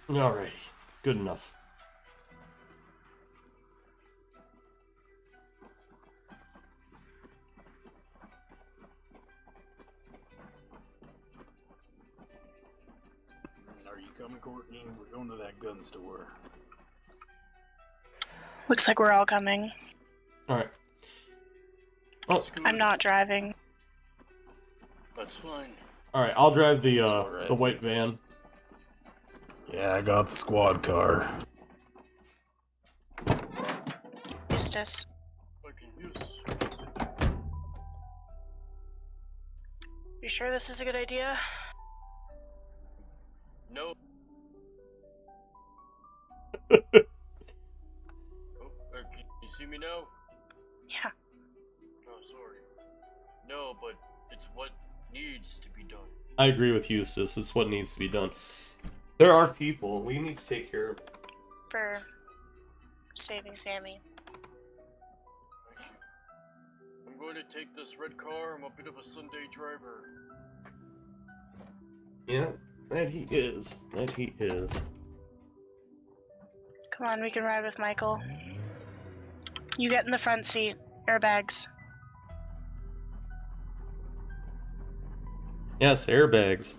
Speaker 1: Alrighty, good enough.
Speaker 5: Are you coming, Courtney? We're going to that gun store.
Speaker 2: Looks like we're all coming.
Speaker 1: Alright. Oh,
Speaker 2: I'm not driving.
Speaker 6: That's fine.
Speaker 1: alright, I'll drive the
Speaker 5: alright.
Speaker 1: the white van.
Speaker 5: Yeah, I got the squad car.
Speaker 2: Eustace.
Speaker 6: I can use.
Speaker 2: You sure this is a good idea?
Speaker 6: No. Can you see me now?
Speaker 2: Yeah.
Speaker 6: Oh, sorry. No, but it's what needs to be done.
Speaker 1: I agree with Eustace. It's what needs to be done. There are people we need to take care of.
Speaker 2: For saving Sammy.
Speaker 6: I'm going to take this red car. I'm a bit of a Sunday driver.
Speaker 1: Yeah, that he is. That he is.
Speaker 2: Come on, we can ride with Michael. You get in the front seat. Airbags.
Speaker 1: Yes, airbags.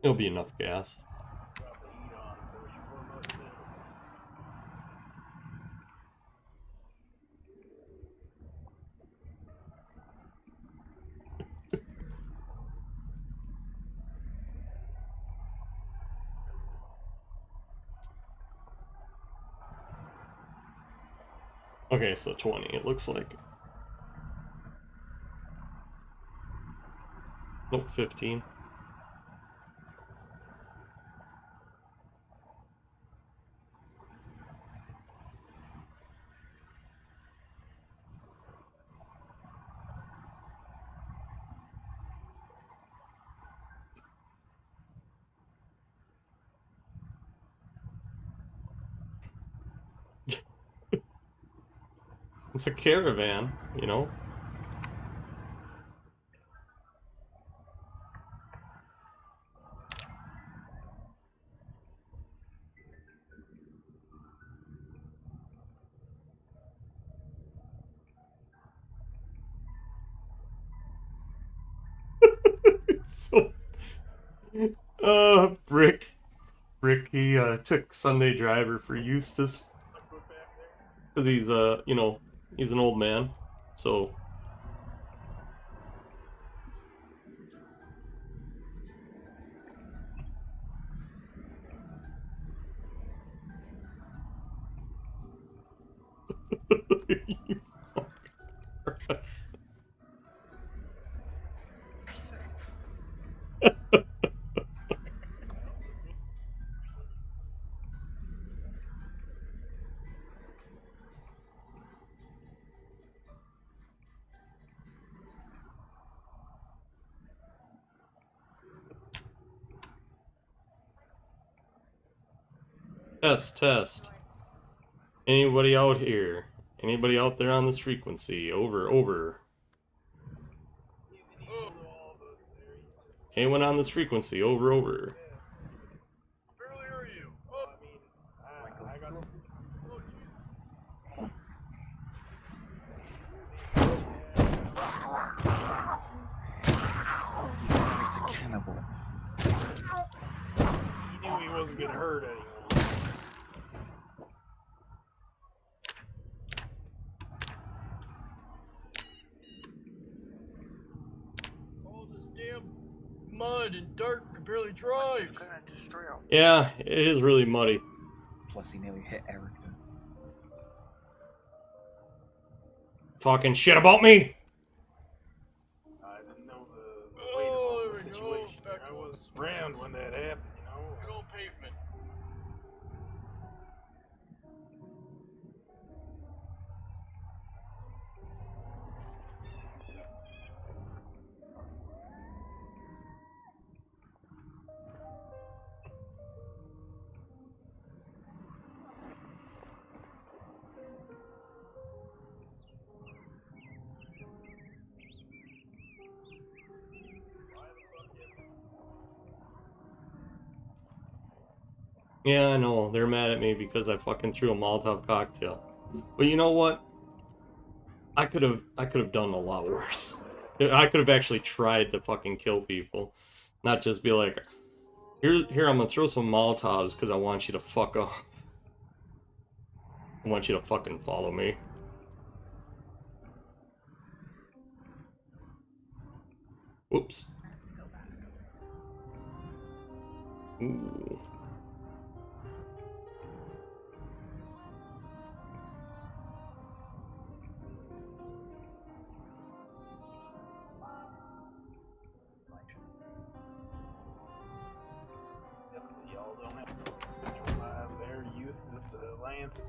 Speaker 1: It'll be enough gas.
Speaker 5: Got the heat on, so we should warm up soon.
Speaker 1: Okay, so 20, it looks like. Nope, 15. It's a caravan, you know? So, Brick, he took Sunday driver for Eustace. Because he's, you know, he's an old man. So, Test. Anybody out here? Anybody out there on this frequency? Over. Anyone on this frequency? Over.
Speaker 6: Barely hear you. Oh,
Speaker 5: I got
Speaker 4: It's a cannibal.
Speaker 5: He knew he wasn't gonna hurt anyone.
Speaker 6: all this damn mud and dirt can barely drive.
Speaker 3: It's gonna destroy all.
Speaker 1: Yeah, it is really muddy.
Speaker 4: Plus, he nearly hit Erica.
Speaker 1: Talking shit about me?
Speaker 5: I didn't know the weight of all
Speaker 6: Oh,
Speaker 5: the
Speaker 6: there we go.
Speaker 5: situation.
Speaker 6: Back
Speaker 5: I
Speaker 6: to
Speaker 5: was
Speaker 6: the-
Speaker 5: around when that happened, you know.
Speaker 6: Good old pavement.
Speaker 1: Yeah, I know. They're mad at me because I fucking threw a Molotov cocktail. But you know what? I could have done a lot worse. I could have actually tried to fucking kill people. Not just be like, here I'm gonna throw some Molotovs because I want you to fuck off. I want you to fucking follow me. Whoops. Ooh.
Speaker 5: Y'all don't have to throw lives there. Eustace, Lance,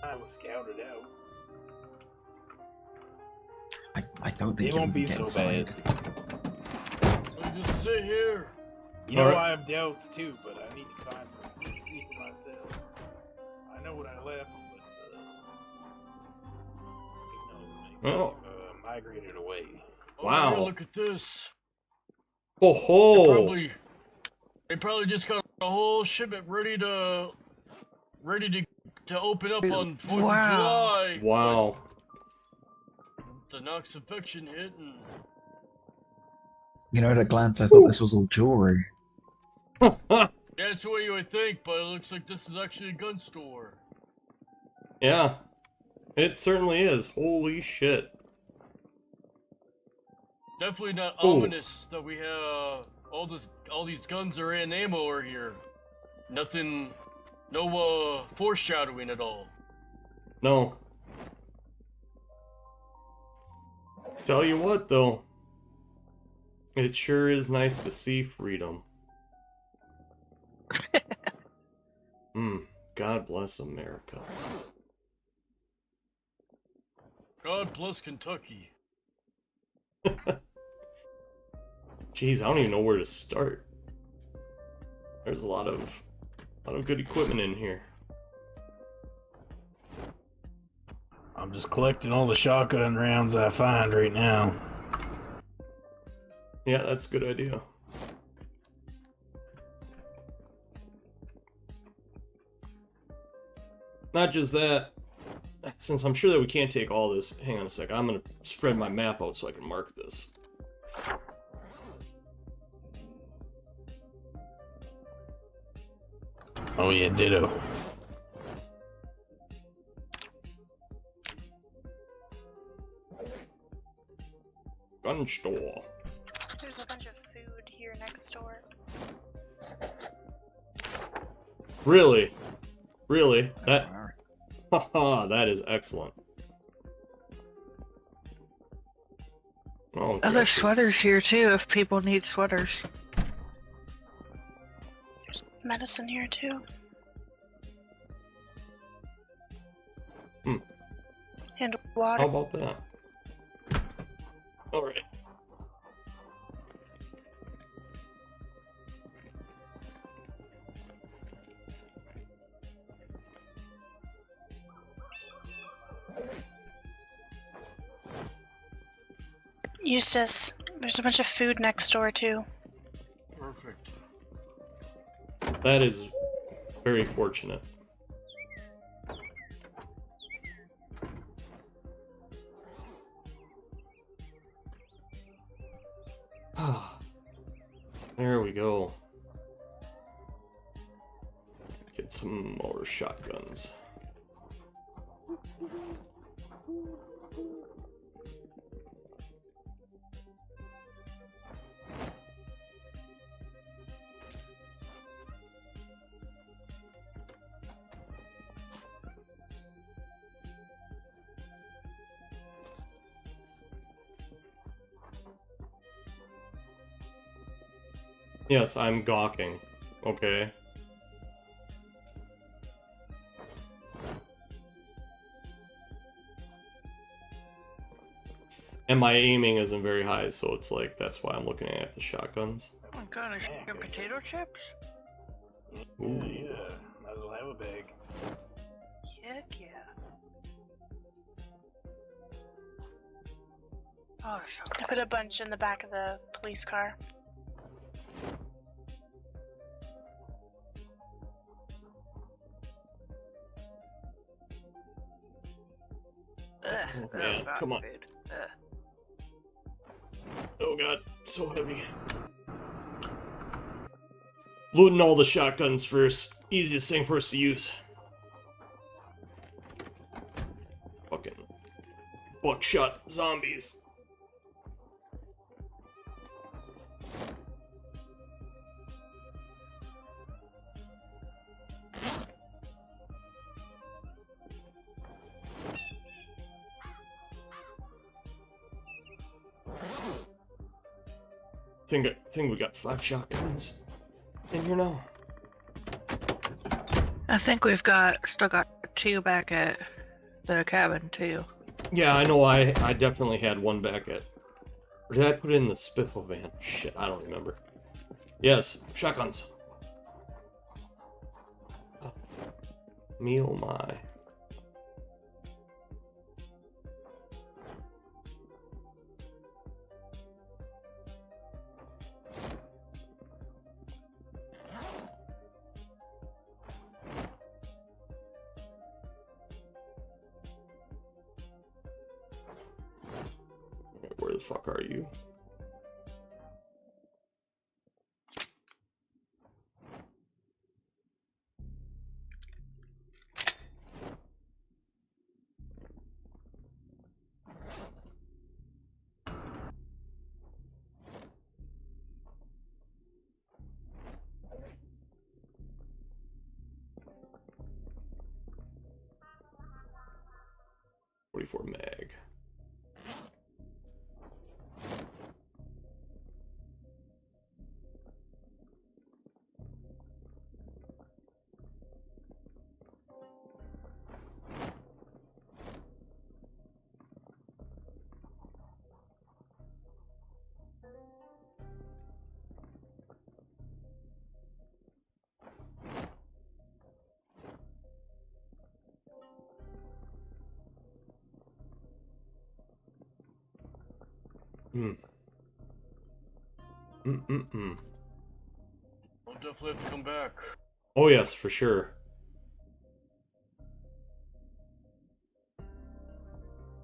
Speaker 5: I was scouted out.
Speaker 4: I don't think
Speaker 5: It won't be
Speaker 4: get
Speaker 5: so
Speaker 4: inside.
Speaker 5: bad.
Speaker 6: So just sit here.
Speaker 5: You know,
Speaker 1: Alright.
Speaker 5: I have doubts too, but I need to find this to see for myself. I know what I left, but who knows,
Speaker 1: Well.
Speaker 5: migrated away.
Speaker 6: Oh,
Speaker 1: Wow.
Speaker 6: here, look at this.
Speaker 1: Oh ho!
Speaker 6: They probably just got a whole shipment ready to open up on 4th of
Speaker 3: Wow.
Speaker 6: July.
Speaker 1: Wow.
Speaker 6: The Nox infection hit, and
Speaker 4: You know, at a glance, I thought this was all jewelry.
Speaker 6: yeah, that's what you would think, but it looks like this is actually a gun store.
Speaker 1: Yeah. It certainly is. Holy shit.
Speaker 6: Definitely not
Speaker 1: Ooh.
Speaker 6: ominous that we have all these guns are in ammo are here. Nothing, no foreshadowing at all.
Speaker 1: No. Tell you what, though. It sure is nice to see freedom. God bless America.
Speaker 6: God bless Kentucky.
Speaker 1: Jeez, I don't even know where to start. There's a lot of good equipment in here.
Speaker 5: I'm just collecting all the shotgun rounds I find right now.
Speaker 1: Yeah, that's a good idea. Not just that, since I'm sure that we can't take all this, hang on a second, I'm gonna spread my map out so I can mark this.
Speaker 5: Oh yeah, ditto.
Speaker 1: Gun store.
Speaker 2: There's a bunch of food here next door.
Speaker 1: Really? Really? That... Haha, that is excellent. Oh,
Speaker 3: Other
Speaker 1: dresses.
Speaker 3: sweaters here too, if people need sweaters.
Speaker 2: There's medicine here too.
Speaker 1: Hmm.
Speaker 2: And
Speaker 1: How
Speaker 2: water.
Speaker 1: about that? Alright.
Speaker 2: Eustace, there's a bunch of food next door too.
Speaker 6: Perfect.
Speaker 1: That is very fortunate. There we go. Get some more shotguns. Yes, I'm gawking. Okay. And my aiming isn't very high, so it's like, that's why I'm looking at the shotguns.
Speaker 3: Oh my god, chicken potato chips?
Speaker 1: Ooh.
Speaker 5: Yeah, might as well have a bag.
Speaker 3: Heck yeah. Oh, so
Speaker 2: I put a bunch in the back of the police car.
Speaker 3: forgot
Speaker 1: come on.
Speaker 3: food.
Speaker 1: Oh god, so heavy. Loading all the shotguns first. Easiest thing for us to use. Fucking buckshot zombies. Think we got 5 shotguns in here now.
Speaker 3: I think we've still got 2 back at the cabin too.
Speaker 1: Yeah, I know. I definitely had 1 back at. Or did I put it in the spiffle van? Shit, I don't remember. Yes, shotguns. Oh, me oh my. Where the fuck are you? .44 mag. Hmm.
Speaker 6: I'll definitely have to come back.
Speaker 1: Oh yes, for sure.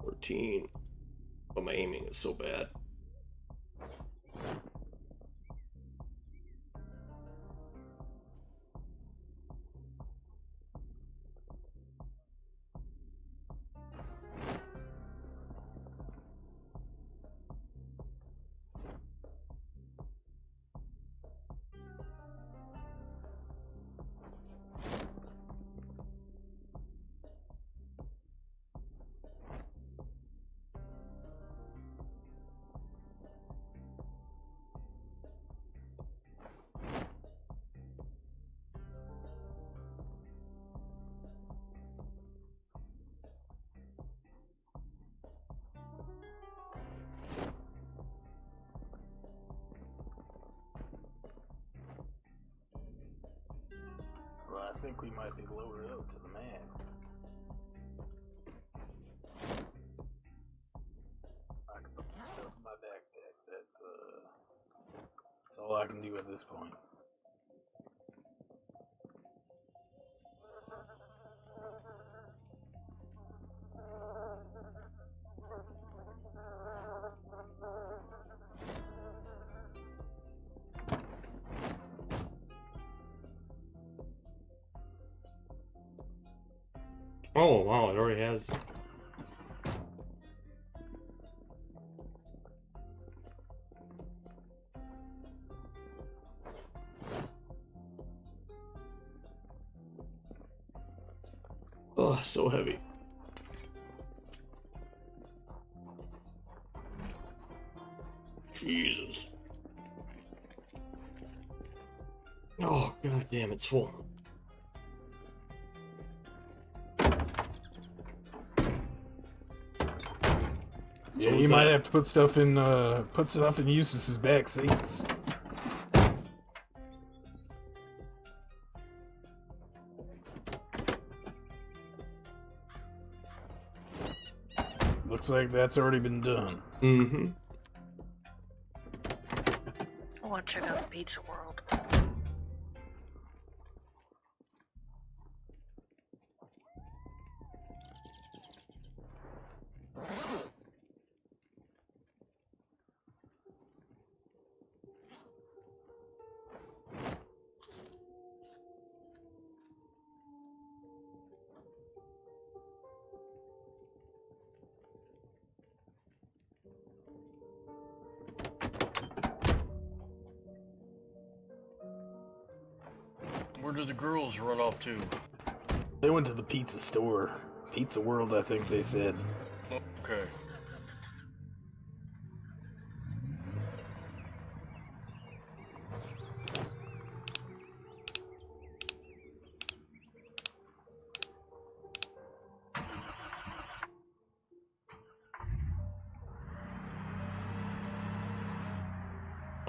Speaker 1: 14. But my aiming is so bad.
Speaker 5: Well, I think we might be loaded up to the max. I can put some stuff in my backpack. That's all I can do at this point.
Speaker 1: Oh wow, it already has. Oh, so heavy. Jesus. Oh god damn, it's full.
Speaker 5: Yeah, you might have to put stuff in Eustace's back seats. Looks like that's already been done.
Speaker 1: Mm-hmm.
Speaker 3: I want to check out the pizza world.
Speaker 6: did the girls run off to?
Speaker 5: They went to the pizza store. Pizza World, I think they said.
Speaker 6: Okay.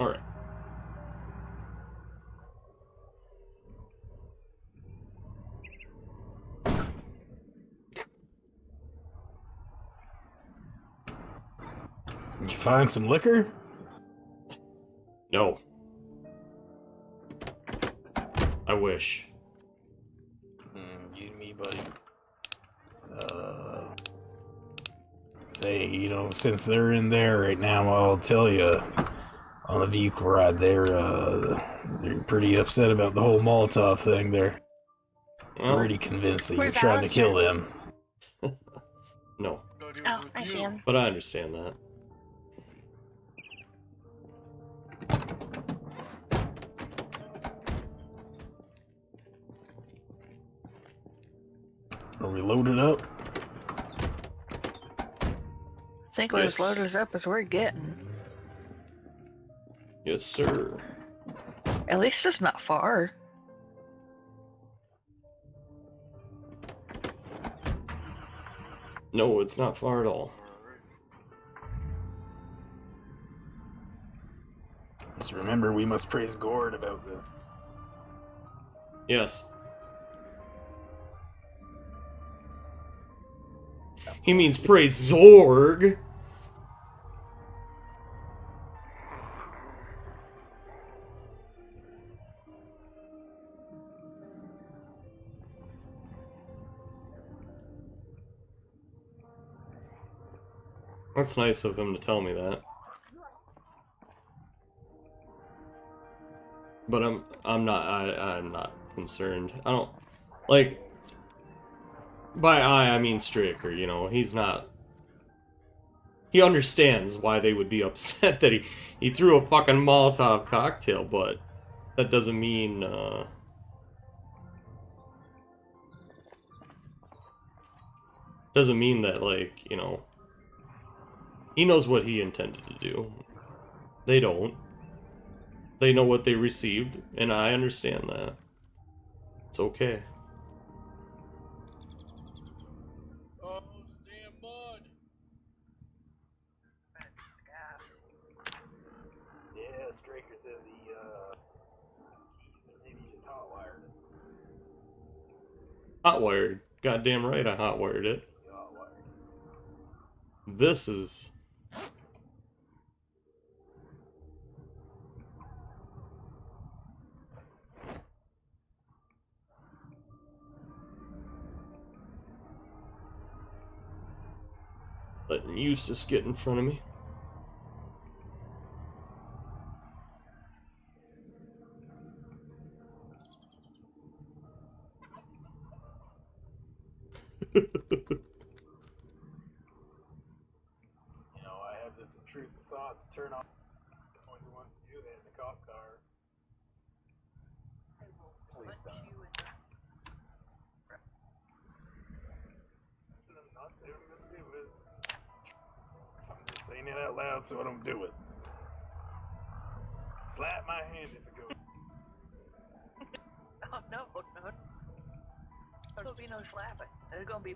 Speaker 1: Alright.
Speaker 5: Did you find some liquor?
Speaker 1: No. I wish.
Speaker 5: You and me, buddy. Say, you know, since they're in there right now, I'll tell you, on the vehicle ride, they're pretty upset about the whole Molotov thing. They're
Speaker 1: Well,
Speaker 5: pretty convinced that you're
Speaker 2: Where's
Speaker 5: trying to kill them.
Speaker 1: no.
Speaker 2: Oh, I see him.
Speaker 1: But I understand that.
Speaker 5: Are we loaded up?
Speaker 3: I think we're as
Speaker 1: Yes.
Speaker 3: loaded up as we're getting.
Speaker 1: Yes, sir.
Speaker 3: At least it's not far.
Speaker 1: No, it's not far at all.
Speaker 5: Just remember, we must praise Gord about this.
Speaker 1: Yes. He means praise Zorg. That's nice of him to tell me that. But I'm not concerned. I don't like by I mean Stricker, you know, he's not he understands why they would be upset that he threw a fucking Molotov cocktail, but that doesn't mean that, like, you know, he knows what he intended to do. They don't. They know what they received, and I understand that. It's okay.
Speaker 6: Oh, damn mud!
Speaker 5: Yeah, Straker says he maybe just hotwired it.
Speaker 1: Hotwired. Goddamn right I hotwired it. This is... letting Eustace get in front of me.
Speaker 5: You know, I have this intrusive thought to turn off the ones who want to do that in the cop car. Please don't. I'm not saying I'm gonna do it. So I'm just saying it out loud so I don't do it. Slap my hand if it goes.
Speaker 3: Oh no, no. There'll be no slapping. There's gonna be.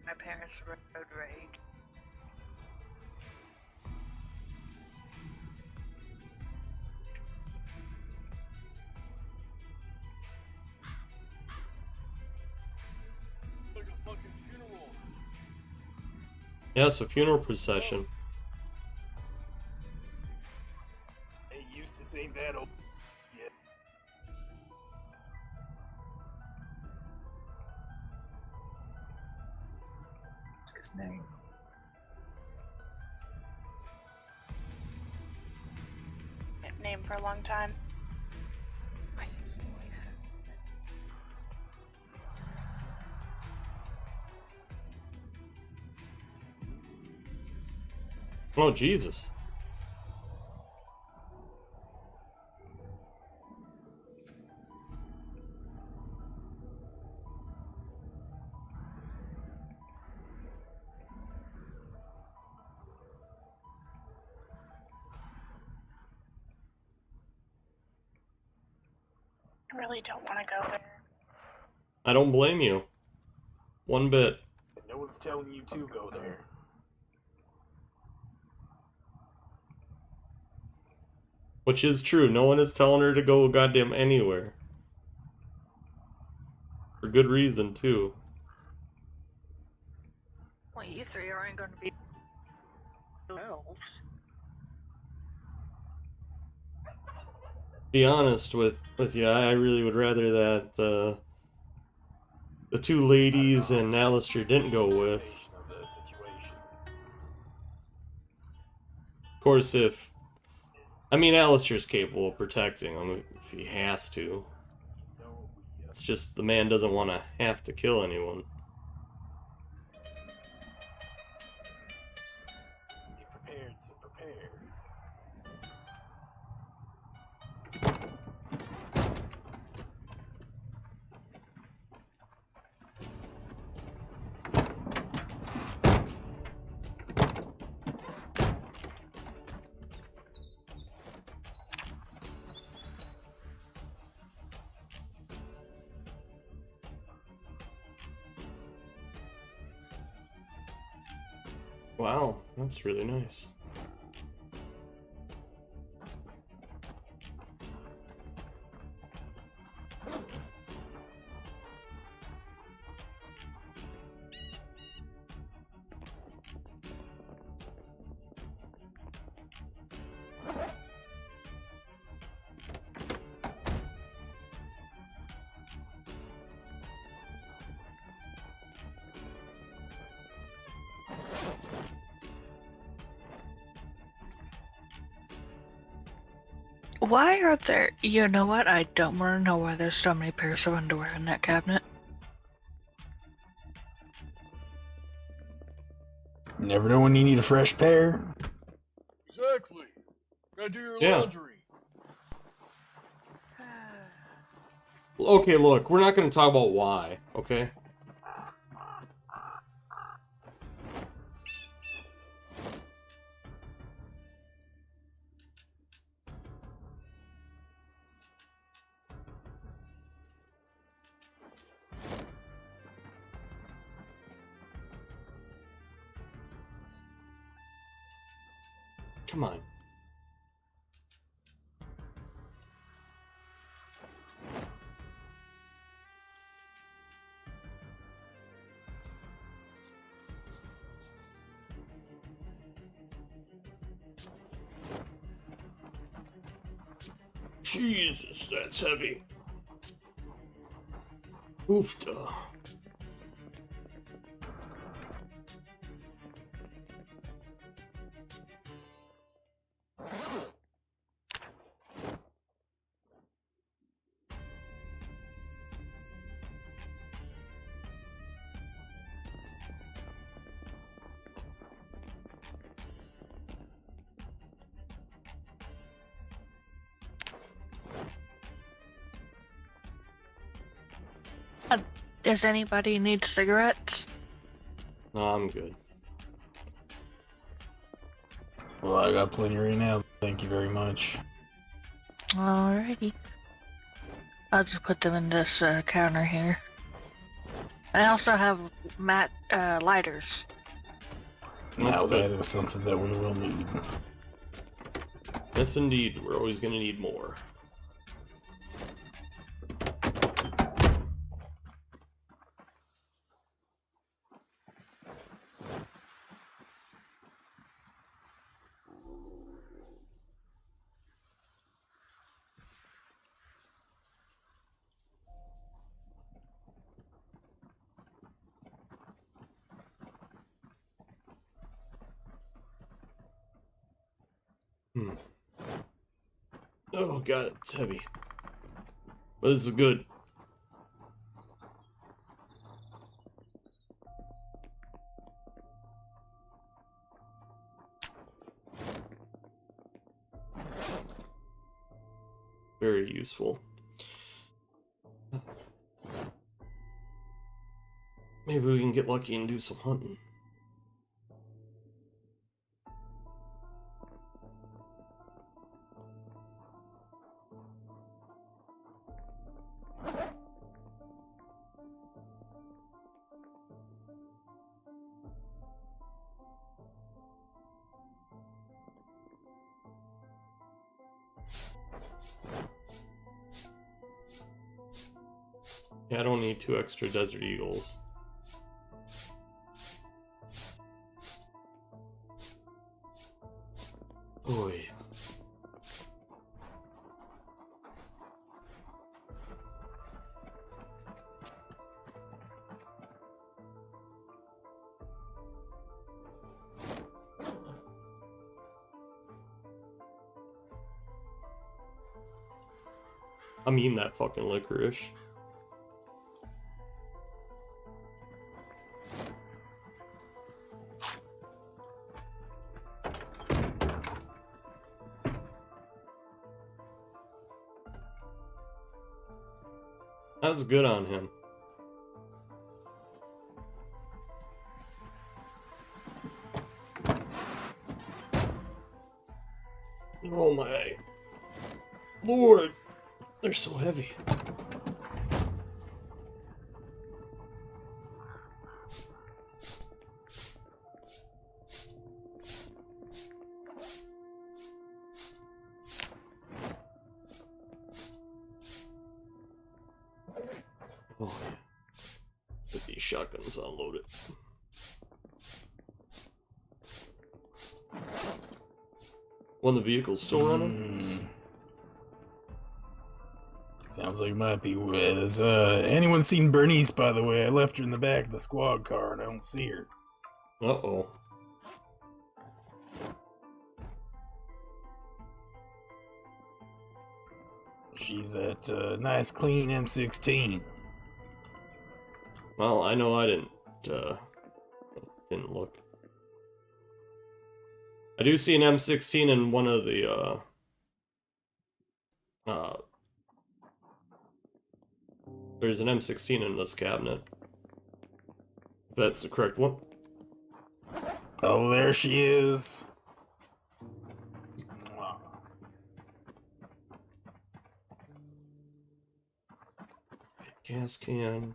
Speaker 3: My parents road rage.
Speaker 6: Like a fucking funeral.
Speaker 1: Yeah, it's a funeral procession.
Speaker 5: Hey, Eustace ain't that old yet.
Speaker 4: His name.
Speaker 2: Name for a long time.
Speaker 1: Oh, Jesus.
Speaker 2: I really don't want to go there.
Speaker 1: I don't blame you. One bit.
Speaker 5: And no one's telling you to go there.
Speaker 1: Which is true. No one is telling her to go goddamn anywhere. For good reason, too.
Speaker 3: Well, you three aren't going to be elves.
Speaker 1: Be honest with you, I really would rather that the two ladies and Alistair didn't go with. Of course, Alistair's capable of protecting him if he has to. It's just the man doesn't want to have to kill anyone.
Speaker 5: Be prepared to prepare.
Speaker 1: Wow, that's really nice.
Speaker 3: Why are there... You know what? I don't want to know why there's so many pairs of underwear in that cabinet.
Speaker 5: Never know when you need a fresh pair.
Speaker 6: Exactly. Gotta do your
Speaker 1: Yeah.
Speaker 6: laundry.
Speaker 1: Okay, look, we're not going to talk about why, okay? Come on. Jesus, that's heavy. Oofta.
Speaker 3: Does anybody need cigarettes?
Speaker 1: No, I'm good.
Speaker 5: Well, I got plenty right now. Thank you very much.
Speaker 3: Alrighty. I'll just put them in this counter here. I also have lighters.
Speaker 1: That's
Speaker 5: Now that
Speaker 1: good.
Speaker 5: is something that we will need.
Speaker 1: Yes, indeed. We're always going to need more. Oh god, it's heavy. But this is good. Very useful. Maybe we can get lucky and do some hunting. Yeah, I don't need 2 extra desert eagles. Boy. I'm eating that fucking licorice. That was good on him. Oh my Lord, they're so heavy. Oh yeah. Get these shotguns unloaded. When the vehicle's still running?
Speaker 5: Sounds like it might be. Has anyone seen Bernice, by the way? I left her in the back of the squad car and I don't see her.
Speaker 1: Uh-oh.
Speaker 5: She's at nice clean M16.
Speaker 1: Well, I know I didn't look. I do see an M16 in one of the there's an M16 in this cabinet. If that's the correct one.
Speaker 5: Oh, there she is.
Speaker 1: Gas can.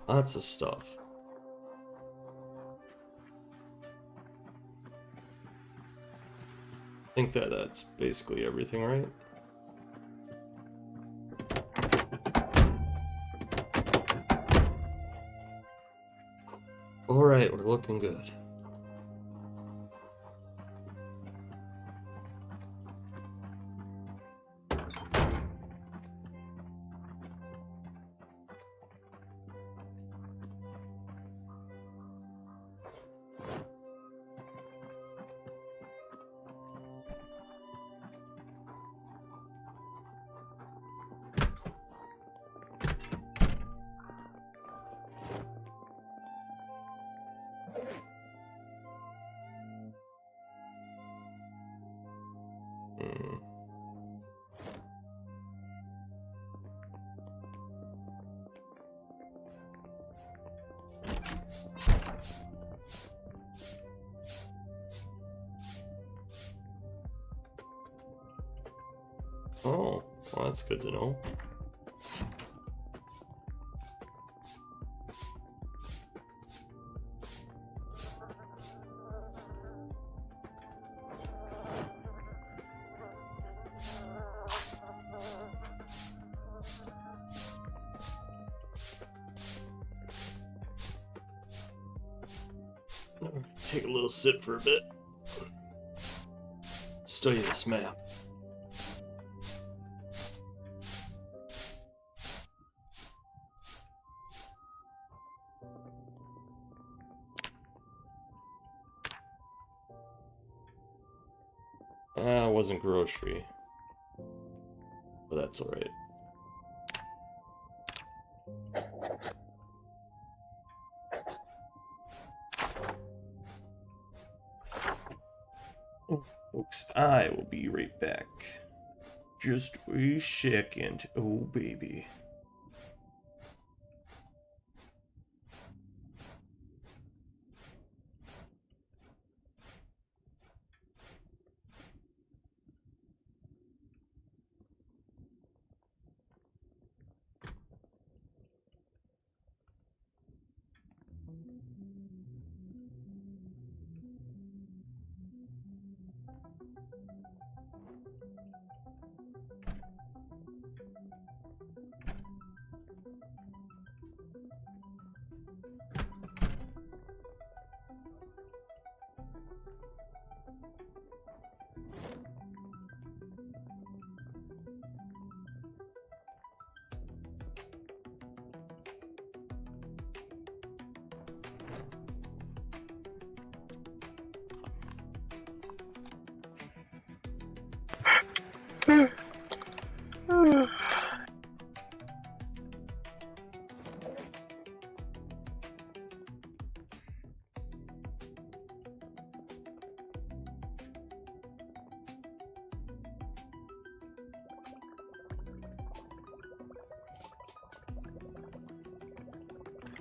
Speaker 1: Lots of stuff. I think that's basically everything, right? Alright, we're looking good. Oh, well, that's good to know. Take a little sip for a bit. Study this map. It wasn't grocery, but that's alright. Folks, I will be right back. Just a second. Oh, baby.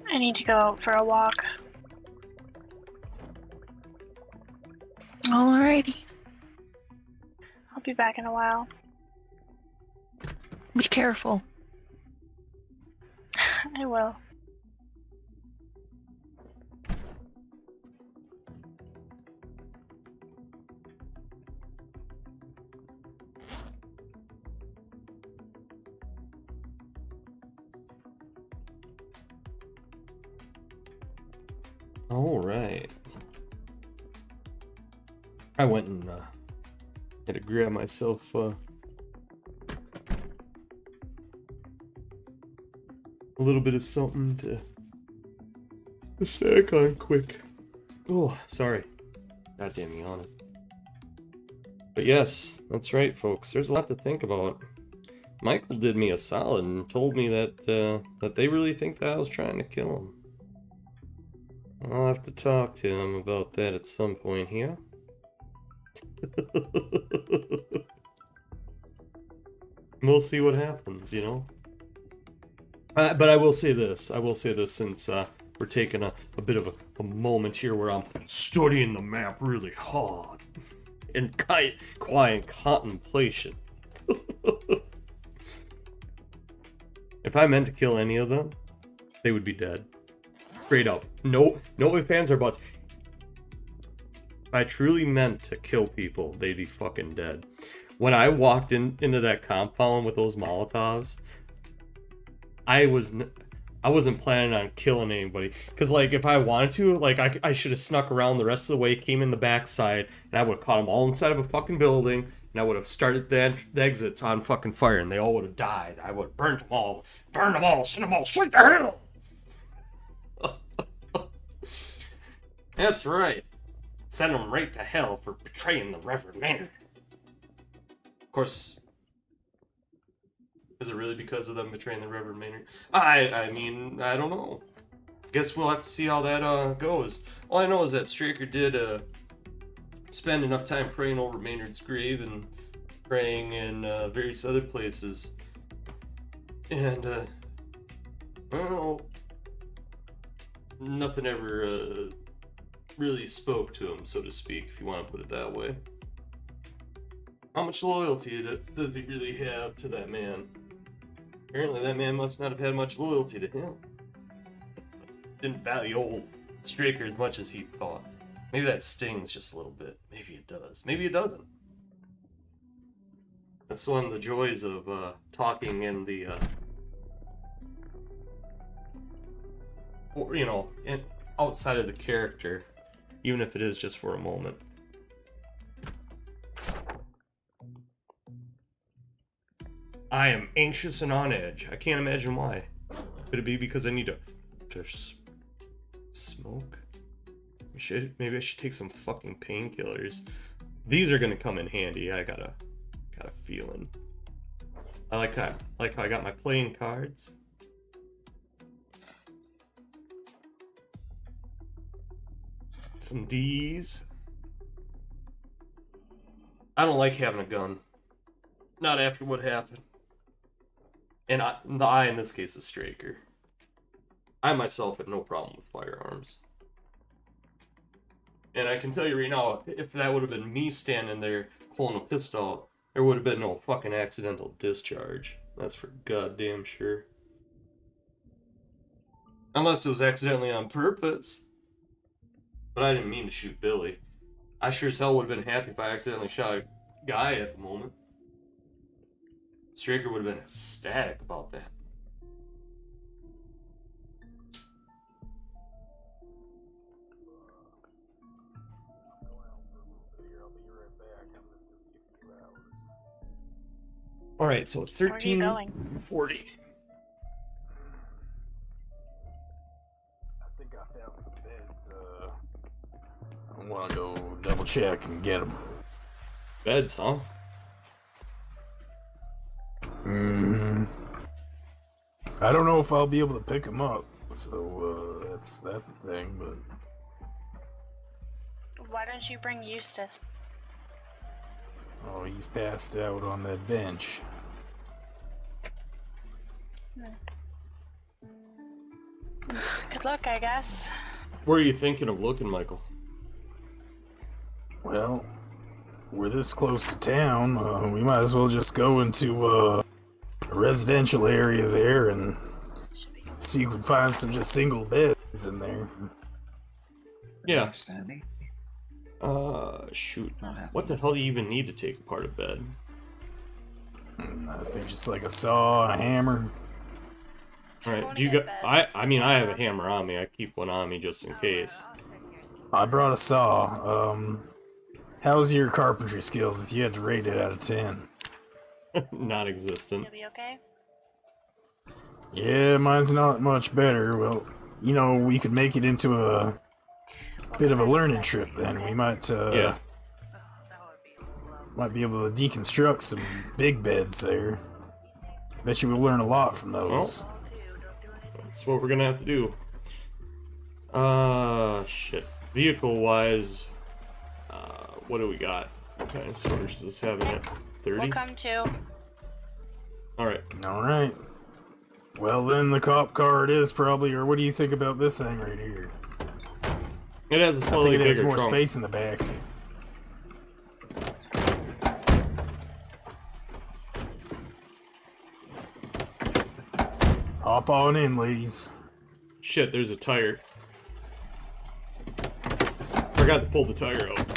Speaker 2: I need to go out for a walk.
Speaker 3: Alrighty.
Speaker 2: I'll be back in a while.
Speaker 3: Be careful.
Speaker 2: I will.
Speaker 1: All right. I went and had to grab myself a little bit of something to snack on quick. Oh, sorry. Goddamn yawning. But yes, that's right, folks. There's a lot to think about. Michael did me a solid and told me that that they really think that I was trying to kill him. I'll have to talk to him about that at some point here. We'll see what happens, you know. But I will say this. Since we're taking a bit of a moment here where I'm studying the map really hard in quiet contemplation. If I meant to kill any of them, they would be dead. Straight up. No ifs, ands, or buts. If I truly meant to kill people, they'd be fucking dead. When I walked into that compound with those Molotovs, I wasn't planning on killing anybody. Because, like, if I wanted to, like, I should have snuck around the rest of the way, came in the backside, and I would have caught them all inside of a fucking building, and I would have started the exits on fucking fire, and they all would have died. I would have burned them all, sent them all straight to hell! That's right. Send them right to hell for betraying the Reverend Maynard. Of course, is it really because of them betraying the Reverend Maynard? I mean, I don't know. Guess we'll have to see how that goes. All I know is that Straker did spend enough time praying over Maynard's grave and praying in various other places. And, well, nothing ever really spoke to him, so to speak, if you want to put it that way. How much loyalty does he really have to that man? Apparently that man must not have had much loyalty to him. Didn't value old Straker as much as he thought. Maybe that stings just a little bit. Maybe it does. Maybe it doesn't. That's one of the joys of talking in the, or, you know, outside of the character, even if it is just for a moment. I am anxious and on edge. I can't imagine why. Could it be because I need to smoke? Maybe I should take some fucking painkillers. These are gonna come in handy. I got a feeling. I like how I got my playing cards. Some D's. I don't like having a gun. Not after what happened. And the I in this case is Straker. I myself had no problem with firearms. And I can tell you right now, if that would have been me standing there pulling a pistol out, there would have been no fucking accidental discharge. That's for goddamn sure. Unless it was accidentally on purpose. But I didn't mean to shoot Billy. I sure as hell would have been happy if I accidentally shot a guy at the moment. Straker would have been ecstatic about that. Alright, so it's 13:40.
Speaker 5: I think I found some beds. I want to go double check and get them.
Speaker 1: Beds, huh?
Speaker 5: I don't know if I'll be able to pick them up, so that's the thing. But
Speaker 2: Why don't you bring Eustace?
Speaker 5: oh, he's passed out on that bench.
Speaker 2: Good luck, I guess.
Speaker 1: Where are you thinking of looking, Michael?
Speaker 5: Well, we're this close to town. We might as well just go into a residential area there and see if we can find some just single beds in there.
Speaker 1: Yeah.
Speaker 4: Sandy?
Speaker 1: Shoot. What the hell do you even need to take apart a bed?
Speaker 5: I think just like a saw and a hammer.
Speaker 1: Alright, do you got... I mean, I have a hammer on me. I keep one on me just in case.
Speaker 5: I brought a saw. How's your carpentry skills if you had to rate it out of 10?
Speaker 1: Non-existent.
Speaker 2: You'll be okay?
Speaker 5: Yeah, mine's not much better. Well, you know, we could make it into a bit of a learning trip then. We might,
Speaker 1: Yeah.
Speaker 5: might be able to deconstruct some big beds there. Bet you we'll learn a lot from those.
Speaker 1: Well, that's what we're gonna have to do. Shit. Vehicle-wise, what do we got? What kind of storage does this have in it? 30?
Speaker 2: We'll come too.
Speaker 1: Alright.
Speaker 5: Alright. Well then, the cop car it is probably, or what do you think about this thing right here?
Speaker 1: It has a
Speaker 5: I
Speaker 1: slightly
Speaker 5: think it has
Speaker 1: bigger
Speaker 5: more
Speaker 1: trunk.
Speaker 5: space in the back. Hop on in, ladies.
Speaker 1: Shit, there's a tire. Forgot to pull the tire out.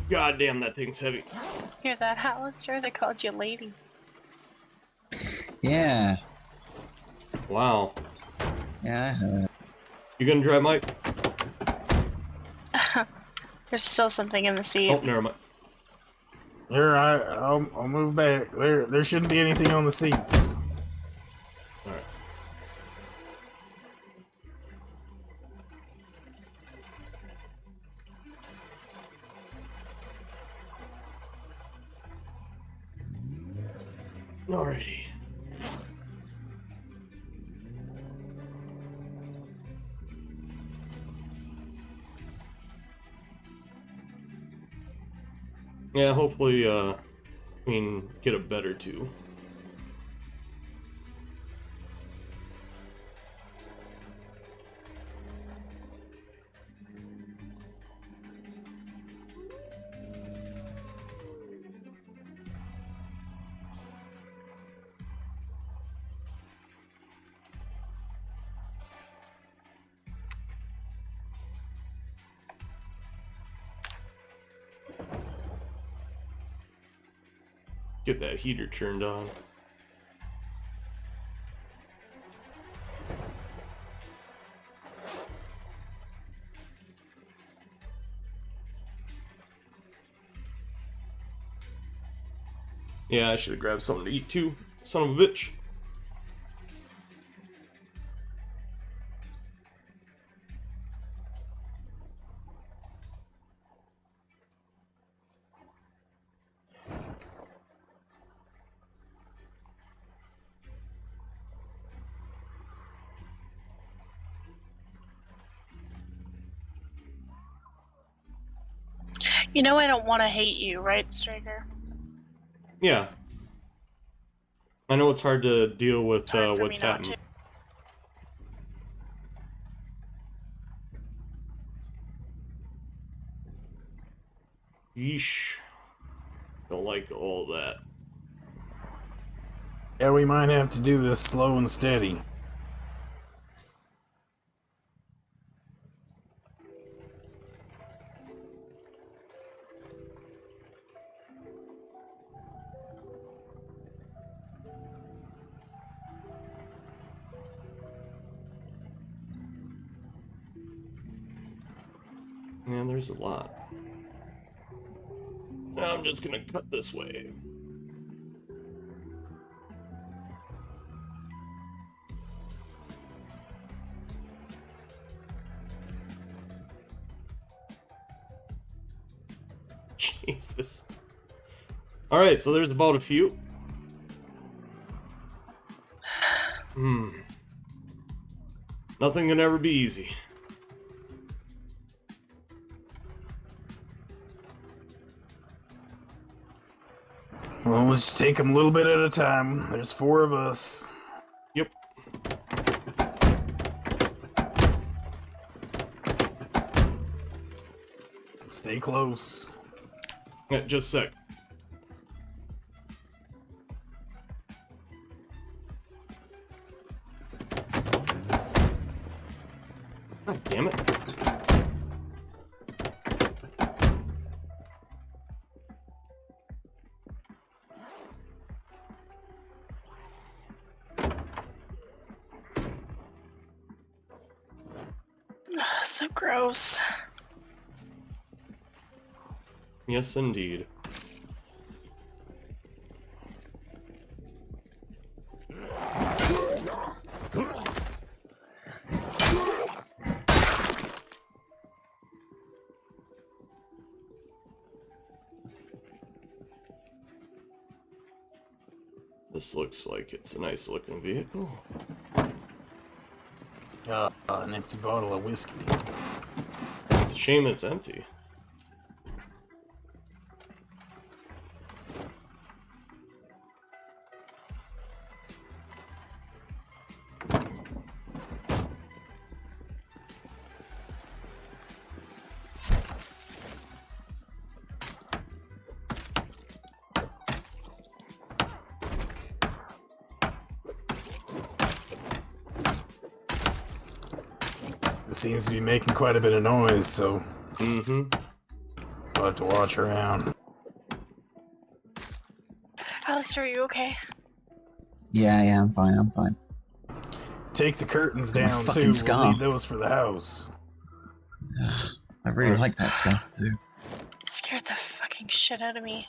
Speaker 1: God damn, that thing's heavy.
Speaker 2: Hear that, Alistair? They called you lady.
Speaker 4: Yeah.
Speaker 1: Wow.
Speaker 4: Yeah, I heard.
Speaker 1: You gonna drive, Mike?
Speaker 2: There's still something in the seat.
Speaker 1: Oh, never mind.
Speaker 5: Here, I'll move back. There shouldn't be anything on the seats.
Speaker 1: Alright. Alrighty. Yeah, hopefully, we can get a bed or two. get that heater turned on. Yeah, I should have grabbed something to eat too. Son of a bitch.
Speaker 2: You know I don't want to hate you, right, Striker?
Speaker 1: Yeah. I know it's hard to deal with
Speaker 2: It's hard for
Speaker 1: what's
Speaker 2: me not
Speaker 1: happening. Yeesh. Don't like all that.
Speaker 5: Yeah, we might have to do this slow and steady.
Speaker 1: Man, there's a lot. I'm just gonna cut this way. Jesus. Alright, so there's about a few. Nothing can ever be easy.
Speaker 5: Well, let's just take them a little bit at a time. There's 4 of us.
Speaker 1: Yep.
Speaker 5: Stay close.
Speaker 1: Yeah, just a sec. God damn it.
Speaker 2: Ugh, so gross.
Speaker 1: Yes, indeed. This looks like it's a nice looking vehicle.
Speaker 5: An empty bottle of whiskey.
Speaker 1: It's a shame it's empty.
Speaker 5: It seems to be making quite a bit of noise, so
Speaker 1: Mm-hmm.
Speaker 5: we'll have to watch around.
Speaker 2: Alistair, are you okay?
Speaker 4: Yeah, I'm fine.
Speaker 5: Take the curtains
Speaker 4: My
Speaker 5: down,
Speaker 4: fucking
Speaker 5: too. We'll
Speaker 4: scarf.
Speaker 5: need those for the house.
Speaker 4: I really like that scarf too.
Speaker 2: It scared the fucking shit out of me.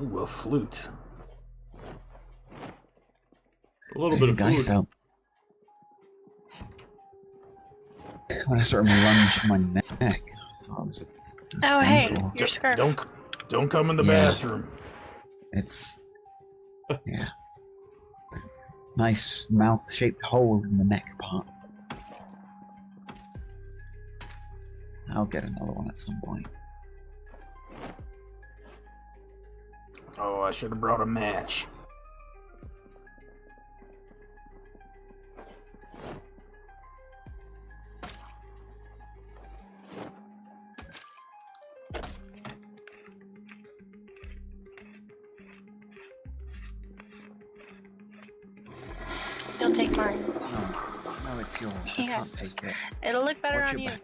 Speaker 5: Ooh, a flute.
Speaker 1: A little bit of
Speaker 4: guy
Speaker 1: food.
Speaker 4: felt when I sort of lunged my neck. I thought it was
Speaker 2: Oh, hey,
Speaker 4: painful.
Speaker 2: your scarf.
Speaker 5: Don't come in the
Speaker 4: Yeah.
Speaker 5: bathroom.
Speaker 4: It's yeah, nice mouth-shaped hole in the neck part. I'll get another one at some point.
Speaker 5: Oh, I should have brought a match.
Speaker 2: You'll take mine.
Speaker 4: No, it's yours. I
Speaker 2: Yeah.
Speaker 4: can't take it.
Speaker 2: It'll look better
Speaker 4: Watch
Speaker 2: on
Speaker 4: your
Speaker 2: you.
Speaker 4: back.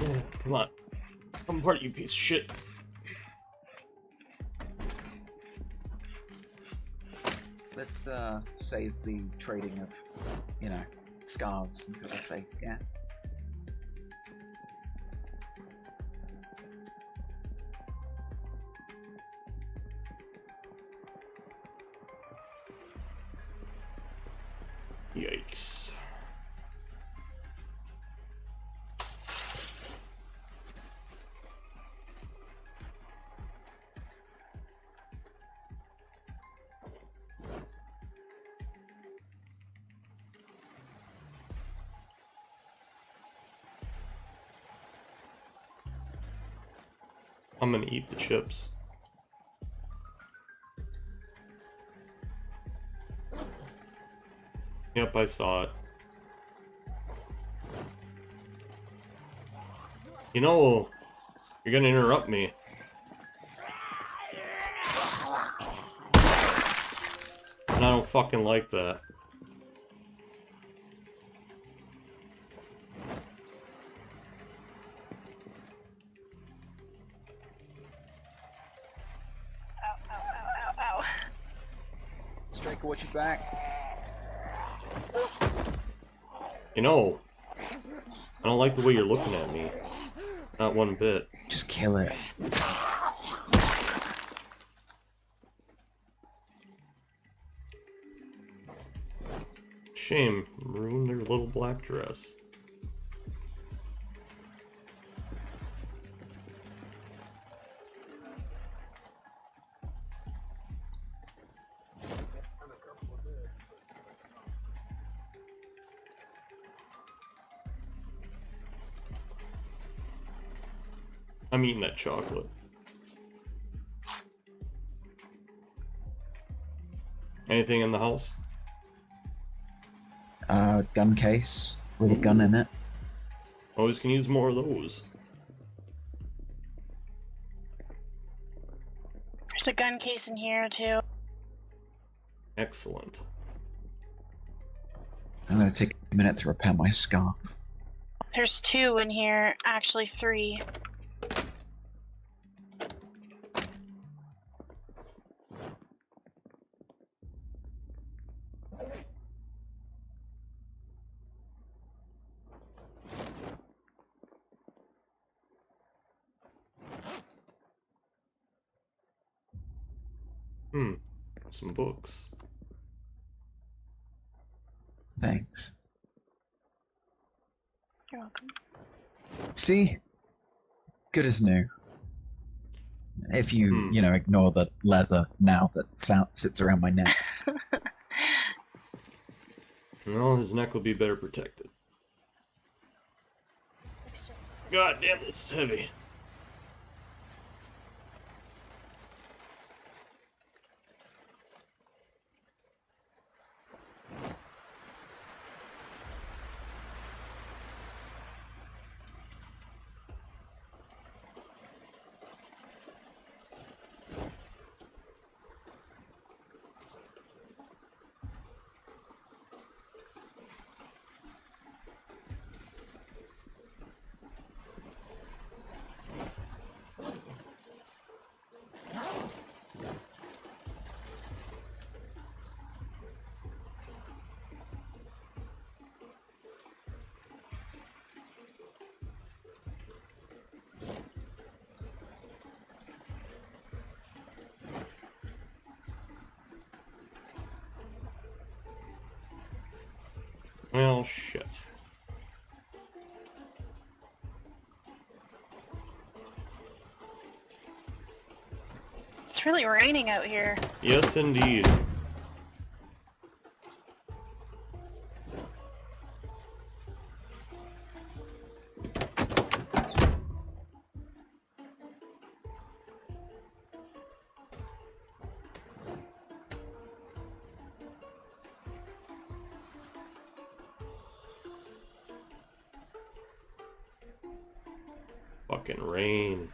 Speaker 1: Yeah. Come on. I'm part of you, piece of shit.
Speaker 4: Let's save the trading of, you know, scarves and people say, yeah.
Speaker 1: Yikes. I'm gonna eat the chips. Yep, I saw it. You know, you're gonna interrupt me. And I don't fucking like that.
Speaker 2: Ow, ow, ow, ow, ow.
Speaker 4: Striker, watch your back.
Speaker 1: You know, I don't like the way you're looking at me. Not one bit.
Speaker 4: Just kill it.
Speaker 1: Shame. Ruined their little black dress. I'm eating that chocolate. Anything in the house?
Speaker 4: Gun case with a gun in it.
Speaker 1: Always can use more of those.
Speaker 2: There's a gun case in here too.
Speaker 1: Excellent.
Speaker 4: I'm gonna take a minute to repair my scarf.
Speaker 2: There's 2 in here, actually 3.
Speaker 1: Some books.
Speaker 4: Thanks.
Speaker 2: You're welcome.
Speaker 4: See? Good as new. If you, you know, ignore the leather now that sits around my neck.
Speaker 1: Well, his neck will be better protected. God damn, this is heavy. Well, shit.
Speaker 2: It's really raining out here.
Speaker 1: Yes, indeed. Fucking rain.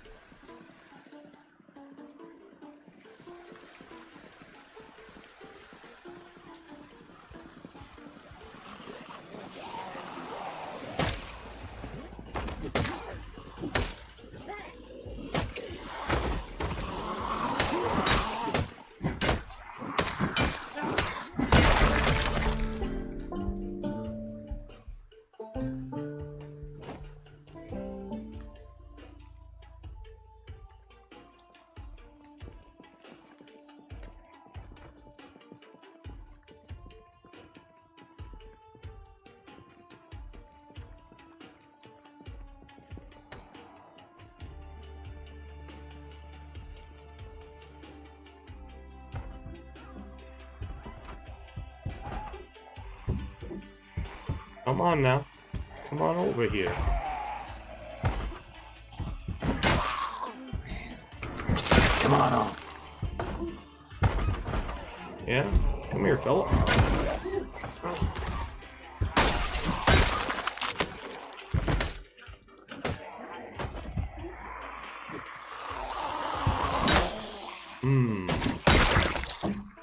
Speaker 1: Come on now. Come on over here.
Speaker 5: Come on.
Speaker 1: Yeah? Come here, fella.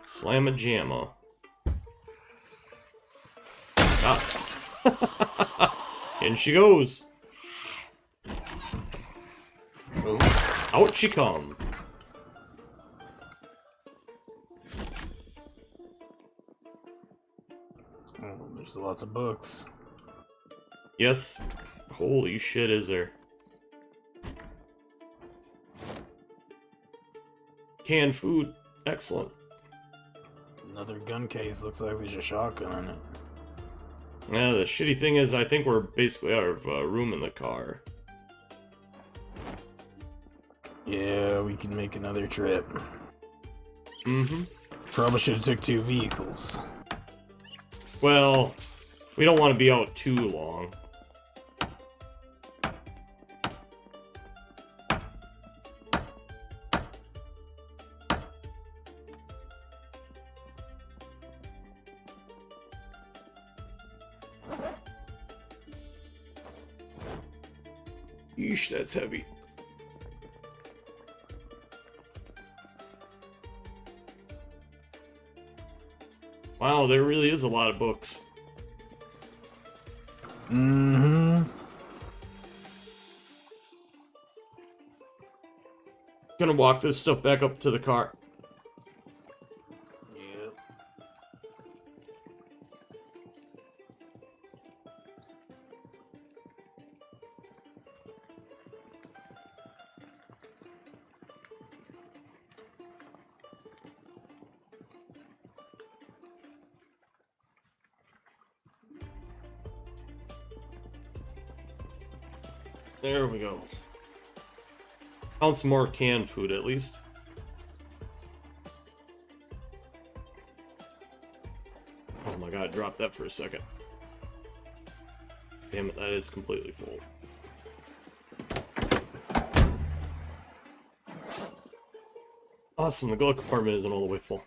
Speaker 1: Slamma jamma. Stop. In she goes. Out she come.
Speaker 5: Oh, there's lots of books.
Speaker 1: Yes. Holy shit, is there. Canned food. Excellent.
Speaker 5: Another gun case. Looks like there's a shotgun in it.
Speaker 1: Yeah, the shitty thing is I think we're basically out of room in the car.
Speaker 5: Yeah, we can make another trip.
Speaker 1: Mm-hmm.
Speaker 5: Probably should have took 2 vehicles.
Speaker 1: Well, we don't want to be out too long. Yeesh, that's heavy. Wow, there really is a lot of books.
Speaker 5: Mm-hmm.
Speaker 1: Gonna walk this stuff back up to the car.
Speaker 5: Yep.
Speaker 1: There we go. Found some more canned food at least. Oh my god, drop that for a second. Damn it, that is completely full. Awesome, the glove compartment isn't all the way full.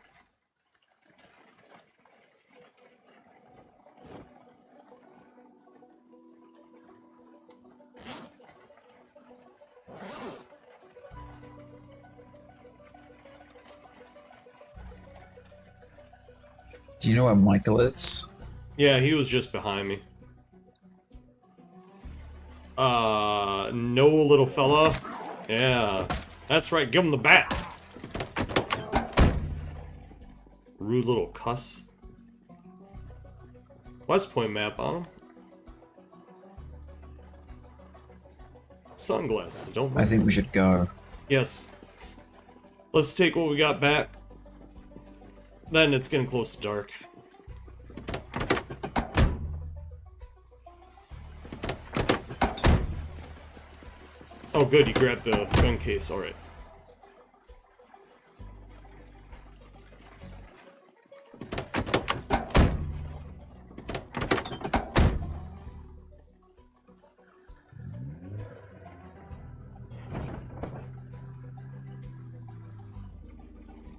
Speaker 4: Do you know where Michael is?
Speaker 1: Yeah, he was just behind me. No, little fella. Yeah, that's right, give him the bat. Rude little cuss. West Point map on him. Sunglasses, don't
Speaker 4: I think we should go.
Speaker 1: Yes. Let's take what we got back. Then it's getting close to dark. Oh good, you grabbed the gun case, alright.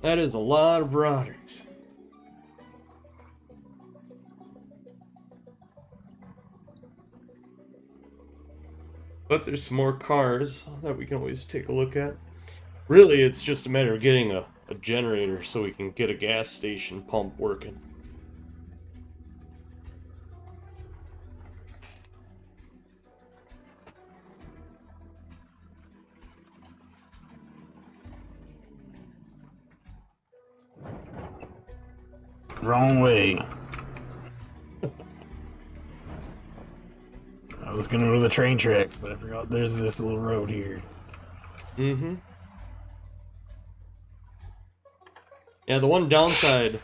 Speaker 1: That is a lot of rotters. But there's some more cars that we can always take a look at. Really, it's just a matter of getting a generator so we can get a gas station pump working.
Speaker 5: Wrong way. I was gonna go to the train tracks, but I forgot there's this little road here.
Speaker 1: Mm-hmm. Yeah, the one downside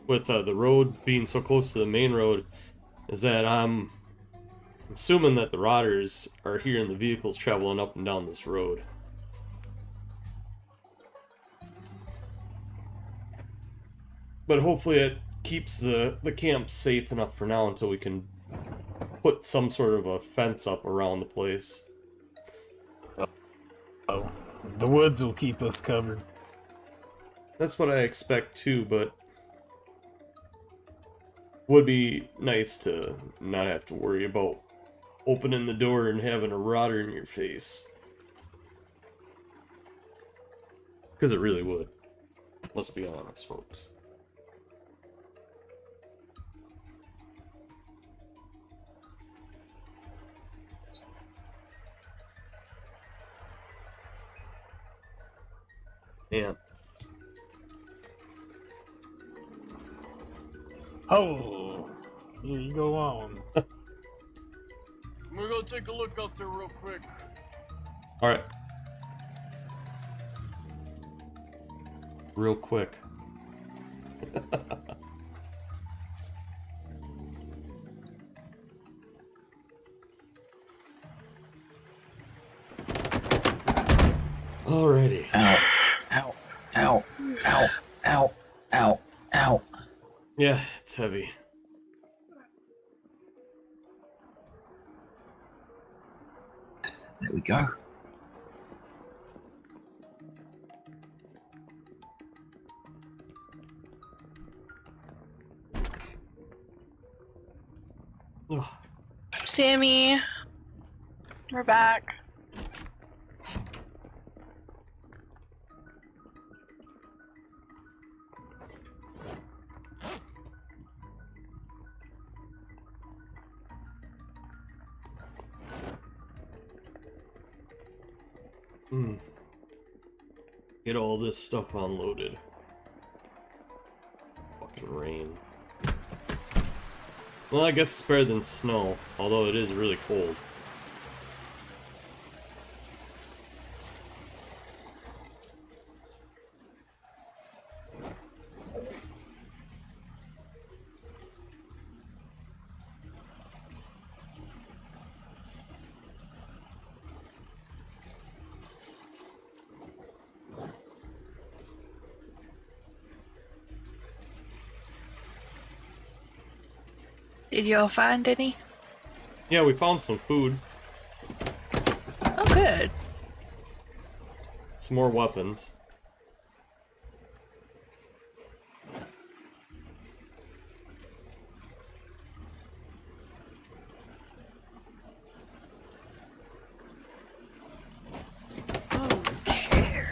Speaker 1: with the road being so close to the main road is that I'm assuming that the rotters are hearing the vehicles traveling up and down this road. But hopefully keeps the camp safe enough for now until we can put some sort of a fence up around the place.
Speaker 5: Oh, the woods will keep us covered.
Speaker 1: That's what I expect too, but would be nice to not have to worry about opening the door and having a rotter in your face. Because it really would. Let's be honest, folks. Yeah.
Speaker 5: Oh, here you go on.
Speaker 6: We're gonna take a look out there real quick.
Speaker 1: Alright. Real quick. Alrighty.
Speaker 4: Ow, ow, ow, ow, ow, ow, ow.
Speaker 1: Yeah, it's heavy.
Speaker 4: There we go.
Speaker 1: Ugh.
Speaker 2: Sammy, we're back.
Speaker 1: Get all this stuff unloaded. Fucking rain. Well, I guess it's better than snow, although it is really cold.
Speaker 3: Did y'all find any?
Speaker 1: Yeah, we found some food.
Speaker 3: Oh, good.
Speaker 1: Some more weapons.
Speaker 3: Oh, chairs.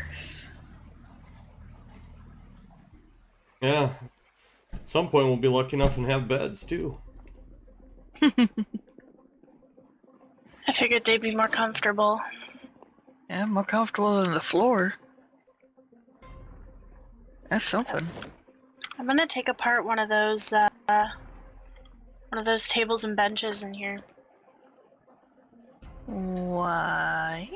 Speaker 1: Yeah. At some point we'll be lucky enough and have beds, too.
Speaker 2: I figured they'd be more comfortable.
Speaker 3: Yeah, more comfortable than the floor. That's something.
Speaker 2: I'm gonna take apart one of those tables and benches in here.
Speaker 3: Why?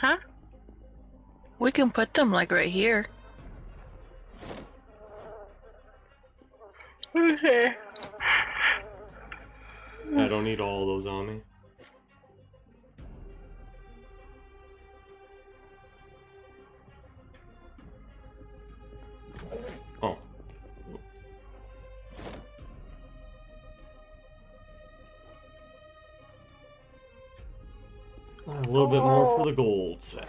Speaker 2: Huh?
Speaker 3: We can put them like right here.
Speaker 2: Okay.
Speaker 1: I don't need all those on me. Oh. A little bit more for the gold set.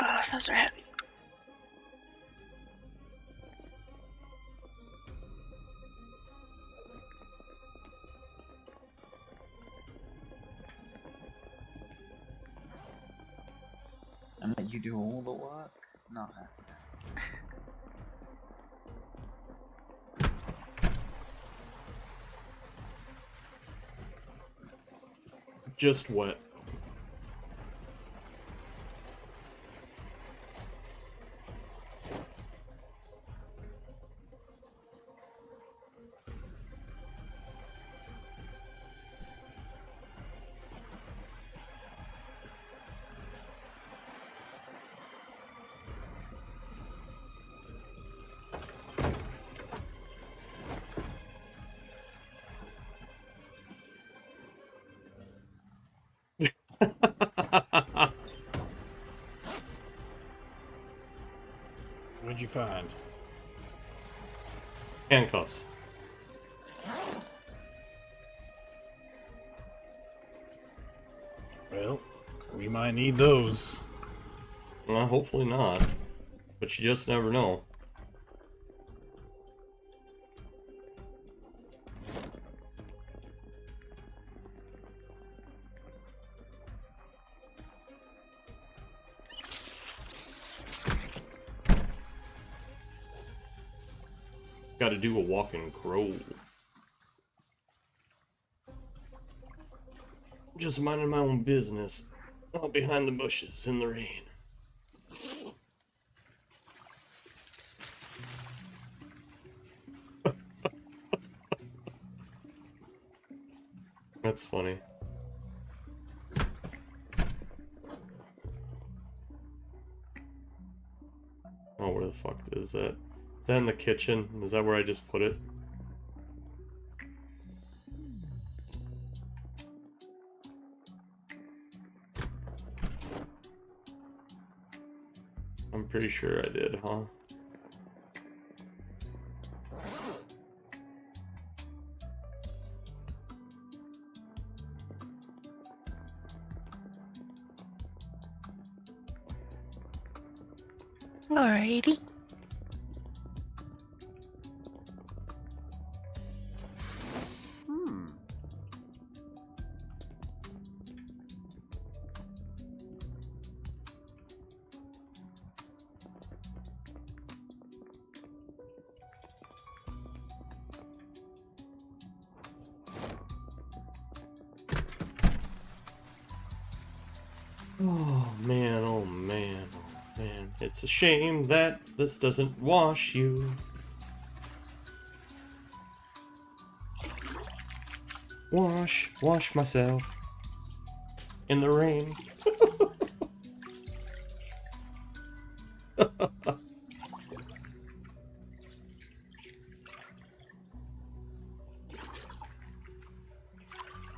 Speaker 2: Oh, those are heavy.
Speaker 4: And let you do all the work? No.
Speaker 1: Just wet. Handcuffs.
Speaker 5: Well, we might need those.
Speaker 1: Well, hopefully not. But you just never know. Gotta do a walk and grow. Just minding my own business. Out behind the bushes in the rain. That's funny. Oh, where the fuck is that? Is that in the kitchen? Is that where I just put it? I'm pretty sure I did, huh?
Speaker 3: Alrighty.
Speaker 1: Oh man, oh man, oh man. It's a shame that this doesn't wash you. Wash myself in the rain.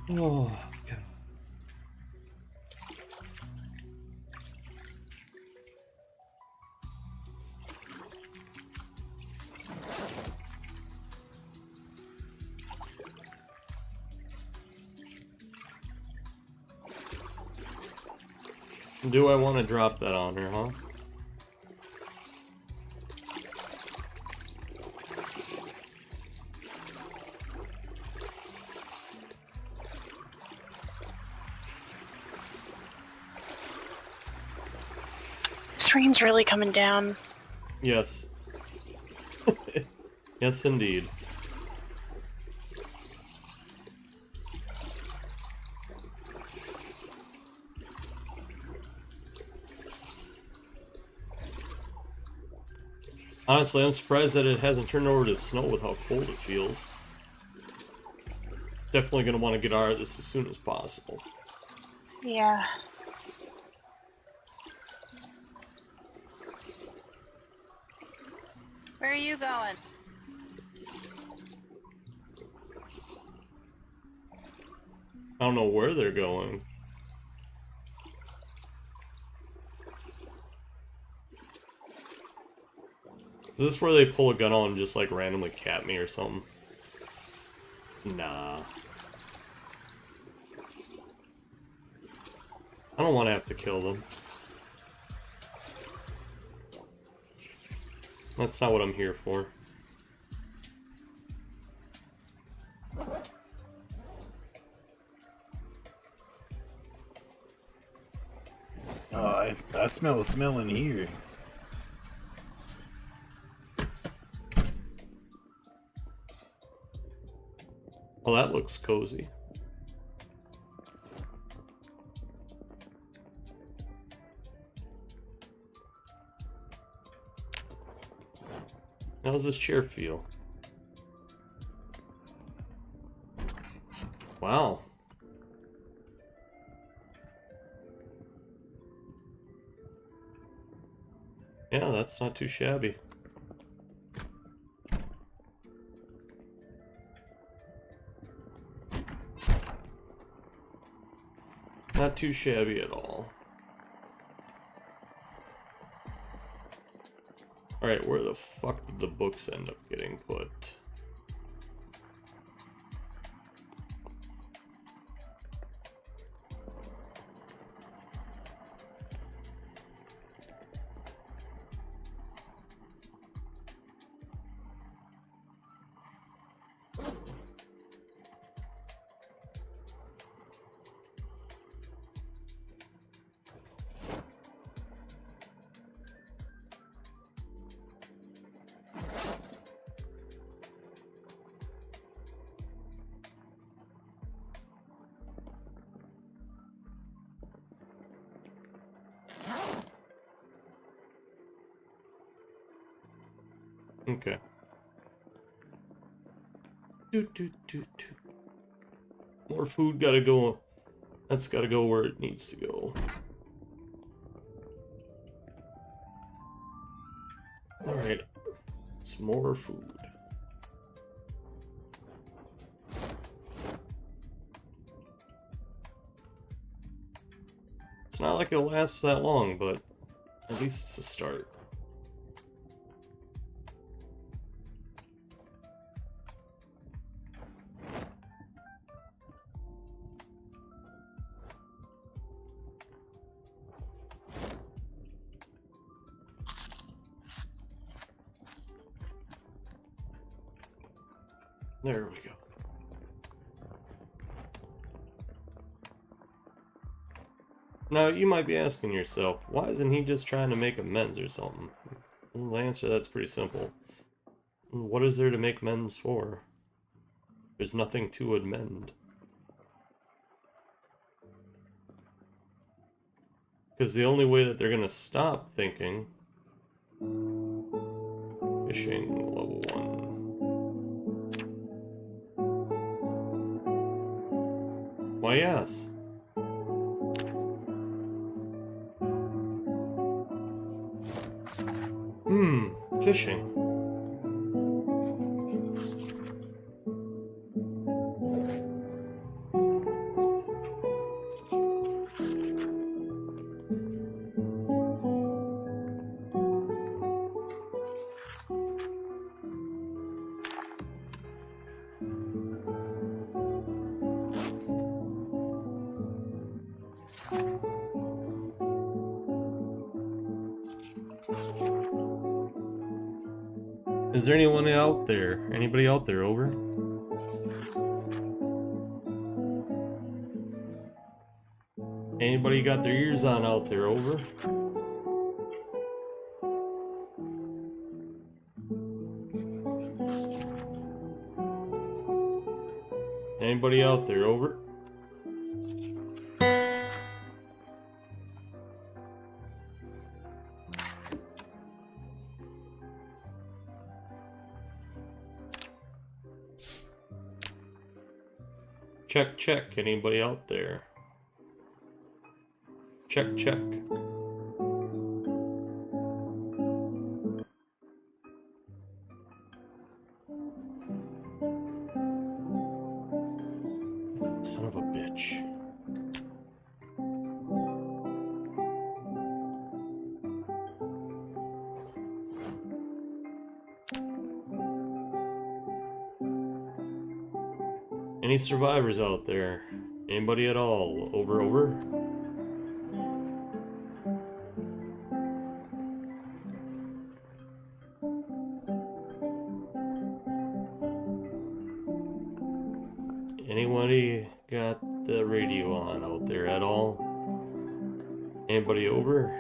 Speaker 1: Oh, God. Do I want to drop that on her, huh?
Speaker 2: This rain's really coming down.
Speaker 1: Yes. Yes, indeed. Honestly, I'm surprised that it hasn't turned over to snow with how cold it feels. Definitely gonna want to get out of this as soon as possible.
Speaker 2: Yeah. Where are you going?
Speaker 1: I don't know where they're going. Is this where they pull a gun on and just like randomly cap me or something? Nah. I don't want to have to kill them. That's not what I'm here for.
Speaker 5: Oh, I smell a smell in here.
Speaker 1: Well, that looks cozy. How's this chair feel? Wow. Yeah, that's not too shabby. Not too shabby at all. Alright, where the fuck did the books end up getting put? Okay. More food gotta go. That's gotta go where it needs to go. Alright. Some more food. It's not like it'll last that long, but at least it's a start. There we go. Now, you might be asking yourself, why isn't he just trying to make amends or something? Well, the answer to that's pretty simple. What is there to make amends for? There's nothing to amend. Because the only way that they're going to stop thinking... Fishing level 1. Why, yes. Fishing. Is there anyone out there? Anybody out there? Over? Anybody got their ears on out there? Over? Anybody out there? Over? Check, check. Anybody out there? Check, check. Son of a bitch. Any survivors out there? Anybody at all? Over, over? Anybody got the radio on out there at all? Anybody over?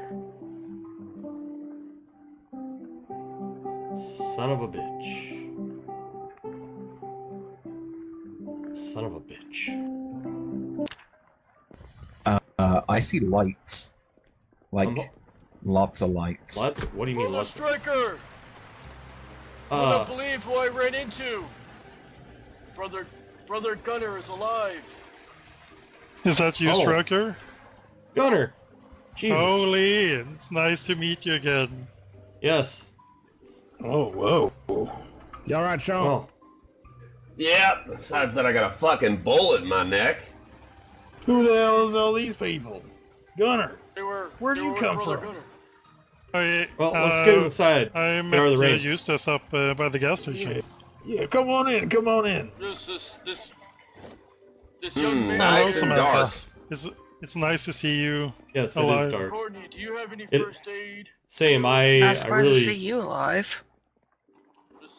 Speaker 1: Son of a bitch. Son of a bitch.
Speaker 4: I see lights. Like, lots of lights.
Speaker 1: Lots of, what do you mean lots of?
Speaker 6: Striker! You don't believe who I ran into. Brother Gunner is alive.
Speaker 7: Is that you, Striker?
Speaker 1: Gunner! Jesus.
Speaker 7: Holy, it's nice to meet you again.
Speaker 1: Yes.
Speaker 5: Oh, whoa.
Speaker 8: You alright, Sean?
Speaker 1: Oh.
Speaker 9: Yeah, besides that I got a fucking bullet in my neck.
Speaker 5: Who the hell is all these people? Gunner, where'd you come from?
Speaker 1: Well, let's get inside.
Speaker 7: I
Speaker 1: Get out of the rain.
Speaker 7: Eustace up by the gas station.
Speaker 5: Yeah, come on in, come on in.
Speaker 6: This young man.
Speaker 9: Nice and dark.
Speaker 7: It's nice to see you.
Speaker 1: Yes,
Speaker 7: alive.
Speaker 1: it is dark.
Speaker 6: Courtney, do you have any first aid?
Speaker 1: Same, I
Speaker 3: to see
Speaker 1: really
Speaker 3: you alive.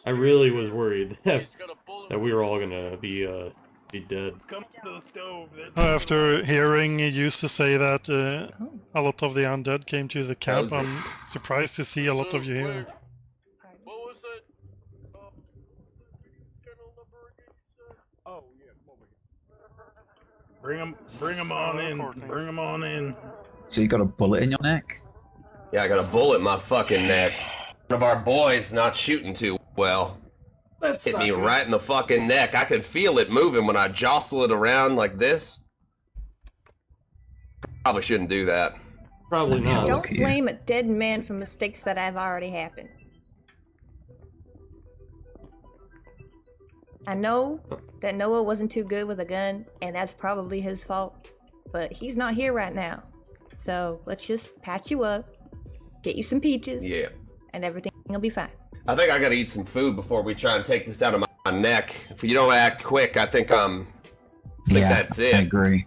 Speaker 1: was worried that
Speaker 6: He's got a bullet
Speaker 1: that we were all gonna be dead.
Speaker 5: Let's come to the stove. There's
Speaker 7: After hearing you used to say that a lot of the undead came to the camp,
Speaker 9: was it.
Speaker 7: I'm surprised to see a lot of you here.
Speaker 6: What was that? Channel number again, you said?
Speaker 5: Oh yeah, bring them on in. Bring them on in.
Speaker 4: So you got a bullet in your neck?
Speaker 9: Yeah, I got a bullet in my fucking neck. One of our boys not shooting too well.
Speaker 1: That's
Speaker 9: Hit
Speaker 1: not
Speaker 9: me
Speaker 1: good.
Speaker 9: right in the fucking neck. I could feel it moving when I jostle it around like this. Probably shouldn't do that.
Speaker 1: Probably not.
Speaker 4: Look
Speaker 8: Don't
Speaker 4: here.
Speaker 8: blame a dead man for mistakes that have already happened. I know that Noah wasn't too good with a gun, and that's probably his fault, but he's not here right now. So let's just patch you up, get you some peaches,
Speaker 9: Yeah.
Speaker 8: and everything will be fine.
Speaker 9: I think I gotta eat some food before we try and take this out of my neck. If you don't act quick, I think think
Speaker 4: Yeah,
Speaker 9: that's it.
Speaker 4: I agree.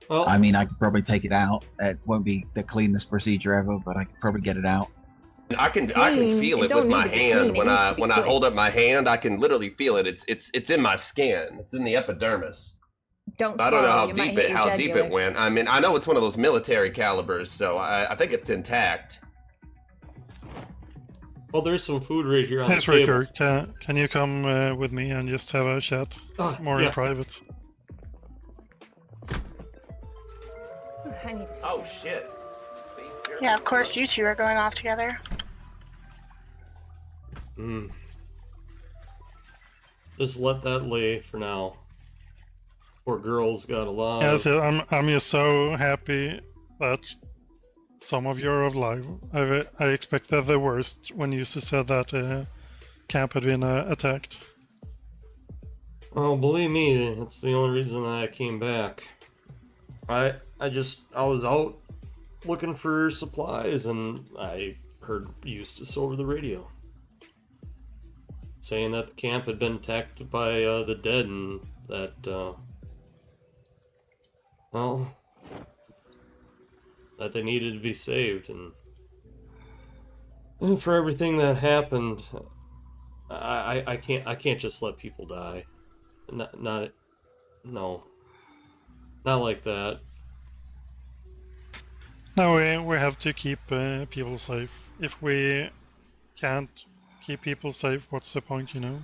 Speaker 1: Well,
Speaker 4: I mean, I could probably take it out. It won't be the cleanest procedure ever, but I could probably get it out.
Speaker 9: I can
Speaker 8: Clean.
Speaker 9: feel
Speaker 8: It
Speaker 9: it
Speaker 8: don't
Speaker 9: with my
Speaker 8: need to be
Speaker 9: hand
Speaker 8: clean. It
Speaker 9: when
Speaker 8: needs
Speaker 9: I
Speaker 8: to be
Speaker 9: when I
Speaker 8: quick.
Speaker 9: hold up my hand. I can literally feel it. It's in my skin. It's in the epidermis.
Speaker 8: Don't
Speaker 9: I don't know
Speaker 8: swallow,
Speaker 9: how
Speaker 8: you might
Speaker 9: deep
Speaker 8: hit your
Speaker 9: it
Speaker 8: jugular.
Speaker 9: went. I mean, I know it's one of those military calibers, so I think it's intact.
Speaker 1: well, there's some food right here on
Speaker 7: Hey,
Speaker 1: the table.
Speaker 7: Striker, can you come with me and just have a chat more
Speaker 1: yeah.
Speaker 7: in private?
Speaker 8: I need to see.
Speaker 9: Oh shit.
Speaker 2: Yeah, of course you two are going off together.
Speaker 1: Just let that lay for now. Poor girl's got a lot.
Speaker 7: Yes, I'm just so happy that some of you are alive. I expected the worst when you said that camp had been attacked.
Speaker 1: Oh, believe me, it's the only reason I came back. I was out looking for supplies, and I heard Eustace over the radio saying that the camp had been attacked by the dead, and that that they needed to be saved, and for everything that happened, I can't just let people die. Not like that.
Speaker 7: No, we have to keep people safe. If we can't keep people safe, what's the point, you know?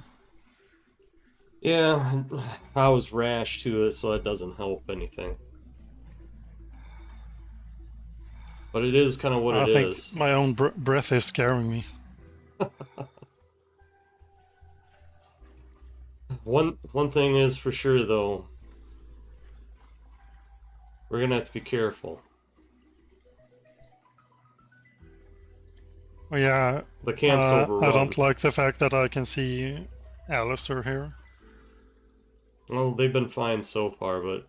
Speaker 1: Yeah, I was rash to it, so that doesn't help anything. But it is kind of what
Speaker 7: I
Speaker 1: it
Speaker 7: think
Speaker 1: is.
Speaker 7: my own breath is scaring me.
Speaker 1: One thing is for sure, though. We're gonna have to be careful.
Speaker 7: Well, yeah,
Speaker 1: The camp's overrun.
Speaker 7: I don't like the fact that I can see Alistair here.
Speaker 1: Well, they've been fine so far, but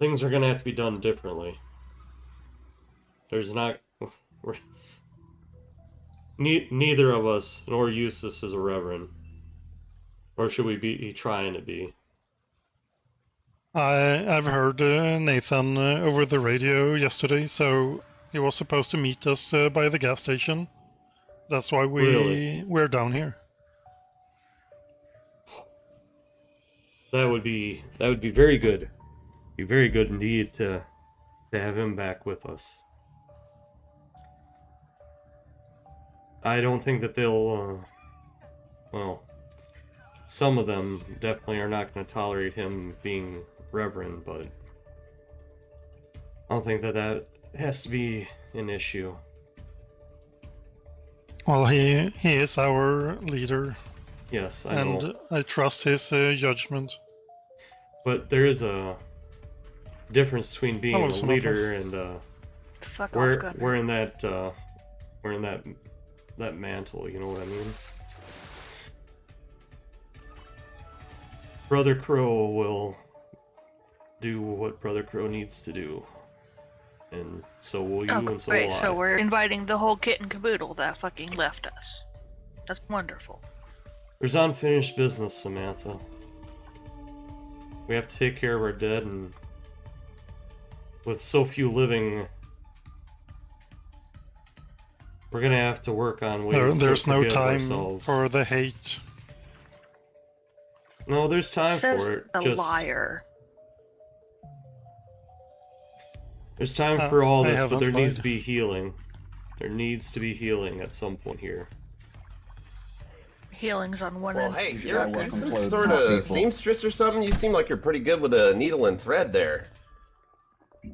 Speaker 1: things are gonna have to be done differently. There's not... Neither of us, nor Eustace, is a reverend. Or should we be trying to be?
Speaker 7: I've heard Nathan over the radio yesterday, so he was supposed to meet us by the gas station. That's why we're down here.
Speaker 1: That would be very good. Be very good indeed to have him back with us. I don't think that they'll well, some of them definitely are not going to tolerate him being reverend, but I don't think that has to be an issue.
Speaker 7: Well, he is our leader,
Speaker 1: Yes, I
Speaker 7: and
Speaker 1: know.
Speaker 7: I trust his judgment.
Speaker 1: But there is a difference between being
Speaker 7: Hello,
Speaker 1: a
Speaker 7: Samantha.
Speaker 1: leader and
Speaker 3: Fuck off, Gunner.
Speaker 1: wearing that mantle, you know what I mean? Brother Crow will do what Brother Crow needs to do. And so will you, and so
Speaker 3: great,
Speaker 1: will I.
Speaker 3: so we're inviting the whole kit and caboodle that fucking left us. That's wonderful.
Speaker 1: There's unfinished business, Samantha. We have to take care of our dead, and with so few living, we're gonna have to work on ways
Speaker 7: There's
Speaker 1: to
Speaker 7: no
Speaker 1: forgive
Speaker 7: time
Speaker 1: ourselves.
Speaker 7: for the hate.
Speaker 1: No, there's time
Speaker 3: Says
Speaker 1: for it.
Speaker 3: a
Speaker 1: Just
Speaker 3: liar.
Speaker 1: there's time for all
Speaker 7: I
Speaker 1: this, but
Speaker 7: haven't
Speaker 1: there needs
Speaker 7: lied.
Speaker 1: to be healing. There needs to be healing at some point here.
Speaker 3: Healings on one
Speaker 9: Well,
Speaker 3: end.
Speaker 9: hey,
Speaker 4: Usually
Speaker 9: you're,
Speaker 4: I work
Speaker 9: you're
Speaker 4: on
Speaker 9: some
Speaker 4: clothes,
Speaker 9: sort
Speaker 4: not
Speaker 9: of
Speaker 4: people.
Speaker 9: seamstress or something. You seem like you're pretty good with a needle and thread there.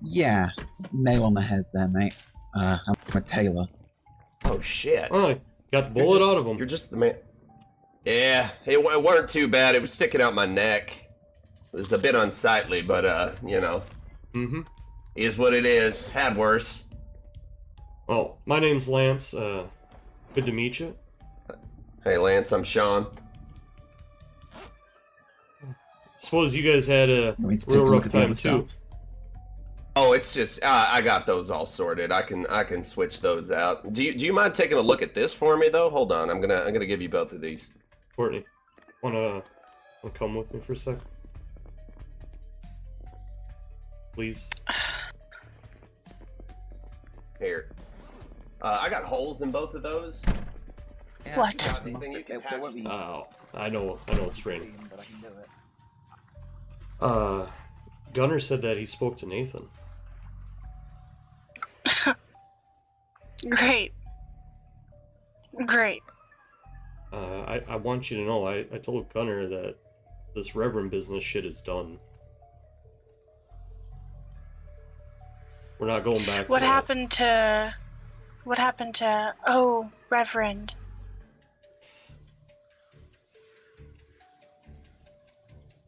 Speaker 4: Yeah, nail on the head there, mate. I'm a tailor.
Speaker 9: Oh shit!
Speaker 1: Oh, got the bullet out of him.
Speaker 9: You're just the man. Yeah, it weren't too bad. It was sticking out my neck. It was a bit unsightly, but you know,
Speaker 1: Mm-hmm.
Speaker 9: is what it is. Had worse.
Speaker 1: Well, my name's Lance. Good to meet you.
Speaker 9: Hey, Lance, I'm Sean.
Speaker 1: Suppose you guys had a
Speaker 4: Want me to take
Speaker 1: real
Speaker 4: a look
Speaker 1: rough
Speaker 4: at the
Speaker 1: time
Speaker 4: other
Speaker 1: too.
Speaker 4: stuff?
Speaker 9: Oh, it's just I got those all sorted. I can switch those out. Do you mind taking a look at this for me though? Hold on, I'm gonna give you both of these.
Speaker 1: Courtney, wanna come with me for a sec? Please.
Speaker 9: Here. I got holes in both of those.
Speaker 2: What?
Speaker 9: Got anything you can patch?
Speaker 1: Oh, I know it's raining. Gunner said that he spoke to Nathan.
Speaker 2: Great. Great.
Speaker 1: I want you to know, I told Gunner that this Reverend business shit is done. We're not going back to
Speaker 2: What
Speaker 1: that.
Speaker 2: happened to... What happened to... Oh, Reverend.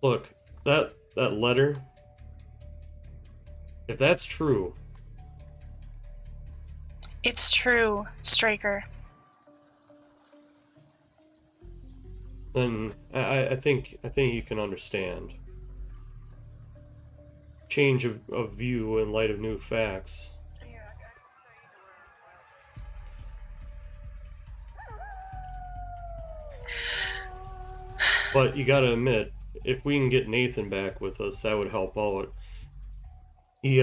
Speaker 1: Look, that letter, if that's true,
Speaker 2: It's true, Straker.
Speaker 1: then I think you can understand. Change of view in light of new facts. But you gotta admit, if we can get Nathan back with us, that would help out. He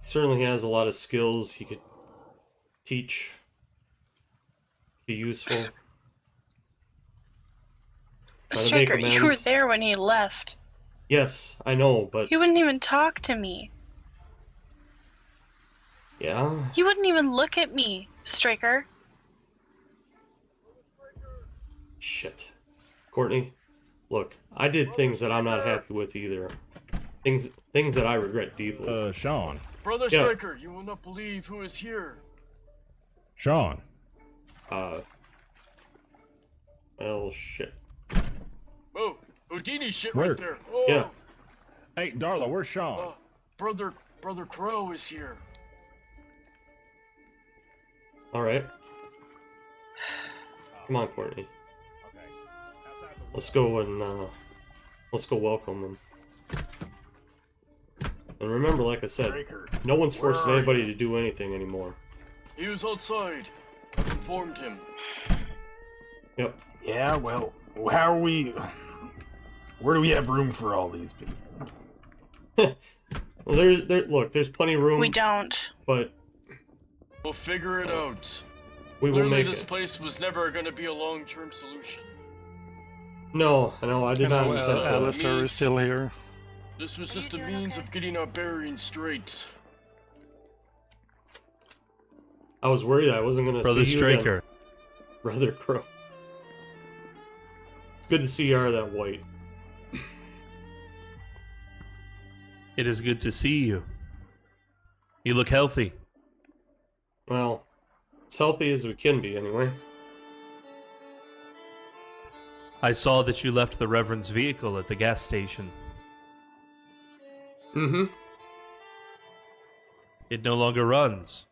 Speaker 1: certainly has a lot of skills he could teach, be useful. Try to make
Speaker 2: Straker, you were
Speaker 1: amends.
Speaker 2: there when he left.
Speaker 1: Yes, I know, but
Speaker 2: He wouldn't even talk to me.
Speaker 1: yeah.
Speaker 2: He wouldn't even look at me, Straker.
Speaker 1: Shit. Courtney, look, I did things that I'm not happy with either. Things that I regret deeply.
Speaker 10: Sean.
Speaker 6: Brother
Speaker 1: Yeah.
Speaker 6: Striker, you will not believe who is here.
Speaker 10: Sean.
Speaker 1: Well, shit.
Speaker 6: Oh, Houdini shit
Speaker 10: Where?
Speaker 6: right there. Oh,
Speaker 1: Yeah.
Speaker 10: Hey, Darla, where's Sean?
Speaker 6: Brother Crow is here.
Speaker 1: Alright. Come on, Courtney. Let's go and, let's go welcome them. And remember, like I said,
Speaker 6: Striker,
Speaker 1: no one's forcing
Speaker 6: Where are
Speaker 1: anybody
Speaker 6: you?
Speaker 1: to do anything anymore.
Speaker 6: he was outside. I've informed him.
Speaker 1: Yep.
Speaker 5: Yeah, well, how are we... Where do we have room for all these people?
Speaker 1: Well, look, there's plenty of room,
Speaker 2: We don't.
Speaker 1: but
Speaker 6: We'll figure it out.
Speaker 1: we will
Speaker 6: Clearly,
Speaker 1: make
Speaker 6: this
Speaker 1: it.
Speaker 6: place was never going to be a long-term solution.
Speaker 1: No, I did not
Speaker 6: Well,
Speaker 1: intend that.
Speaker 7: Alistair is still here.
Speaker 6: This was just a means of getting our bearings straight.
Speaker 1: I was worried I wasn't gonna
Speaker 10: Brother
Speaker 1: see you
Speaker 10: Straker.
Speaker 1: again. Brother Crow. It's good to see you are that white.
Speaker 10: It is good to see you. You look healthy.
Speaker 1: Well, as healthy as we can be, anyway.
Speaker 10: I saw that you left the Reverend's vehicle at the gas station.
Speaker 1: Mm-hmm.
Speaker 10: It no longer runs.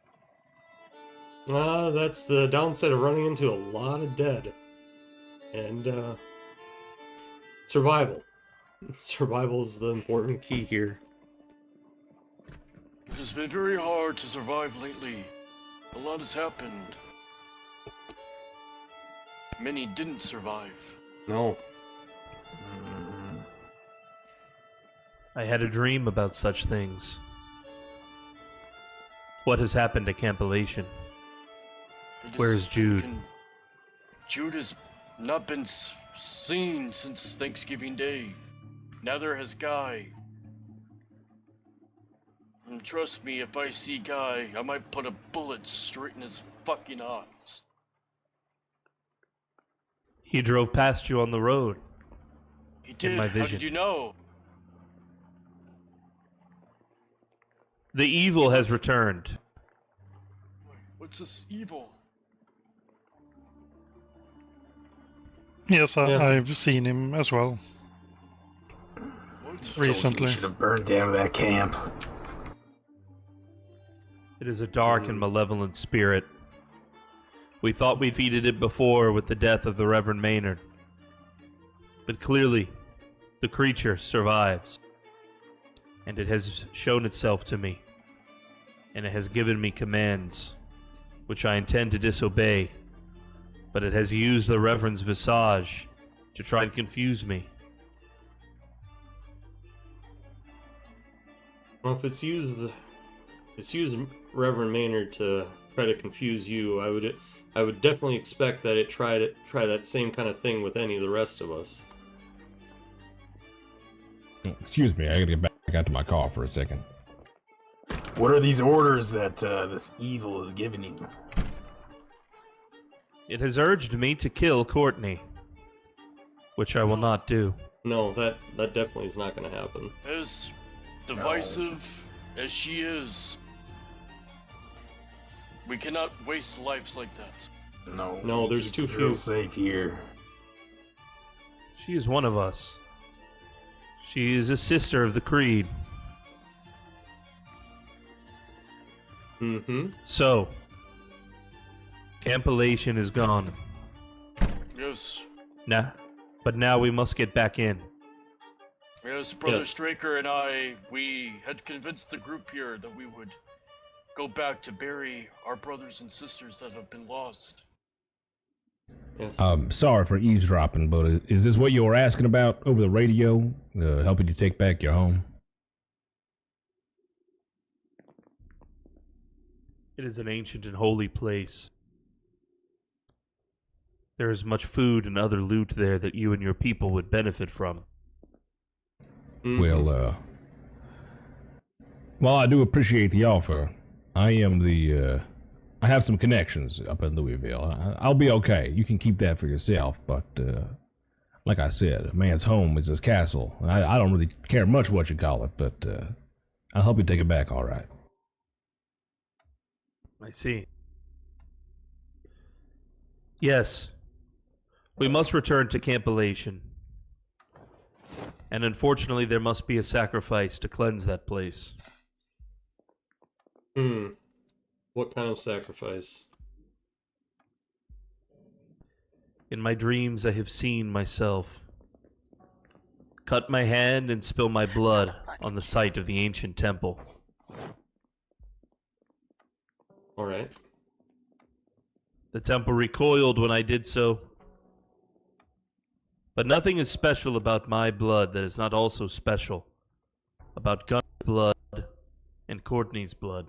Speaker 1: That's the downside of running into a lot of dead. And, survival. Survival's the important key here.
Speaker 6: It has been very hard to survive lately. A lot has happened. Many didn't survive.
Speaker 1: No.
Speaker 10: I had a dream about such things. What has happened to Campellation?
Speaker 6: It
Speaker 10: Where is Jude?
Speaker 6: Jude is not been seen since Thanksgiving Day. Neither has Guy. And trust me, if I see Guy, I might put a bullet straight in his fucking eyes.
Speaker 10: He drove past you on the road.
Speaker 6: He did.
Speaker 10: my
Speaker 6: How
Speaker 10: vision.
Speaker 6: did you know?
Speaker 10: The evil has returned.
Speaker 6: What's this evil?
Speaker 7: Yes,
Speaker 1: Yeah.
Speaker 7: I've seen him as well
Speaker 6: What?
Speaker 7: recently.
Speaker 5: Should have burned down that camp.
Speaker 10: It is a dark and malevolent spirit. We thought we defeated it before with the death of the Reverend Maynard. But clearly, the creature survives. And it has shown itself to me. And it has given me commands, which I intend to disobey. But it has used the Reverend's visage to try and confuse me.
Speaker 1: Well, if it's used Reverend Maynard to try to confuse you, I would definitely expect that it try that same kind of thing with any of the rest of us.
Speaker 11: Excuse me, I gotta get back out to my car for a second.
Speaker 5: What are these orders that this evil is giving you?
Speaker 10: It has urged me to kill Courtney, which I will not do.
Speaker 1: No, that definitely is not going to happen.
Speaker 6: As divisive as she is, we cannot waste lives like that.
Speaker 1: No, there's
Speaker 5: keep
Speaker 1: too
Speaker 5: the
Speaker 1: few.
Speaker 5: girl safe here.
Speaker 10: She is one of us. She is a sister of the Creed.
Speaker 1: Mm-hmm.
Speaker 10: So, Campellation is gone.
Speaker 6: Yes.
Speaker 10: But now we must get back in.
Speaker 6: Yes, Brother
Speaker 1: Yes.
Speaker 6: Straker and I, we had convinced the group here that we would go back to bury our brothers and sisters that have been lost.
Speaker 1: Yes.
Speaker 11: Sorry for eavesdropping, but is this what you were asking about over the radio? Helping you take back your home?
Speaker 10: It is an ancient and holy place. There is much food and other loot there that you and your people would benefit from.
Speaker 1: Mhm.
Speaker 11: Well, I do appreciate the offer. I have some connections up in Louisville. I'll be okay. You can keep that for yourself, but, like I said, a man's home is his castle. I don't really care much what you call it, but, I'll help you take it back all right.
Speaker 10: I see. Yes. We must return to Campellation. And unfortunately, there must be a sacrifice to cleanse that place.
Speaker 1: What kind of sacrifice?
Speaker 10: In my dreams, I have seen myself cut my hand and spill my blood on the site of the ancient temple.
Speaker 1: Alright.
Speaker 10: The temple recoiled when I did so. But nothing is special about my blood that is not also special about Gunn's blood and Courtney's blood.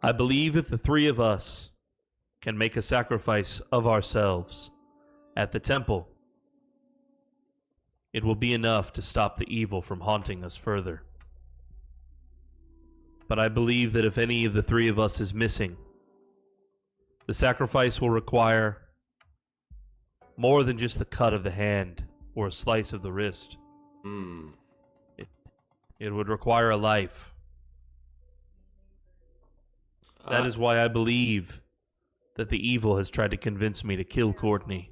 Speaker 10: I believe if the three of us can make a sacrifice of ourselves at the temple, it will be enough to stop the evil from haunting us further. But I believe that if any of the three of us is missing, the sacrifice will require more than just the cut of the hand or a slice of the wrist. It would require a life. That is why I believe that the evil has tried to convince me to kill Courtney.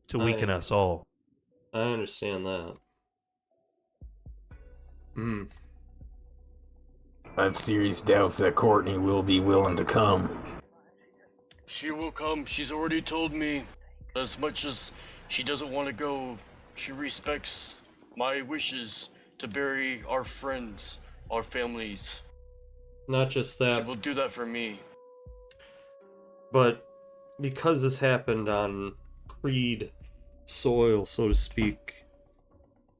Speaker 10: To weaken us all.
Speaker 1: I understand that.
Speaker 5: I have serious doubts that Courtney will be willing to come.
Speaker 6: She will come. She's already told me. As much as she doesn't want to go, she respects my wishes to bury our friends, our families.
Speaker 1: Not just
Speaker 6: She
Speaker 1: that,
Speaker 6: will do that for me.
Speaker 1: but because this happened on Creed soil, so to speak,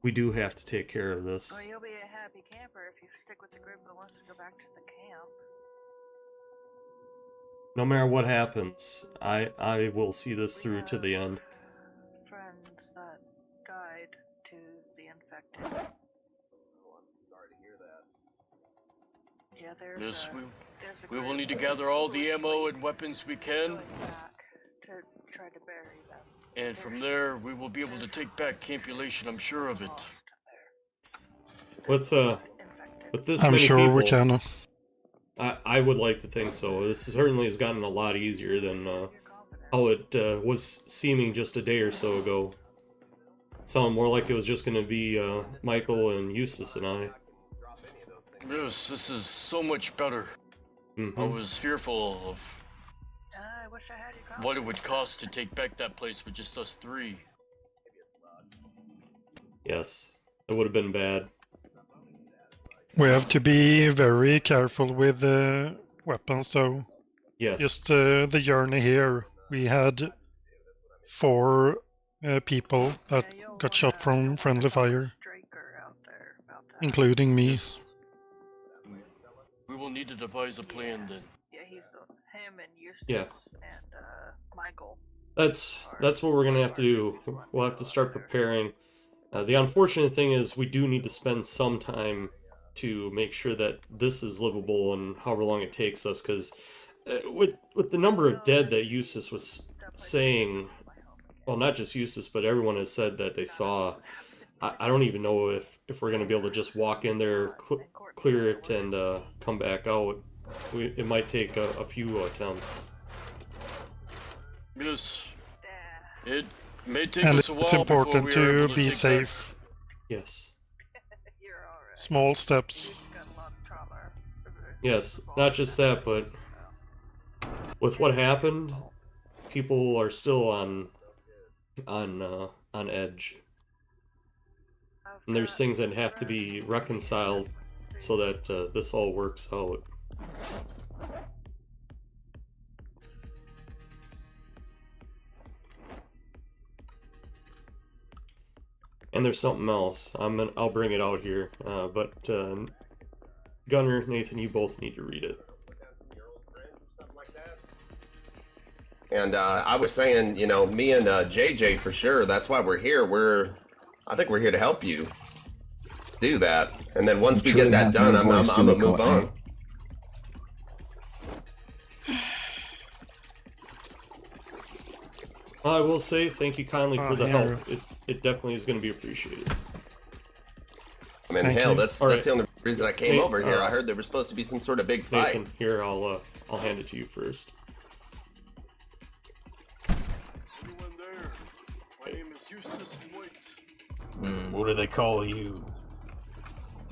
Speaker 1: we do have to take care of this.
Speaker 3: Well, you'll be a happy camper if you stick with the group that wants to go back to the camp.
Speaker 1: no matter what happens, I will see this through to the end.
Speaker 3: Friends that died to the infected. Yeah,
Speaker 6: Yes, we will need to gather all the ammo and weapons we can.
Speaker 3: To try to bury them.
Speaker 6: And from there, we will be able to take back Campulation, I'm sure of it.
Speaker 1: With this
Speaker 7: I'm
Speaker 1: many
Speaker 7: sure
Speaker 1: people,
Speaker 7: we can.
Speaker 1: I would like to think so. This certainly has gotten a lot easier than how it was seeming just a day or so ago. It sounded more like it was just going to be Michael and Eustace and I.
Speaker 6: Yes, this is so much better.
Speaker 1: Mm-hmm.
Speaker 6: I was fearful of
Speaker 3: I wish I had your
Speaker 6: what it would cost to take back that place with just us three.
Speaker 1: Yes, it would have been bad.
Speaker 7: We have to be very careful with the weapons, though.
Speaker 1: Yes.
Speaker 7: Just the journey here, we had 4 people that got shot from friendly fire, including me.
Speaker 6: We will need to devise a plan then.
Speaker 3: Yeah, he's him and Eustace
Speaker 1: Yeah.
Speaker 3: and Michael.
Speaker 1: That's what we're gonna have to do. We'll have to start preparing. The unfortunate thing is we do need to spend some time to make sure that this is livable and however long it takes us, because with the number of dead that Eustace was saying, well, not just Eustace, but everyone has said that they saw, I don't even know if we're going to be able to just walk in there, clear it, and come back out. It might take a few attempts.
Speaker 6: Yes. It may take
Speaker 7: And
Speaker 6: us a while
Speaker 7: it's
Speaker 6: before
Speaker 7: important
Speaker 6: we are able
Speaker 7: to be
Speaker 6: take
Speaker 7: safe.
Speaker 1: Yes.
Speaker 7: Small steps.
Speaker 1: Yes, not just that, but with what happened, people are still on edge. And there's things that have to be reconciled so that this all works out. And there's something else. I'll bring it out here. But Gunner, Nathan, you both need to read it.
Speaker 9: And I was saying, you know, me and JJ for sure. That's why we're here. I think we're here to help you do that. And then once we get that done, I'm gonna move on.
Speaker 1: I will say thank you kindly for the help. It definitely is going to be appreciated.
Speaker 9: I mean, hell, that's the only reason I came over here. I heard there was supposed to be some sort of big fight.
Speaker 1: Nathan, here, I'll hand it to you first.
Speaker 6: Everyone there. My name is Eustace
Speaker 5: What do they call you?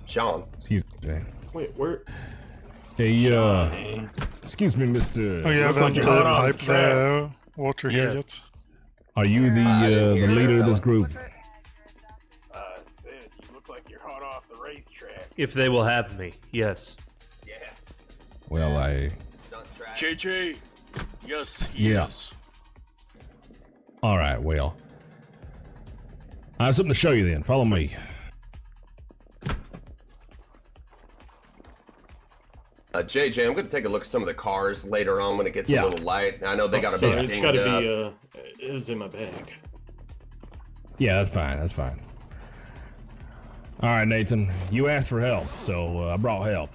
Speaker 9: Sean.
Speaker 11: Excuse me.
Speaker 1: Wait, where?
Speaker 11: Hey, excuse me, Mr.
Speaker 7: Oh, you haven't hyped the water here yet.
Speaker 11: Are you the leader of this group?
Speaker 5: Sid, you look like you're hot off the racetrack.
Speaker 10: If they will have me, yes.
Speaker 9: Yeah.
Speaker 11: Well,
Speaker 6: JJ. Yes, he is.
Speaker 11: All right, well. I have something to show you then. Follow me.
Speaker 9: JJ, I'm going to take a look at some of the cars later on when it gets a little light. I know they got to be dinged up.
Speaker 1: It's got to be, it was in my bag.
Speaker 11: Yeah, that's fine, that's fine. All right, Nathan, you asked for help, so I brought help.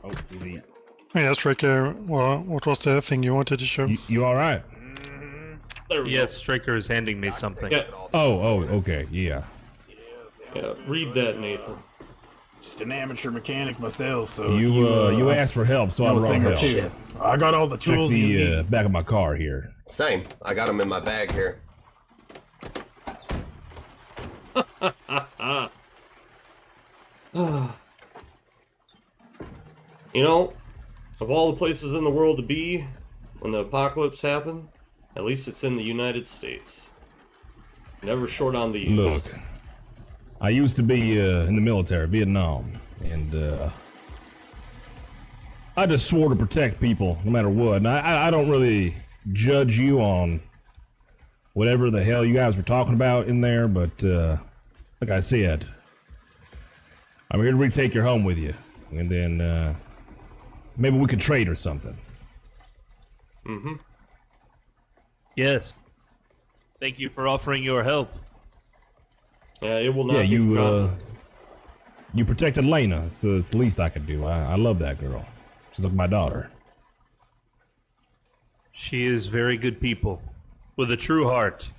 Speaker 11: Oh, delete.
Speaker 7: Yes, Ricker, what was the thing you wanted to show?
Speaker 11: You all right?
Speaker 10: Yes, Straker is handing me something.
Speaker 1: Yeah.
Speaker 11: Oh, okay, yeah.
Speaker 1: Yeah, read that, Nathan.
Speaker 5: Just an amateur mechanic myself, so
Speaker 11: you asked for help, so I brought help.
Speaker 5: Two. I got all the tools
Speaker 11: Check the
Speaker 5: you need.
Speaker 11: back of my car here.
Speaker 9: Same. I got them in my bag here.
Speaker 1: You know, of all the places in the world to be when the apocalypse happened, at least it's in the United States. Never short on these.
Speaker 11: Look, I used to be in the military, Vietnam, and I just swore to protect people no matter what. And I don't really judge you on whatever the hell you guys were talking about in there, but like I said, I'm here to retake your home with you. and then maybe we could trade or something.
Speaker 1: Mm-hmm.
Speaker 10: Yes. Thank you for offering your help.
Speaker 1: It will not
Speaker 11: Yeah,
Speaker 1: be forgotten.
Speaker 11: you protected Lena. It's the least I could do. I love that girl. She's like my daughter.
Speaker 10: She is very good people, with a true heart.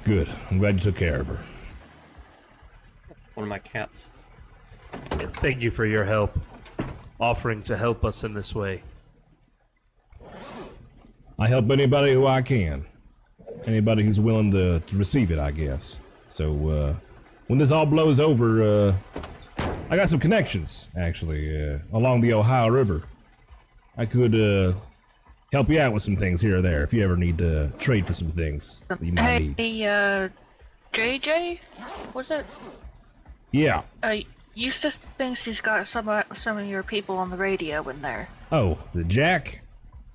Speaker 11: Good. I'm glad you took care of her.
Speaker 1: One of my cats.
Speaker 10: Thank you for your help, offering to help us in this way.
Speaker 11: I help anybody who I can. Anybody who's willing to receive it, I guess. So, when this all blows over, I got some connections, actually, along the Ohio River. I could, help you out with some things here or there if you ever need to trade for some things that you might need.
Speaker 3: Hey, JJ? Was it?
Speaker 11: Yeah.
Speaker 3: Eustace thinks he's got some of your people on the radio in there.
Speaker 11: Oh, the Jack?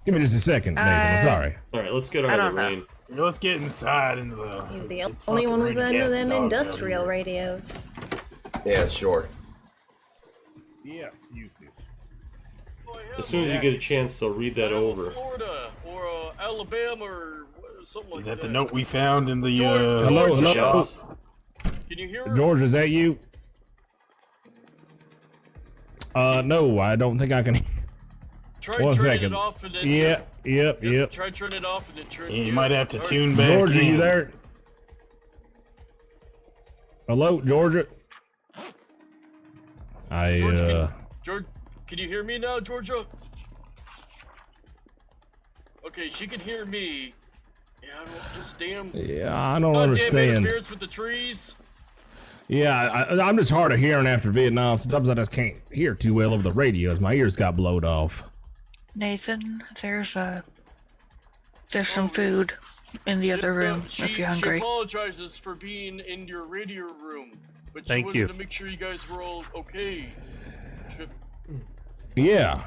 Speaker 11: Give me just a second, Nathan. I'm sorry.
Speaker 1: Alright, let's get out of the rain.
Speaker 5: Let's get inside into the...
Speaker 8: He's the only one with any of them industrial radios.
Speaker 9: Yeah, sure.
Speaker 11: Yes, you do.
Speaker 1: As soon as you get a chance, so read that over.
Speaker 6: Florida or Alabama or something like that.
Speaker 5: Is that the note we found in the,
Speaker 11: Hello?
Speaker 1: Yes.
Speaker 6: Can you hear her?
Speaker 11: George, is that you? No, I don't think I can.
Speaker 6: Try
Speaker 11: One
Speaker 6: turning
Speaker 11: second.
Speaker 6: it off and then...
Speaker 11: Yep.
Speaker 6: Try turning it off and then turn
Speaker 5: You
Speaker 6: it
Speaker 5: might
Speaker 6: on.
Speaker 5: have to
Speaker 6: Alright.
Speaker 5: tune back
Speaker 11: George, are
Speaker 5: in.
Speaker 11: you there? Hello, Georgia?
Speaker 6: George, can you hear me now, Georgia? Okay, she can hear me. Yeah, I don't, this damn...
Speaker 11: Yeah, I don't
Speaker 6: goddamn
Speaker 11: understand.
Speaker 6: interference with the trees.
Speaker 11: Yeah, I'm just hard of hearing after Vietnam. Sometimes I just can't hear too well over the radios. My ears got blowed off.
Speaker 3: Nathan, there's some food in the other room if you're hungry.
Speaker 6: She apologizes for being in your radio room, but she
Speaker 10: Thank
Speaker 6: wanted
Speaker 10: you.
Speaker 6: to make sure you guys were all okay.
Speaker 11: Yeah,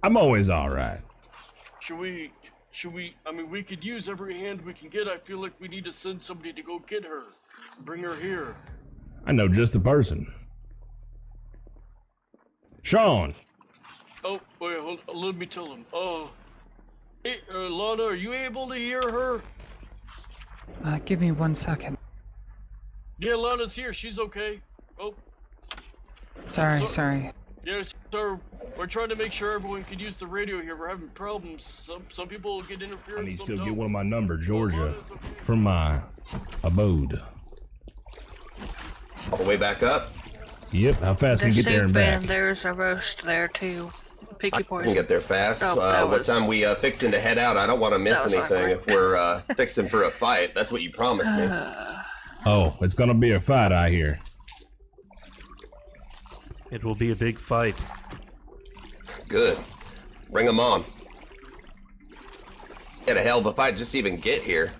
Speaker 11: I'm always all right.
Speaker 6: Should we, I mean, we could use every hand we can get. I feel like we need to send somebody to go get her. Bring her here.
Speaker 11: I know just the person. Sean.
Speaker 6: Oh, wait, hold, let me tell him. Hey, Lana, are you able to hear her?
Speaker 12: Give me 1 second.
Speaker 6: Yeah, Lana's here. She's okay. Oh.
Speaker 12: Sorry.
Speaker 6: Yes, sir. We're trying to make sure everyone can use the radio here. We're having problems. Some people get interference.
Speaker 11: I need
Speaker 6: some
Speaker 11: to
Speaker 6: don't.
Speaker 11: get one of my number, Georgia, from my abode.
Speaker 9: All the way back up?
Speaker 11: Yep, how fast can you get there and back?
Speaker 3: And there's a roast there too. Pick
Speaker 9: I
Speaker 3: your
Speaker 9: can
Speaker 3: poison.
Speaker 9: get there fast.
Speaker 3: Oh, that
Speaker 9: what
Speaker 3: was-
Speaker 9: time we fixing to head out? I don't want to miss
Speaker 3: That was
Speaker 9: anything
Speaker 3: awkward.
Speaker 9: if we're fixing for a fight. That's what you promised me.
Speaker 11: Oh, it's gonna be a fight, I hear.
Speaker 10: It will be a big fight.
Speaker 9: Good. Bring them on. Get a hell of a fight just to even get here.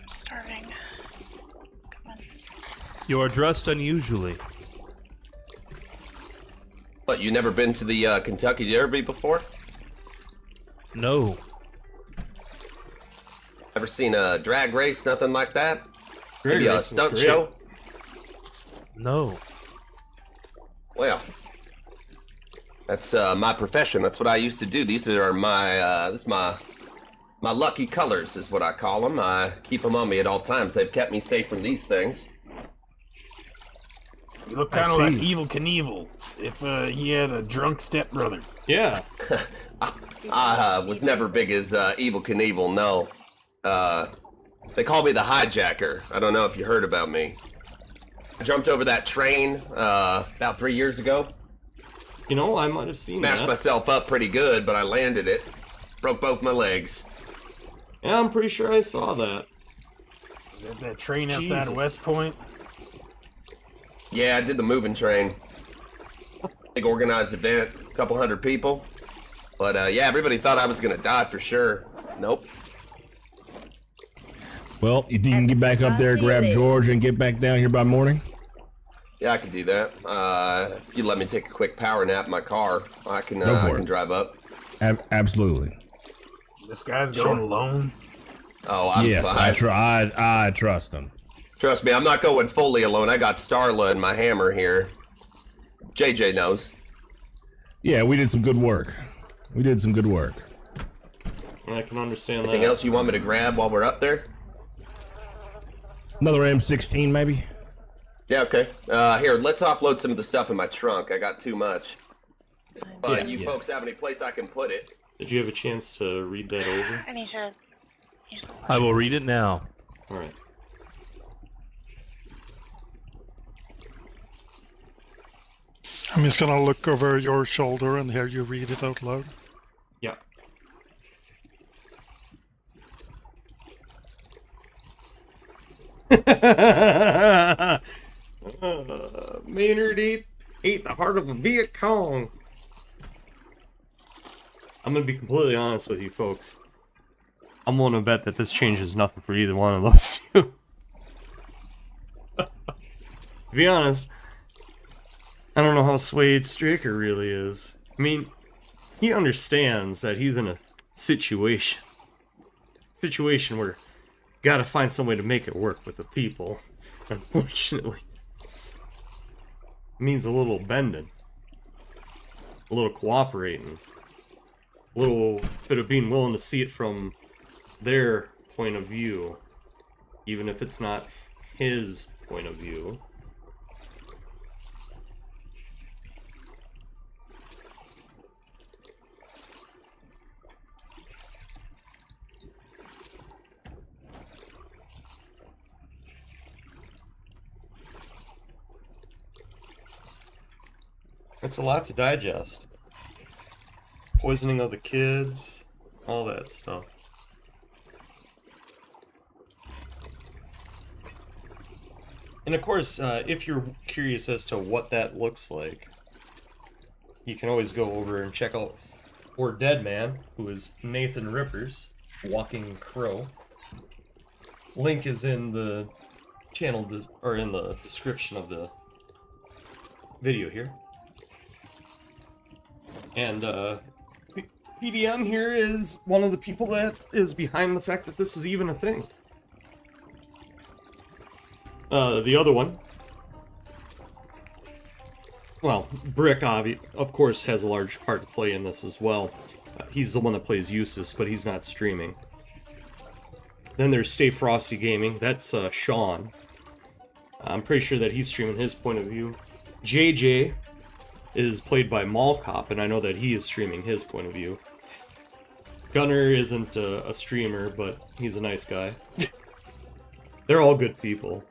Speaker 2: I'm starving. Come on.
Speaker 10: You are dressed unusually.
Speaker 9: What, you never been to the Kentucky Derby before?
Speaker 10: No.
Speaker 9: Ever seen a drag race, nothing like that?
Speaker 1: Drag
Speaker 9: Maybe a
Speaker 1: race is
Speaker 9: stunt
Speaker 1: great.
Speaker 9: show?
Speaker 10: No.
Speaker 9: Well, that's my profession. That's what I used to do. These are my my lucky colors is what I call them. I keep them on me at all times. They've kept me safe from these things.
Speaker 5: You look kind of like Evel Knievel if he had a drunk stepbrother.
Speaker 1: Yeah.
Speaker 9: I was never big as Evel Knievel, no. They call me the hijacker. I don't know if you heard about me. I jumped over that train about 3 years ago.
Speaker 1: You know, I might have seen
Speaker 9: Smashed
Speaker 1: that.
Speaker 9: myself up pretty good, but I landed it. Broke both my legs.
Speaker 1: Yeah, I'm pretty sure I saw that.
Speaker 5: Is that train outside
Speaker 1: Jesus.
Speaker 5: of West Point?
Speaker 9: Yeah, I did the moving train. Big organized event, a couple hundred people. But yeah, everybody thought I was gonna die for sure. Nope.
Speaker 11: Well, you think you can get back up there, grab George, and get back down here by morning?
Speaker 9: Yeah, I can do that. If you let me take a quick power nap in my car, I can
Speaker 11: Go for
Speaker 9: I
Speaker 11: it.
Speaker 9: can drive up.
Speaker 11: Absolutely.
Speaker 5: This guy's going alone.
Speaker 9: Oh, I'm
Speaker 11: yes,
Speaker 9: fine.
Speaker 11: I trust him.
Speaker 9: Trust me, I'm not going fully alone. I got Starla and my hammer here. JJ knows.
Speaker 11: Yeah, we did some good work. We did some good work.
Speaker 1: I can understand
Speaker 9: Anything
Speaker 1: that.
Speaker 9: else you want me to grab while we're up there?
Speaker 11: Another M16, maybe?
Speaker 9: Yeah, okay. Here, let's offload some of the stuff in my trunk. I got too much. You folks have any place I can put it?
Speaker 1: Did you have a chance to read that over?
Speaker 2: I need to use the
Speaker 10: I will read it now.
Speaker 1: Alright.
Speaker 7: I'm just gonna look over your shoulder and hear you read it out loud.
Speaker 1: Yeah. Maynard ate the heart of a Viet Cong. I'm gonna be completely honest with you folks. I'm willing to bet that this changes nothing for either one of those two. To be honest, I don't know how swayed Straker really is. I mean, he understands that he's in a situation where gotta find some way to make it work with the people. Unfortunately, it means a little bending, a little cooperating, a little bit of being willing to see it from their point of view, even if it's not his point of view. It's a lot to digest. Poisoning of the kids, all that stuff. And of course, if you're curious as to what that looks like, you can always go over and check out poordeadman, who is Nathan Rippers, Walking Crow. Link is in the channel, or in the description of the video here. And PDM here is one of the people that is behind the fact that this is even a thing. The other one, well, Brick, of course, has a large part to play in this as well. He's the one that plays Usus, but he's not streaming. Then there's Stay Frosty Gaming. That's Sean. I'm pretty sure that he's streaming his point of view. JJ is played by Mall Cop, and I know that he is streaming his point of view. Gunner isn't a streamer, but he's a nice guy. They're all good people.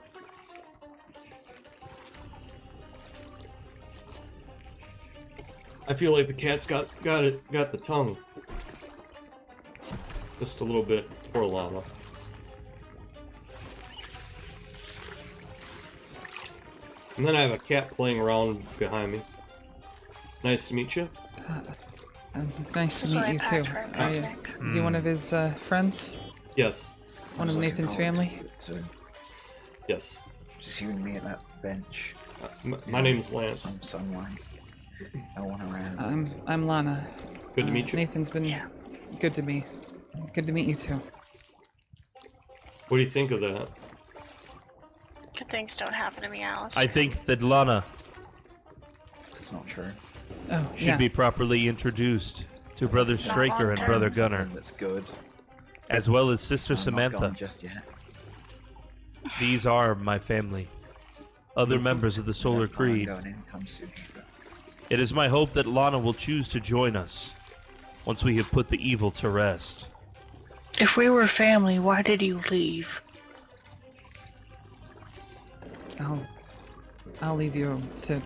Speaker 1: I feel like the cat's got the tongue. Just a little bit. Poor Lana. And then I have a cat playing around behind me. Nice to meet you.
Speaker 12: Nice to meet you too. Are you one of his friends?
Speaker 1: Yes.
Speaker 12: One of Nathan's family?
Speaker 1: Yes.
Speaker 13: Just you and me at that bench.
Speaker 1: My name's Lance.
Speaker 13: Some sunlight. No one around.
Speaker 12: I'm Lana.
Speaker 1: Good to meet you.
Speaker 12: Nathan's been good to me. Good to meet you too.
Speaker 1: What do you think of that?
Speaker 2: Good things don't happen to me, Alice.
Speaker 10: I think that Lana
Speaker 13: That's not true.
Speaker 12: Oh,
Speaker 10: should be properly introduced to Brother
Speaker 2: Not
Speaker 10: Straker and
Speaker 2: long-term.
Speaker 10: Brother Gunner,
Speaker 13: That's good.
Speaker 10: as well as Sister
Speaker 13: I'm not
Speaker 10: Samantha.
Speaker 13: gone just yet.
Speaker 10: These are my family, other members of the Solar
Speaker 13: Don't plan on
Speaker 10: Creed.
Speaker 13: going anytime soon either.
Speaker 10: It is my hope that Lana will choose to join us once we have put the evil to rest.
Speaker 3: If we were family, why did you leave?
Speaker 12: I'll leave you to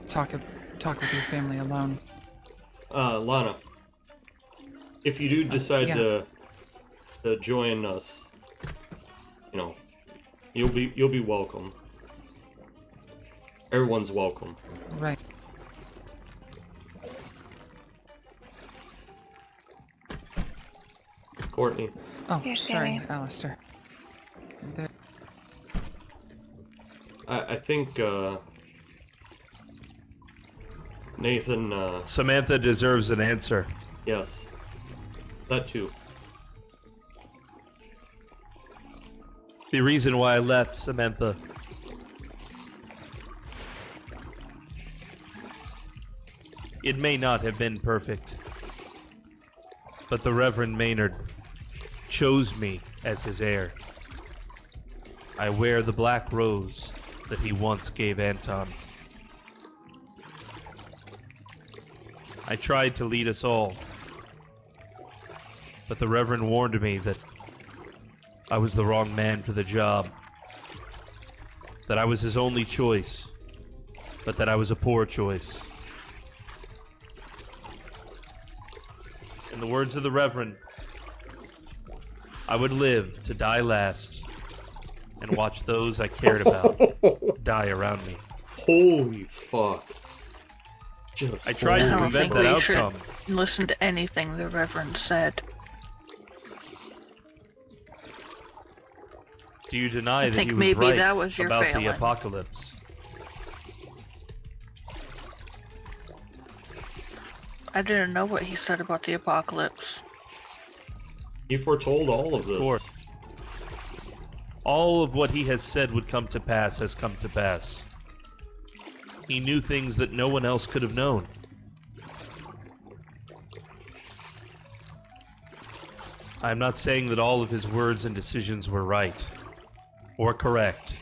Speaker 12: talk with your family alone.
Speaker 1: Lana, if you do decide to join us, you know, you'll be welcome. Everyone's welcome.
Speaker 12: Right.
Speaker 1: Courtney.
Speaker 12: Oh,
Speaker 2: You're
Speaker 12: sorry,
Speaker 2: Sammy.
Speaker 12: Alistair. There.
Speaker 1: I think Nathan.
Speaker 10: Samantha deserves an answer.
Speaker 1: Yes, that too.
Speaker 10: The reason why I left, Samantha. It may not have been perfect, but the Reverend Maynard chose me as his heir. I wear the black rose that he once gave Anton. I tried to lead us all, but the Reverend warned me that I was the wrong man for the job, that I was his only choice, but that I was a poor choice. In the words of the Reverend, I would live to die last and watch those I cared about die around me.
Speaker 1: Holy fuck.
Speaker 10: I tried to prevent that outcome.
Speaker 3: Listen to anything the Reverend said.
Speaker 10: Do you deny that he was
Speaker 3: maybe
Speaker 10: right
Speaker 3: that was your
Speaker 10: about
Speaker 3: failing.
Speaker 10: the apocalypse?
Speaker 3: I didn't know what he said about the apocalypse.
Speaker 1: He foretold all of this.
Speaker 10: Of course. All of what he has said would come to pass has come to pass. He knew things that no one else could have known. I'm not saying that all of his words and decisions were right or correct.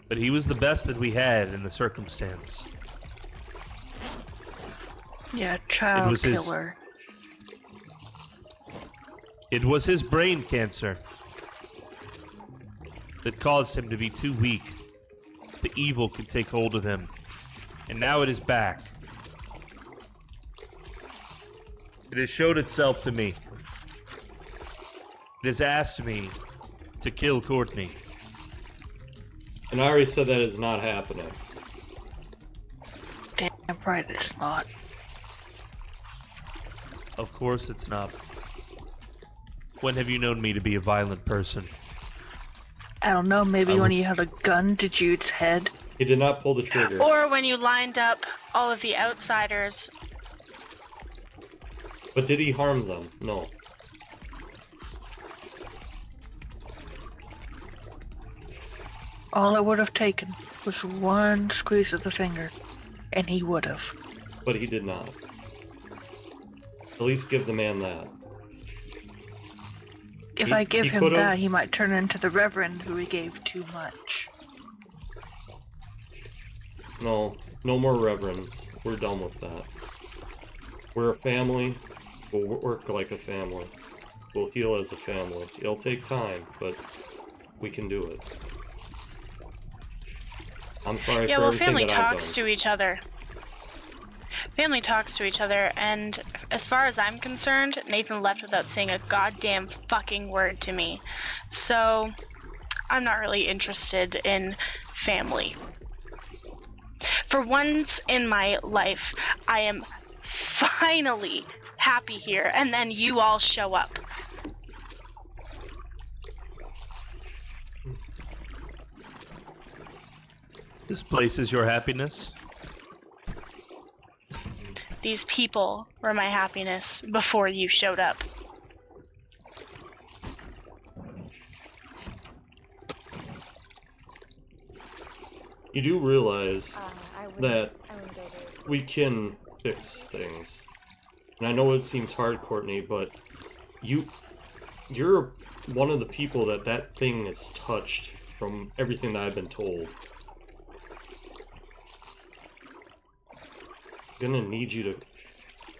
Speaker 10: But he was the best that we had in the circumstance.
Speaker 3: Yeah, child killer.
Speaker 10: It was his brain cancer that caused him to be too weak. The evil could take hold of him. And now it is back. It has showed itself to me. It has asked me to kill Courtney.
Speaker 1: And I already said that is not happening.
Speaker 3: Damn right it's not.
Speaker 10: Of course it's not. When have you known me to be a violent person?
Speaker 3: I don't know, maybe when you had a gun to Jude's head.
Speaker 1: He did not pull the trigger.
Speaker 2: Or when you lined up all of the outsiders.
Speaker 1: But did he harm them? No.
Speaker 3: All it would have taken was one squeeze of the finger, and he would have.
Speaker 1: But he did not. At least give the man that.
Speaker 3: If I give him that, he might turn into the Reverend who he gave too much.
Speaker 1: No, no more reverends. We're done with that. We're a family. We'll work like a family. We'll heal as a family. It'll take time, but we can do it. I'm sorry for everything
Speaker 2: family
Speaker 1: that I've done.
Speaker 2: talks to each other. Family talks to each other, and as far as I'm concerned, Nathan left without saying a goddamn fucking word to me. So, I'm not really interested in family. For once in my life, I am finally happy here, and then you all show up.
Speaker 10: This place is your happiness?
Speaker 2: These people were my happiness before you showed up.
Speaker 1: You do realize that we can fix things. And I know it seems hard, Courtney, but you're one of the people that thing has touched from everything that I've been told. I'm gonna need you to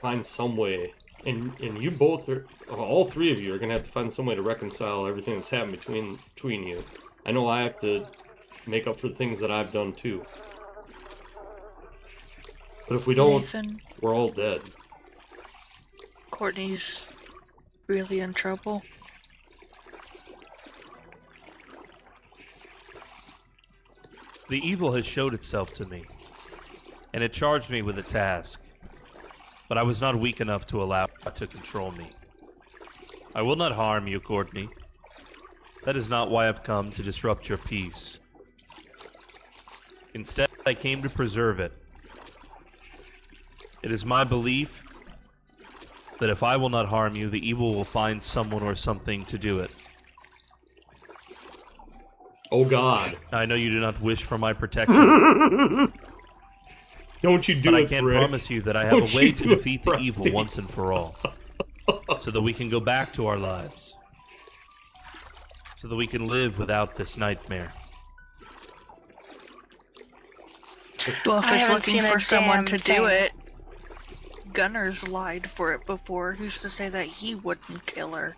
Speaker 1: find some way, and you both are, all three of you are gonna have to find some way to reconcile everything that's happened between you. I know I have to make up for the things that I've done too. But if we don't,
Speaker 3: Nathan,
Speaker 1: we're all dead.
Speaker 3: Courtney's really in trouble.
Speaker 10: The evil has showed itself to me, and it charged me with a task, but I was not weak enough to allow it to control me. I will not harm you, Courtney. That is not why I've come to disrupt your peace. Instead, I came to preserve it. It is my belief that if I will not harm you, the evil will find someone or something to do it.
Speaker 1: Oh God.
Speaker 10: I know you do not wish for my protection.
Speaker 1: Don't you do
Speaker 10: but
Speaker 1: it,
Speaker 10: I can
Speaker 1: Brick.
Speaker 10: promise you that I have
Speaker 1: Don't
Speaker 10: a way
Speaker 1: you
Speaker 10: to
Speaker 1: do it,
Speaker 10: defeat the evil
Speaker 1: Rusty.
Speaker 10: once and for all. So that we can go back to our lives. So that we can live without this nightmare.
Speaker 3: Well, if
Speaker 2: I
Speaker 3: it's
Speaker 2: haven't
Speaker 3: looking
Speaker 2: seen a
Speaker 3: for someone
Speaker 2: damn
Speaker 3: to do
Speaker 2: thing.
Speaker 3: it, Gunner's lied for it before. Who's to say that he wouldn't kill her?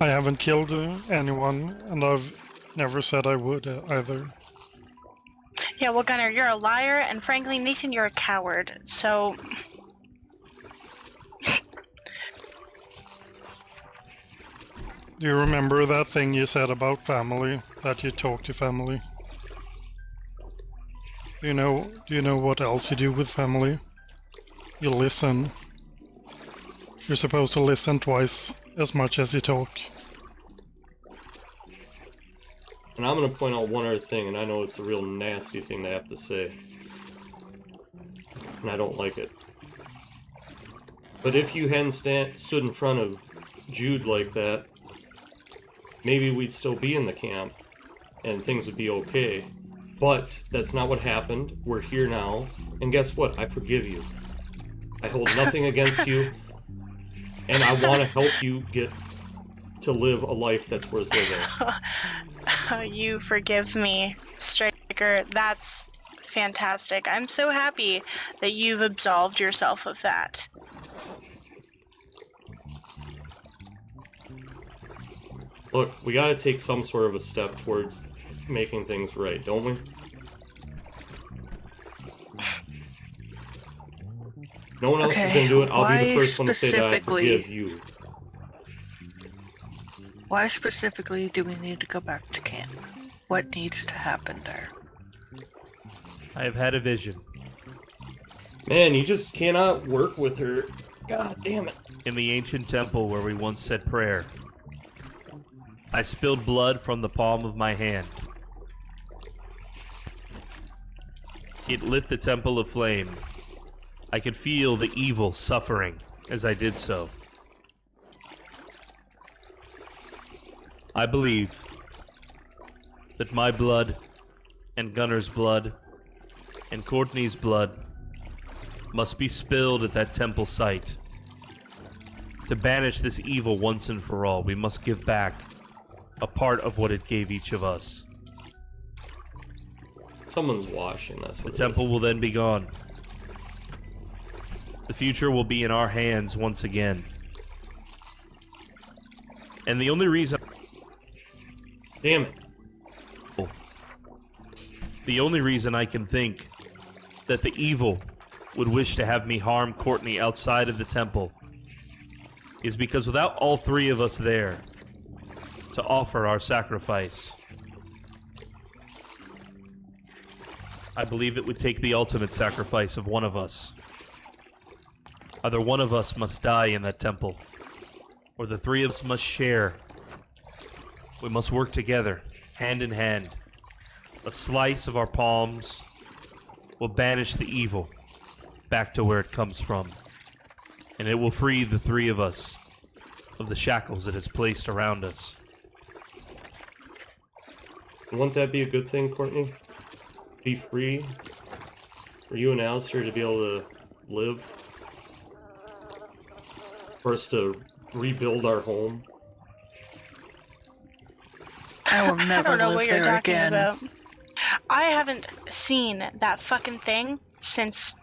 Speaker 7: I haven't killed anyone, and I've never said I would either.
Speaker 2: Yeah, well, Gunner, you're a liar, and frankly, Nathan, you're a coward. So,
Speaker 7: Do you remember that thing you said about family, that you talk to family? Do you know what else you do with family? You listen. You're supposed to listen twice as much as you talk.
Speaker 1: And I'm gonna point out one other thing, and I know it's a real nasty thing to have to say. And I don't like it. But if you hadn't stood in front of Jude like that, maybe we'd still be in the camp, and things would be okay. But that's not what happened. We're here now, and guess what? I forgive you. I hold nothing against you, and I want to help you get to live a life that's worth living.
Speaker 2: you forgive me, Striker. That's fantastic. I'm so happy that you've absolved yourself of that.
Speaker 1: Look, we gotta take some sort of a step towards making things right, don't we? No one else is gonna do it. I'll be the first one to say that I forgive you.
Speaker 3: Why specifically do we need to go back to camp? What needs to happen there?
Speaker 10: I have had a vision.
Speaker 1: Man, you just cannot work with her. God damn it.
Speaker 10: In the ancient temple where we once said prayer, I spilled blood from the palm of my hand. It lit the temple aflame. I could feel the evil suffering as I did so. I believe that my blood, and Gunner's blood, and Courtney's blood must be spilled at that temple site. To banish this evil once and for all, we must give back a part of what it gave each of us.
Speaker 1: Someone's washing, that's what
Speaker 10: The temple will then be gone. The future will be in our hands once again. And the only reason...
Speaker 1: Damn it.
Speaker 10: The only reason I can think that the evil would wish to have me harm Courtney outside of the temple is because without all three of us there to offer our sacrifice, I believe it would take the ultimate sacrifice of one of us. Either one of us must die in that temple, or the three of us must share. We must work together, hand in hand. A slice of our palms will banish the evil back to where it comes from, and it will free the three of us of the shackles it has placed around us.
Speaker 1: Wouldn't that be a good thing, Courtney? Be free? For you and Alistair to be able to live? For us to rebuild our home?
Speaker 3: I will never
Speaker 2: I don't know
Speaker 3: live
Speaker 2: what you're
Speaker 3: there
Speaker 2: talking
Speaker 3: again.
Speaker 2: about. I haven't seen that fucking thing since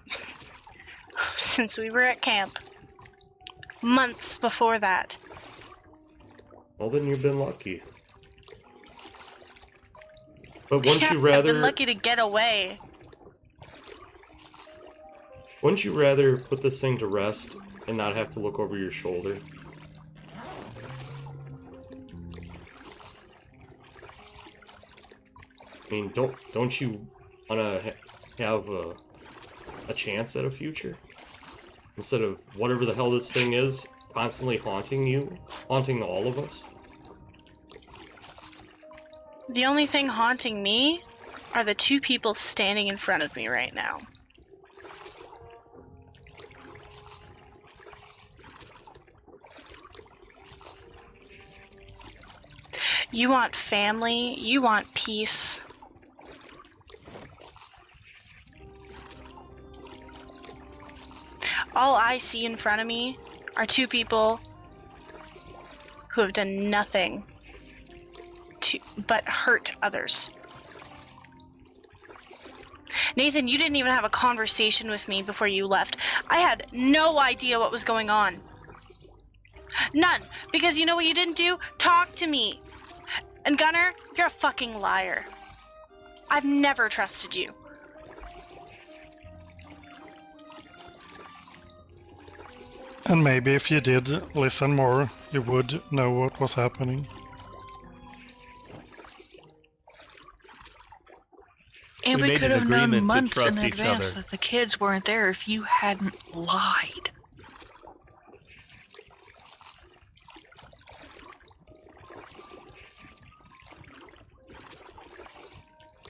Speaker 2: we were at camp. Months before that.
Speaker 1: Well, then you've been lucky. But wouldn't
Speaker 2: Yeah,
Speaker 1: you rather...
Speaker 2: I've been lucky to get away.
Speaker 1: Wouldn't you rather put this thing to rest and not have to look over your shoulder? I mean, don't you want to have a chance at a future? Instead of whatever the hell this thing is, constantly haunting you, haunting all of us?
Speaker 2: The only thing haunting me are the two people standing in front of me right now. You want family, you want peace. All I see in front of me are two people who have done nothing but hurt others. Nathan, you didn't even have a conversation with me before you left. I had no idea what was going on. None. Because you know what you didn't do? Talk to me. And Gunnar, you're a fucking liar. I've never trusted you.
Speaker 7: And maybe if you did listen more, you would know what was happening.
Speaker 3: And
Speaker 10: We
Speaker 3: we
Speaker 10: made
Speaker 3: could
Speaker 10: an
Speaker 3: have known
Speaker 10: agreement to
Speaker 3: months
Speaker 10: trust
Speaker 3: in
Speaker 10: each
Speaker 3: advance
Speaker 10: other.
Speaker 3: that the kids weren't there if you hadn't lied.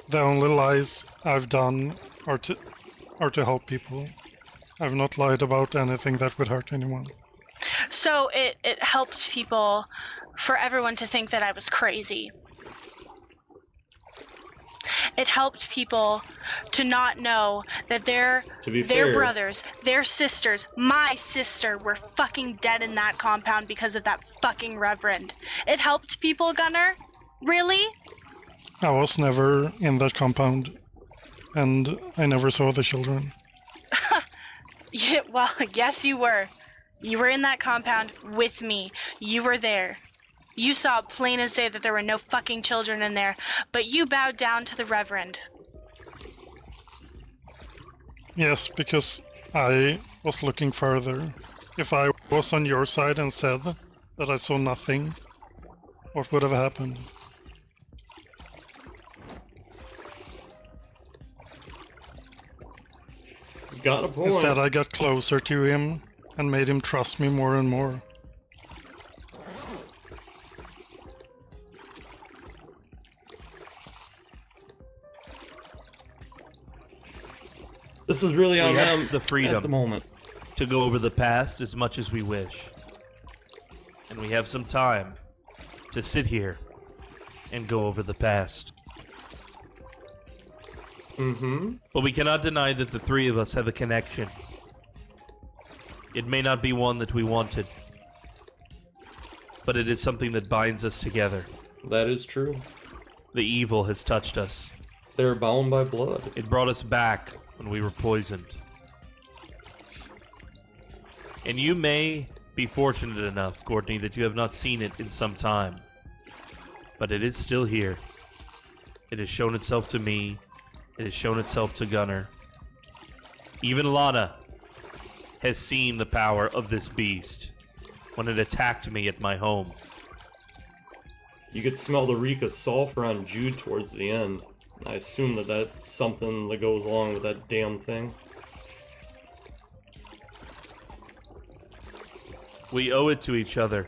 Speaker 7: The only lies I've done are to help people. I've not lied about anything that would hurt anyone.
Speaker 2: So it helped people for everyone to think that I was crazy. It helped people to not know that their brothers, their sisters, my sister were fucking dead in that compound because of that fucking reverend. It helped people, Gunnar? Really?
Speaker 7: I was never in that compound, and I never saw the children.
Speaker 2: Yeah, well, yes you were. You were in that compound with me. You were there. You saw plain as day that there were no fucking children in there, but you bowed down to the reverend.
Speaker 7: Yes, because I was looking further. If I was on your side and said that I saw nothing, what would have happened?
Speaker 1: He's got a point.
Speaker 7: Instead, I got closer to him and made him trust me more and more.
Speaker 1: This is really on
Speaker 10: We
Speaker 1: them
Speaker 10: have the freedom
Speaker 1: at the moment
Speaker 10: to go over the past as much as we wish. And we have some time to sit here and go over the past.
Speaker 1: Mm-hmm.
Speaker 10: But we cannot deny that the three of us have a connection. It may not be one that we wanted, but it is something that binds us together.
Speaker 1: That is true.
Speaker 10: The evil has touched us.
Speaker 1: They're bound by blood.
Speaker 10: It brought us back when we were poisoned. And you may be fortunate enough, Courtney, that you have not seen it in some time. But it is still here. It has shown itself to me. It has shown itself to Gunnar. Even Lana has seen the power of this beast when it attacked me at my home.
Speaker 1: You could smell the reek of sulfur on Jude towards the end. I assume that that's something that goes along with that damn thing.
Speaker 10: We owe it to each other.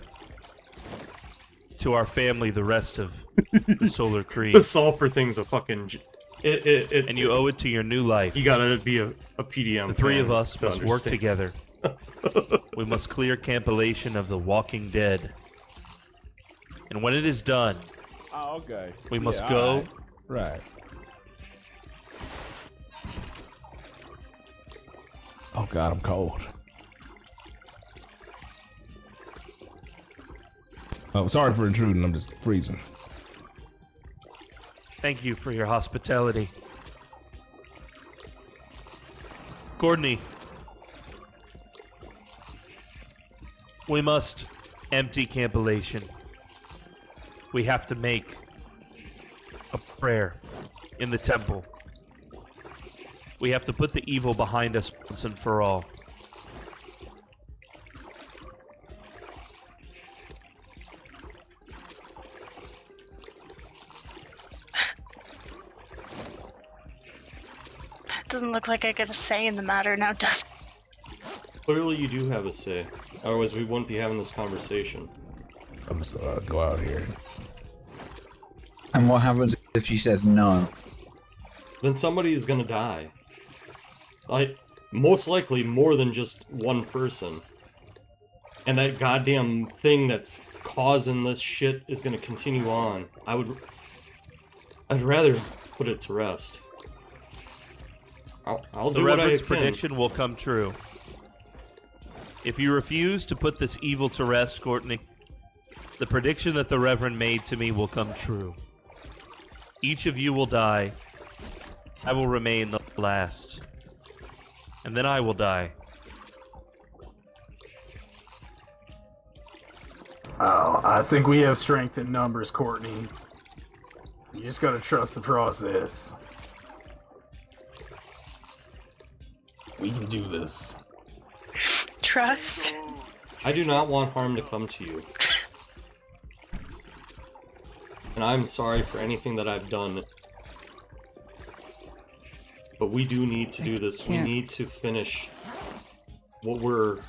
Speaker 10: To our family, the rest of the Solar Creed.
Speaker 1: The sulfur thing's a fucking...
Speaker 10: and you owe it to your new life.
Speaker 1: You gotta be a PDM
Speaker 10: The three
Speaker 1: fan
Speaker 10: of us
Speaker 1: to
Speaker 10: must work
Speaker 1: understand.
Speaker 10: together. We must clear Campellation of the Walking Dead. And when it is done,
Speaker 11: okay.
Speaker 10: we must go...
Speaker 11: Right. Oh god, I'm cold. Oh, sorry for intruding, I'm just freezing.
Speaker 10: Thank you for your hospitality. Courtney, we must empty Campellation. We have to make a prayer in the temple. We have to put the evil behind us once and for all.
Speaker 2: Doesn't look like I get a say in the matter now, does it?
Speaker 1: Clearly you do have a say. Otherwise we wouldn't be having this conversation.
Speaker 11: I'm just go out here.
Speaker 4: And what happens if she says no?
Speaker 1: Then somebody is gonna die. Like, most likely more than just one person. and that goddamn thing that's causing this shit is gonna continue on, I'd rather put it to rest. I'll do what I
Speaker 10: Reverend's
Speaker 1: can.
Speaker 10: prediction will come true. If you refuse to put this evil to rest, Courtney, the prediction that the Reverend made to me will come true. Each of you will die. I will remain the last. And then I will die.
Speaker 5: Oh, I think we have strength in numbers, Courtney. You just gotta trust the process. We can do this.
Speaker 2: Trust?
Speaker 1: I do not want harm to come to you. And I'm sorry for anything that I've done. But we do need to do this. We need to finish what we're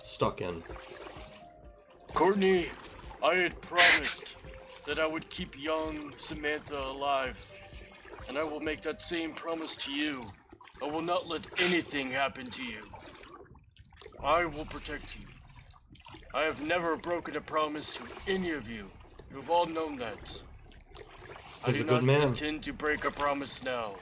Speaker 1: stuck in.
Speaker 6: Courtney, I had promised that I would keep young Samantha alive. And I will make that same promise to you. I will not let anything happen to you. I will protect you. I have never broken a promise to any of you. You've all known that. I
Speaker 1: He's
Speaker 6: do
Speaker 1: a good
Speaker 6: not
Speaker 1: man.
Speaker 6: intend to break a promise now.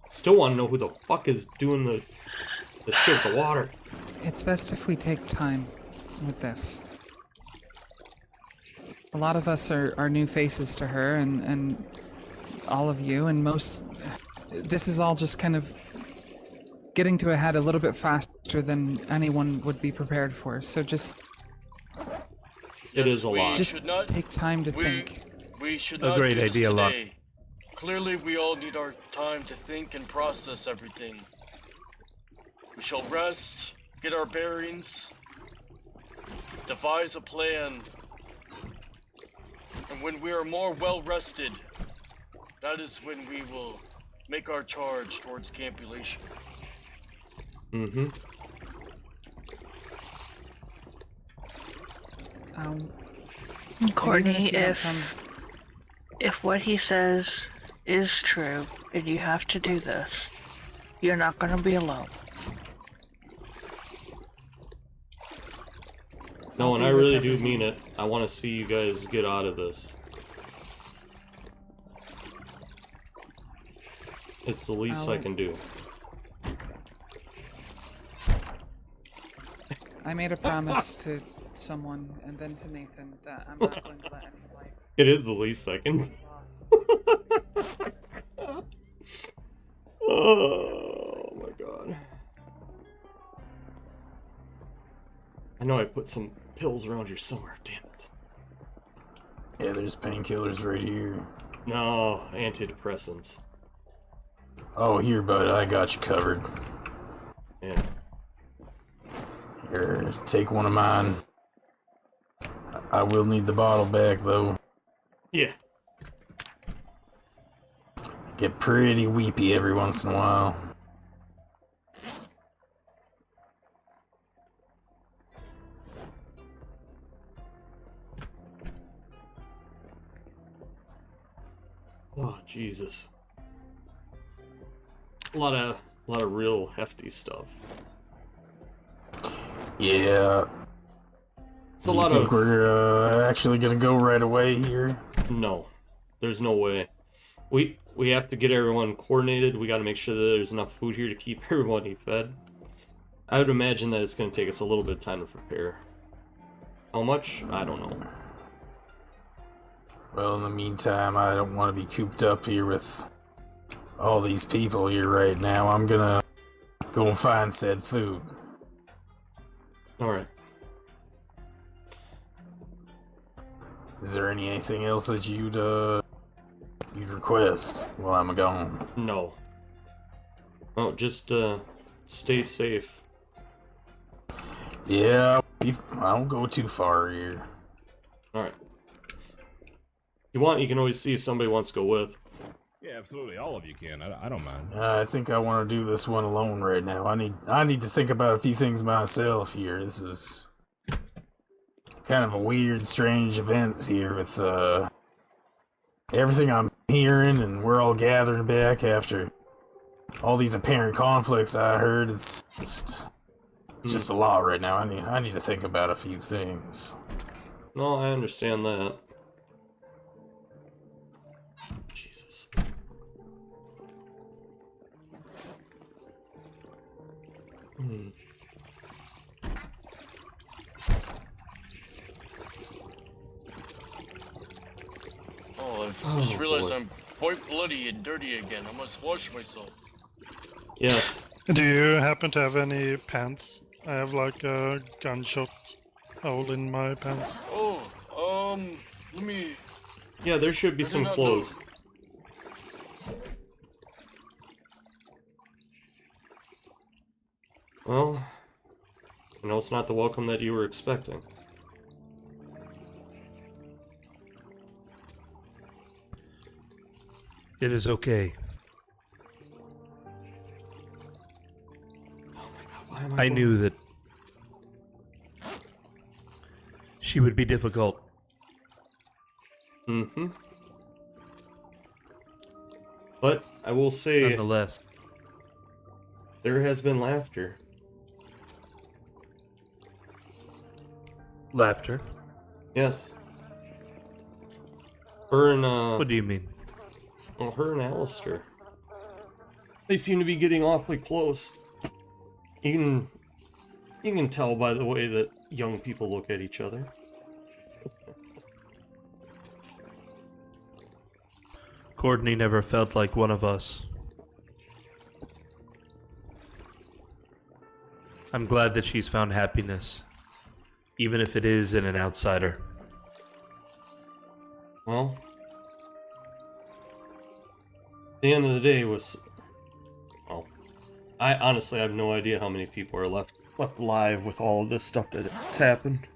Speaker 1: Still want to know who the fuck is doing the shit with the water.
Speaker 12: It's best if we take time with this. A lot of us are new faces to her, and all of you, and most... This is all just kind of getting to a head a little bit faster than anyone would be prepared for, so just...
Speaker 1: It is a lot.
Speaker 12: Just take time to think.
Speaker 6: We should
Speaker 10: A
Speaker 6: not
Speaker 10: great
Speaker 6: do this
Speaker 10: idea, Locke.
Speaker 6: today. Clearly, we all need our time to think and process everything. We shall rest, get our bearings, devise a plan, and when we are more well rested, that is when we will make our charge towards campulation.
Speaker 1: Mm-hmm.
Speaker 3: Courtney, if what he says is true, and you have to do this, you're not gonna be alone.
Speaker 1: No, and I really do mean it. I want to see you guys get out of this. It's the least I can do.
Speaker 12: I made a promise to someone and then to Nathan that I'm not going to let any life.
Speaker 1: It is the least I can do. Oh my god. I know I put some pills around here somewhere, damn it.
Speaker 5: Yeah, there's painkillers right here.
Speaker 1: No, antidepressants.
Speaker 5: Oh, here, bud, I got you covered.
Speaker 1: Yeah.
Speaker 5: Here, take one of mine. I will need the bottle back, though.
Speaker 1: Yeah.
Speaker 5: Get pretty weepy every once in a while.
Speaker 1: Oh, Jesus. A lot of real hefty stuff.
Speaker 5: Yeah.
Speaker 1: It's a lot of...
Speaker 5: we're actually gonna go right away here?
Speaker 1: No. There's no way. We have to get everyone coordinated. We gotta make sure that there's enough food here to keep everybody fed. I would imagine that it's gonna take us a little bit of time to prepare. How much? I don't know.
Speaker 5: Well, in the meantime, I don't want to be cooped up here with all these people here right now. I'm gonna go and find said food.
Speaker 1: Alright.
Speaker 5: Is there anything else that you'd request while I'm gone?
Speaker 1: No. Oh, just stay safe.
Speaker 5: Yeah, I don't go too far here.
Speaker 1: Alright. If you want, you can always see if somebody wants to go with.
Speaker 11: Yeah, absolutely. All of you can. I don't mind.
Speaker 5: I think I want to do this one alone right now. I need to think about a few things myself here. This is kind of a weird, strange event here with everything I'm hearing, and we're all gathering back after all these apparent conflicts I heard. It's just a lot right now. I need to think about a few things.
Speaker 1: No, I understand that. Jesus.
Speaker 6: Oh, I just realized I'm quite bloody and dirty again. I must wash myself.
Speaker 1: Yes.
Speaker 7: Do you happen to have any pants? I have like a gunshot hole in my pants.
Speaker 6: Oh, let me...
Speaker 1: Yeah, there should be some clothes. Well, I know it's not the welcome that you were expecting.
Speaker 10: It is okay.
Speaker 1: Oh my god, why am I
Speaker 10: I knew that she would be difficult.
Speaker 1: Mm-hmm. But I will say,
Speaker 10: nonetheless,
Speaker 1: there has been laughter.
Speaker 10: Laughter?
Speaker 1: Yes. Her and,
Speaker 10: What do you mean?
Speaker 1: Well, her and Alistair. They seem to be getting awfully close. You can tell by the way that young people look at each other.
Speaker 10: Courtney never felt like one of us. I'm glad that she's found happiness, even if it is in an outsider.
Speaker 1: Well, at the end of the day was... Well, I honestly have no idea how many people are left alive with all of this stuff that has happened.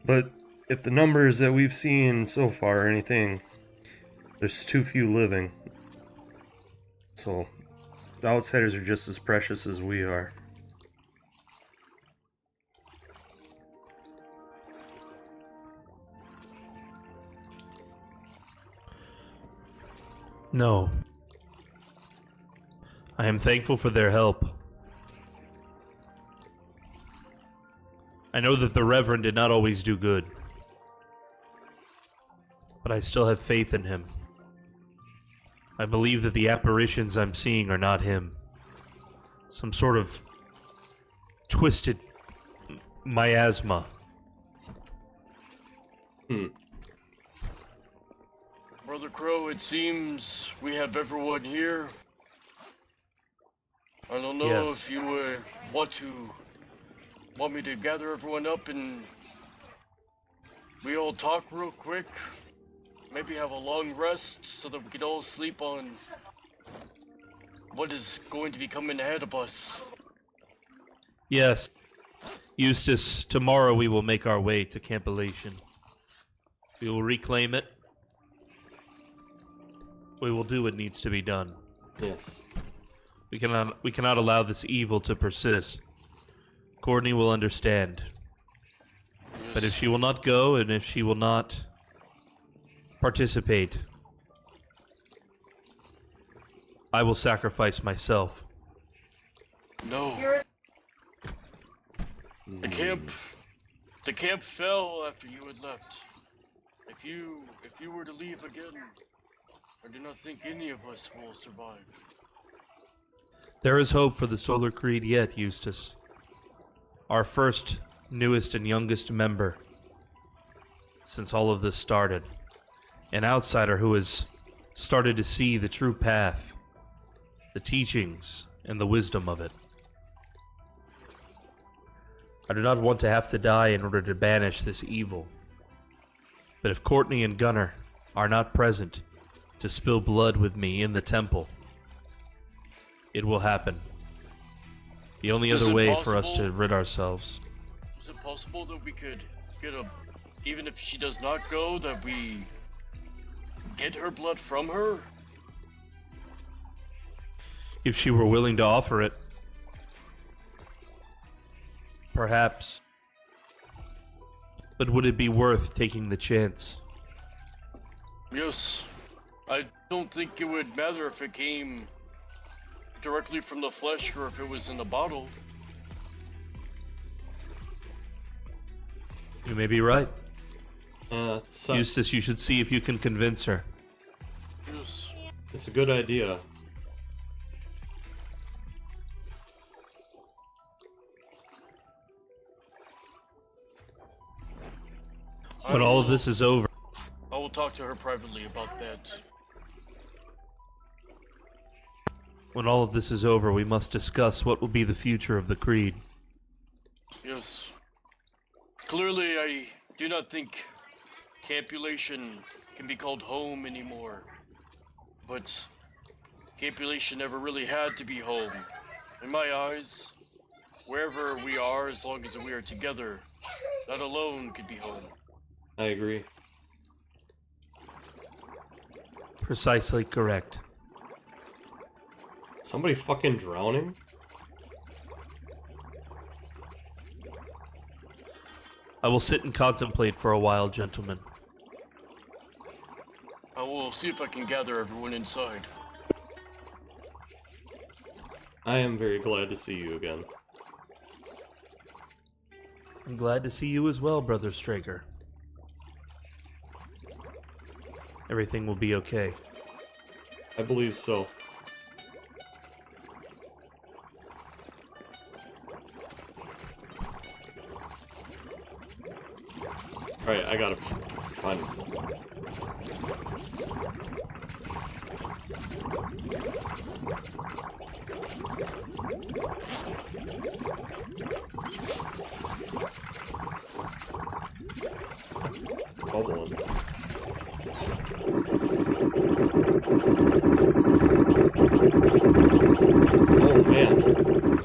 Speaker 1: But if the numbers that we've seen so far are anything, there's too few living. So, the outsiders are just as precious as we are.
Speaker 10: No. I am thankful for their help. I know that the Reverend did not always do good, but I still have faith in him. I believe that the apparitions I'm seeing are not him. Some sort of twisted miasma.
Speaker 6: Brother Crow, it seems we have everyone here. I don't know if you want me to gather everyone up and we all talk real quick. Maybe have a long rest so that we can all sleep on what is going to be coming ahead of us.
Speaker 10: Yes. Eustace, tomorrow we will make our way to Camp Elation. We will reclaim it. We will do what needs to be done.
Speaker 1: Yes.
Speaker 10: We cannot allow this evil to persist. Courtney will understand. But if she will not go, and if she will not participate, I will sacrifice myself.
Speaker 6: No. The camp fell after you had left. If you were to leave again, I do not think any of us will survive.
Speaker 10: There is hope for the Solar Creed yet, Eustace. Our first, newest, and youngest member since all of this started. An outsider who has started to see the true path, the teachings, and the wisdom of it. I do not want to have to die in order to banish this evil. But if Courtney and Gunnar are not present to spill blood with me in the temple, it will happen. The only other way for us to rid ourselves.
Speaker 6: Is it possible that we could get even if she does not go, that we get her blood from her?
Speaker 10: If she were willing to offer it. Perhaps. But would it be worth taking the chance?
Speaker 6: Yes, I don't think it would matter if it came directly from the flesh or if it was in a bottle.
Speaker 10: You may be right.
Speaker 1: So
Speaker 10: Eustace, you should see if you can convince her.
Speaker 6: Yes.
Speaker 1: it's a good idea.
Speaker 10: When all of this is over,
Speaker 6: I will talk to her privately about that.
Speaker 10: when all of this is over, we must discuss what will be the future of the Creed.
Speaker 6: Yes. Clearly, I do not think Campulation can be called home anymore. But Campulation never really had to be home. In my eyes, wherever we are, as long as we are together, that alone could be home.
Speaker 1: I agree.
Speaker 10: Precisely correct.
Speaker 1: Somebody fucking drowning?
Speaker 10: I will sit and contemplate for a while, gentlemen.
Speaker 6: I will see if I can gather everyone inside.
Speaker 1: I am very glad to see you again.
Speaker 10: I'm glad to see you as well, Brother Straker. Everything will be okay.
Speaker 1: I believe so. Alright, I gotta find him. Bubbling. Oh man.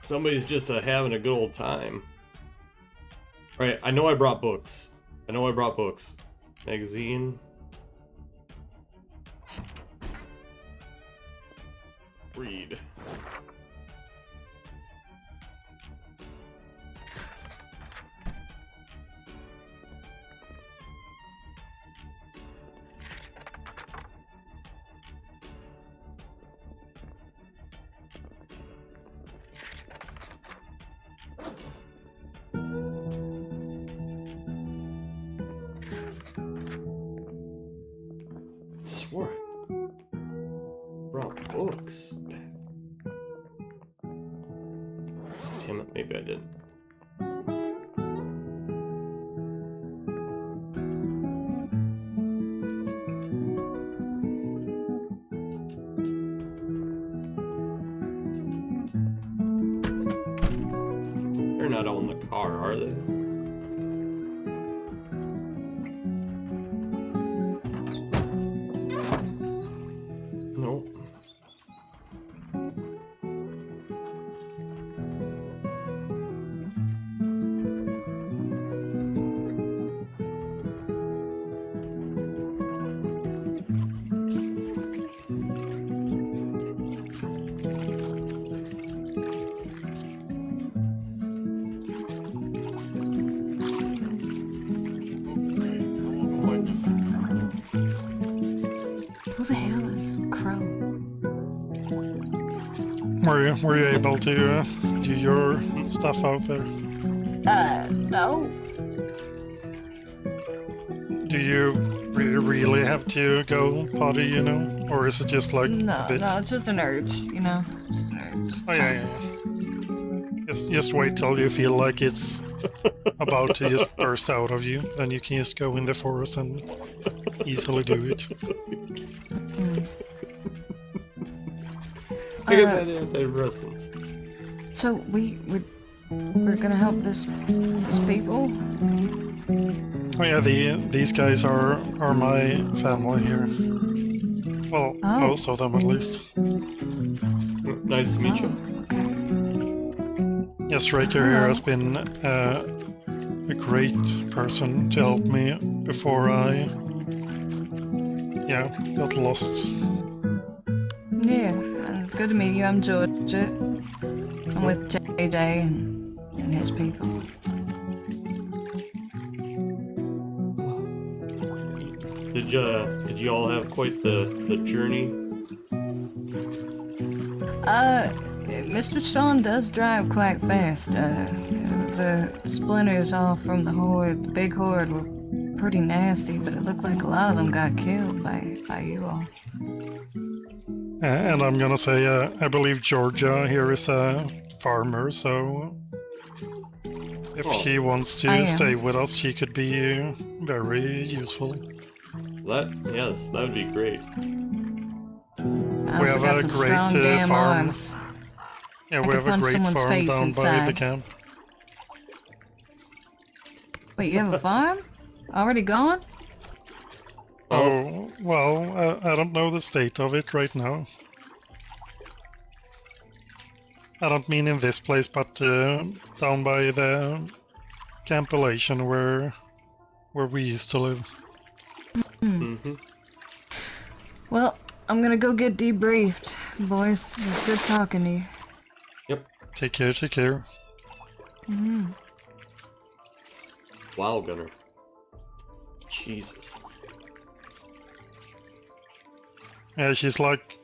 Speaker 1: Somebody's just having a good old time. Right, I know I brought books. Magazine. Read. Swore I brought books back. Damn it, maybe I didn't. They're not on the car, are they? Nope.
Speaker 8: Who the hell is Crow?
Speaker 7: Were you able to do your stuff out there?
Speaker 8: No.
Speaker 7: Do you really have to go potty, you know? Or is it just like a bit?
Speaker 8: No, it's just an urge, you know? Just an urge. It's
Speaker 7: Oh, yeah. Just wait till you feel like it's about to just burst out of you. Then you can just go in the forest and easily do it.
Speaker 1: I guess I had antidepressants.
Speaker 8: So we're gonna help these people?
Speaker 7: Oh yeah, these guys are my family here. Well, most of them at least.
Speaker 1: Nice to meet you.
Speaker 7: Yes, Raker here has been a great person to help me before I got lost.
Speaker 8: Yeah, good to meet you. I'm George. I'm with JJ and his people.
Speaker 1: Did you all have quite the journey?
Speaker 3: Mr. Sean does drive quite fast. The splinters off from the horde, the big horde, were pretty nasty, but it looked like a lot of them got killed by you all.
Speaker 7: And I'm gonna say, I believe Georgia here is a farmer, so if she wants to stay with us, she could be very useful.
Speaker 1: Yes, that would be great.
Speaker 3: We have a great farm. Arms.
Speaker 7: Yeah, we have a great farm down by the camp.
Speaker 3: Wait, you have a farm? Already gone?
Speaker 7: Oh, well, I don't know the state of it right now. I don't mean in this place, but down by the campellation where we used to live.
Speaker 1: Mm-hmm.
Speaker 3: Well, I'm gonna go get debriefed, boys. It was good talking to you.
Speaker 1: Yep.
Speaker 7: Take care, take care.
Speaker 3: Mm-hmm.
Speaker 1: Wow, Gunner. Jesus.
Speaker 7: Yeah, she's like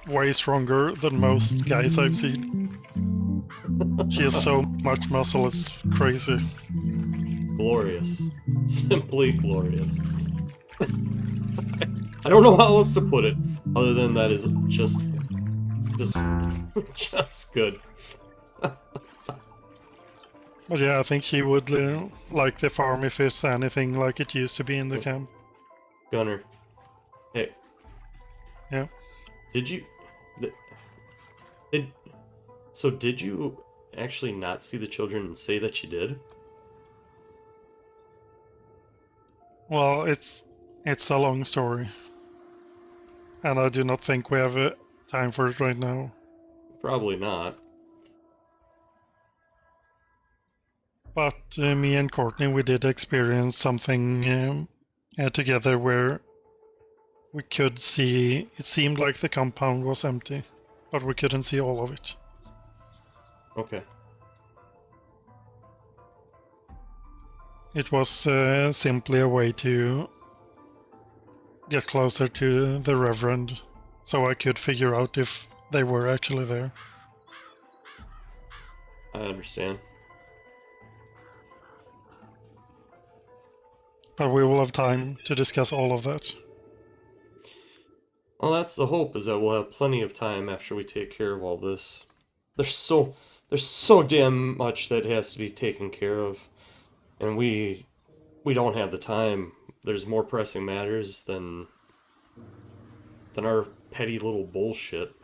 Speaker 7: way stronger than most guys I've seen. She has so much muscle, it's crazy.
Speaker 1: Glorious. Simply glorious. I don't know how else to put it, other than that is just good.
Speaker 7: But yeah, I think she would like the farm if it's anything like it used to be in the camp.
Speaker 1: Gunner. Hey.
Speaker 7: Yeah.
Speaker 1: Did you actually not see the children and say that you did?
Speaker 7: Well, it's a long story. And I do not think we have time for it right now.
Speaker 1: Probably not.
Speaker 7: But me and Courtney, we did experience something together where we could see, it seemed like the compound was empty, but we couldn't see all of it.
Speaker 1: Okay.
Speaker 7: It was simply a way to get closer to the Reverend, so I could figure out if they were actually there.
Speaker 1: I understand.
Speaker 7: But we will have time to discuss all of that.
Speaker 1: Well, that's the hope, is that we'll have plenty of time after we take care of all this. There's so damn much that has to be taken care of, and we don't have the time. There's more pressing matters than our petty little bullshit.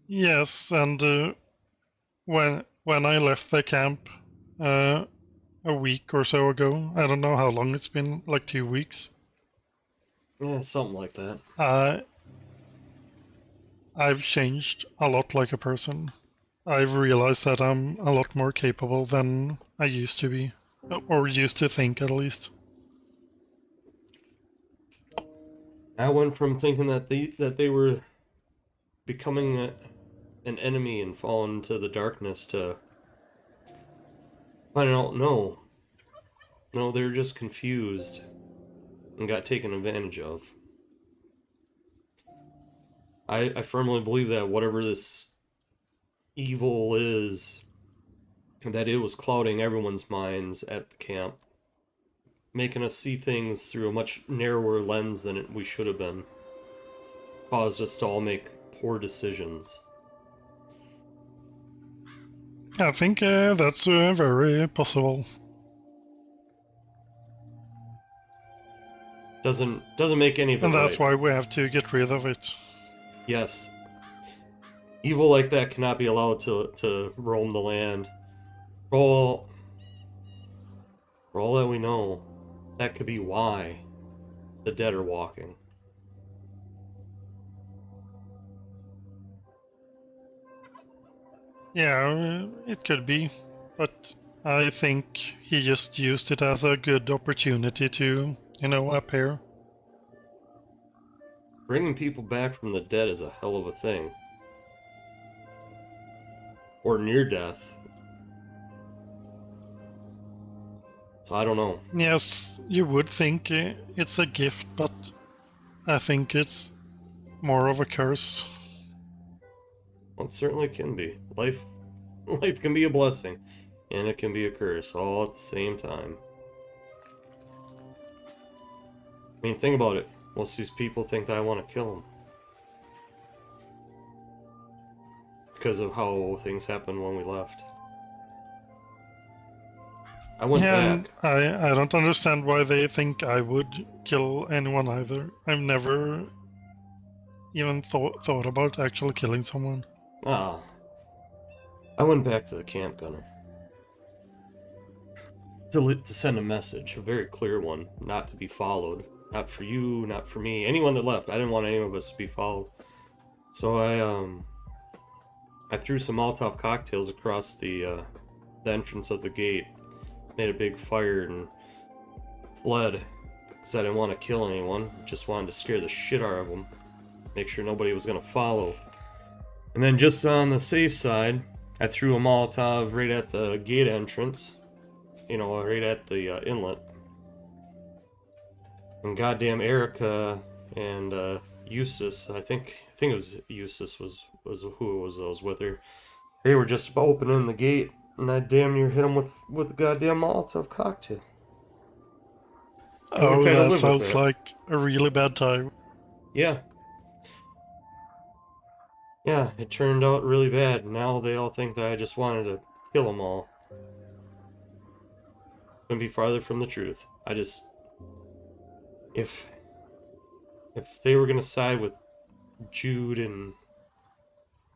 Speaker 7: Yes, and when I left the camp a week or so ago, I don't know how long it's been, like 2 weeks.
Speaker 1: Yeah, something like that.
Speaker 7: I've changed a lot like a person. I've realized that I'm a lot more capable than I used to be, or used to think at least.
Speaker 1: I went from thinking that they were becoming an enemy and falling into the darkness to finding out no, they were just confused and got taken advantage of. I firmly believe that whatever this evil is, that it was clouding everyone's minds at the camp, making us see things through a much narrower lens than we should have been, caused us to all make poor decisions.
Speaker 7: I think that's very possible.
Speaker 1: Doesn't make any of it
Speaker 7: And that's
Speaker 1: right.
Speaker 7: why we have to get rid of it.
Speaker 1: Yes. Evil like that cannot be allowed to roam the land. For all that we know, that could be why the dead are walking.
Speaker 7: Yeah, it could be, but I think he just used it as a good opportunity to, appear.
Speaker 1: Bringing people back from the dead is a hell of a thing. Or near death. So I don't know.
Speaker 7: Yes, you would think it's a gift, but I think it's more of a curse.
Speaker 1: Well, it certainly can be. Life can be a blessing, and it can be a curse all at the same time. I mean, think about it. Most of these people think that I want to kill them. Because of how things happened when we left. I went back.
Speaker 7: I don't understand why they think I would kill anyone either. I've never even thought about actually killing someone.
Speaker 1: Ah. I went back to the camp, Gunner. To send a message, a very clear one, not to be followed. Not for you, not for me. Anyone that left, I didn't want any of us to be followed. So I threw some Molotov cocktails across the entrance of the gate. Made a big fire and fled. Because I didn't want to kill anyone. Just wanted to scare the shit out of them. Make sure nobody was going to follow. And then just on the safe side, I threw a Molotov right at the gate entrance. You know, right at the inlet. And goddamn Erica and Eustace, I think it was Eustace was who it was that was with her. They were just opening the gate, and I damn near hit them with the goddamn Molotov cocktail.
Speaker 7: Oh, that sounds like a really bad time.
Speaker 1: Yeah. Yeah, it turned out really bad. Now they all think that I just wanted to kill them all. Couldn't be farther from the truth. I just... If they were gonna side with Jude and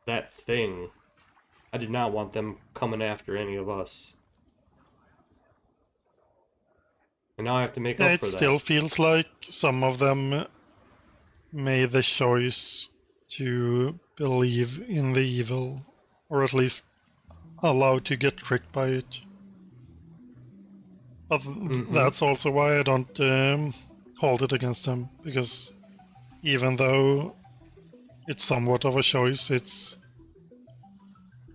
Speaker 1: that thing, I did not want them coming after any of us. And now I have to make up for that.
Speaker 7: It still feels like some of them made the choice to believe in the evil, or at least allowed to get tricked by it. But that's also why I don't hold it against them, because even though it's somewhat of a choice, it's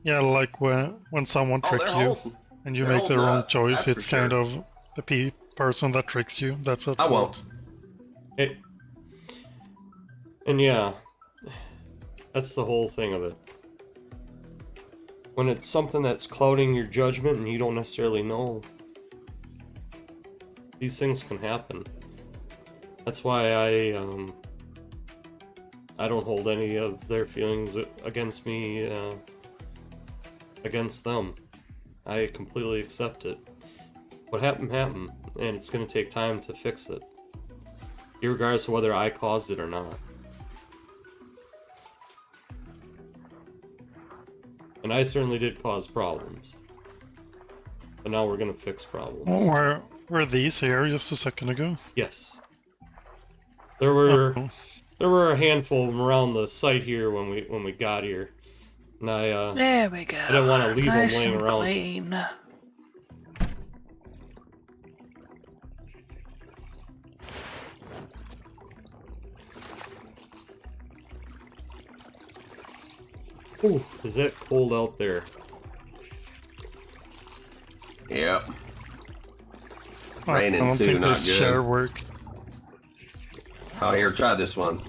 Speaker 7: like when someone tricks you and you make the wrong choice, it's kind of the person that tricks you that's at fault.
Speaker 1: And yeah, that's the whole thing of it. When it's something that's clouding your judgment and you don't necessarily know, these things can happen. That's why I don't hold any of their feelings against me, against them. I completely accept it. What happened, happened, and it's going to take time to fix it. Regardless of whether I caused it or not. And I certainly did cause problems. But now we're going to fix problems.
Speaker 7: Were these here just a second ago?
Speaker 1: Yes. There were a handful of them around the site here when we got here, and
Speaker 2: there we go.
Speaker 1: I didn't want to leave
Speaker 2: nice
Speaker 1: them laying
Speaker 2: and
Speaker 1: around.
Speaker 2: Clean.
Speaker 1: Ooh, is it cold out there?
Speaker 9: Yep.
Speaker 7: I
Speaker 9: Raining
Speaker 7: don't
Speaker 9: too,
Speaker 7: think
Speaker 9: not
Speaker 7: this
Speaker 9: good.
Speaker 7: share work.
Speaker 9: Oh, here, try this one.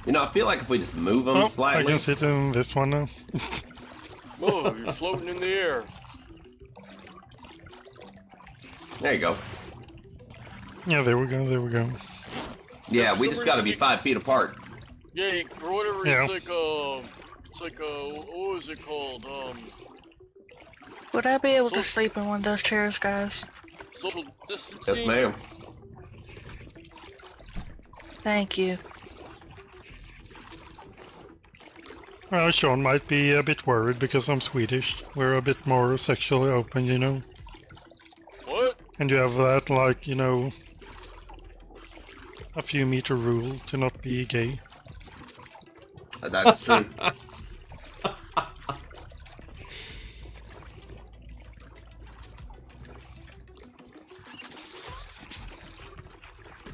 Speaker 9: You know, I feel like if we just move them slightly...
Speaker 7: I can sit in this one now.
Speaker 6: Oh, you're floating in the air.
Speaker 9: There you go.
Speaker 7: Yeah, there we go.
Speaker 9: Yeah, we just gotta be 5 feet apart.
Speaker 6: Yeah, or whatever.
Speaker 7: Yeah.
Speaker 6: It's like what was it called?
Speaker 2: Would I be able to sleep in one of those chairs, guys?
Speaker 6: Social distancing.
Speaker 9: Yes, ma'am.
Speaker 2: Thank you.
Speaker 7: Sean might be a bit worried because I'm Swedish. We're a bit more sexually open, you know.
Speaker 6: What?
Speaker 7: And you have that, like, you know, a few meter rule to not be gay.
Speaker 9: That's true.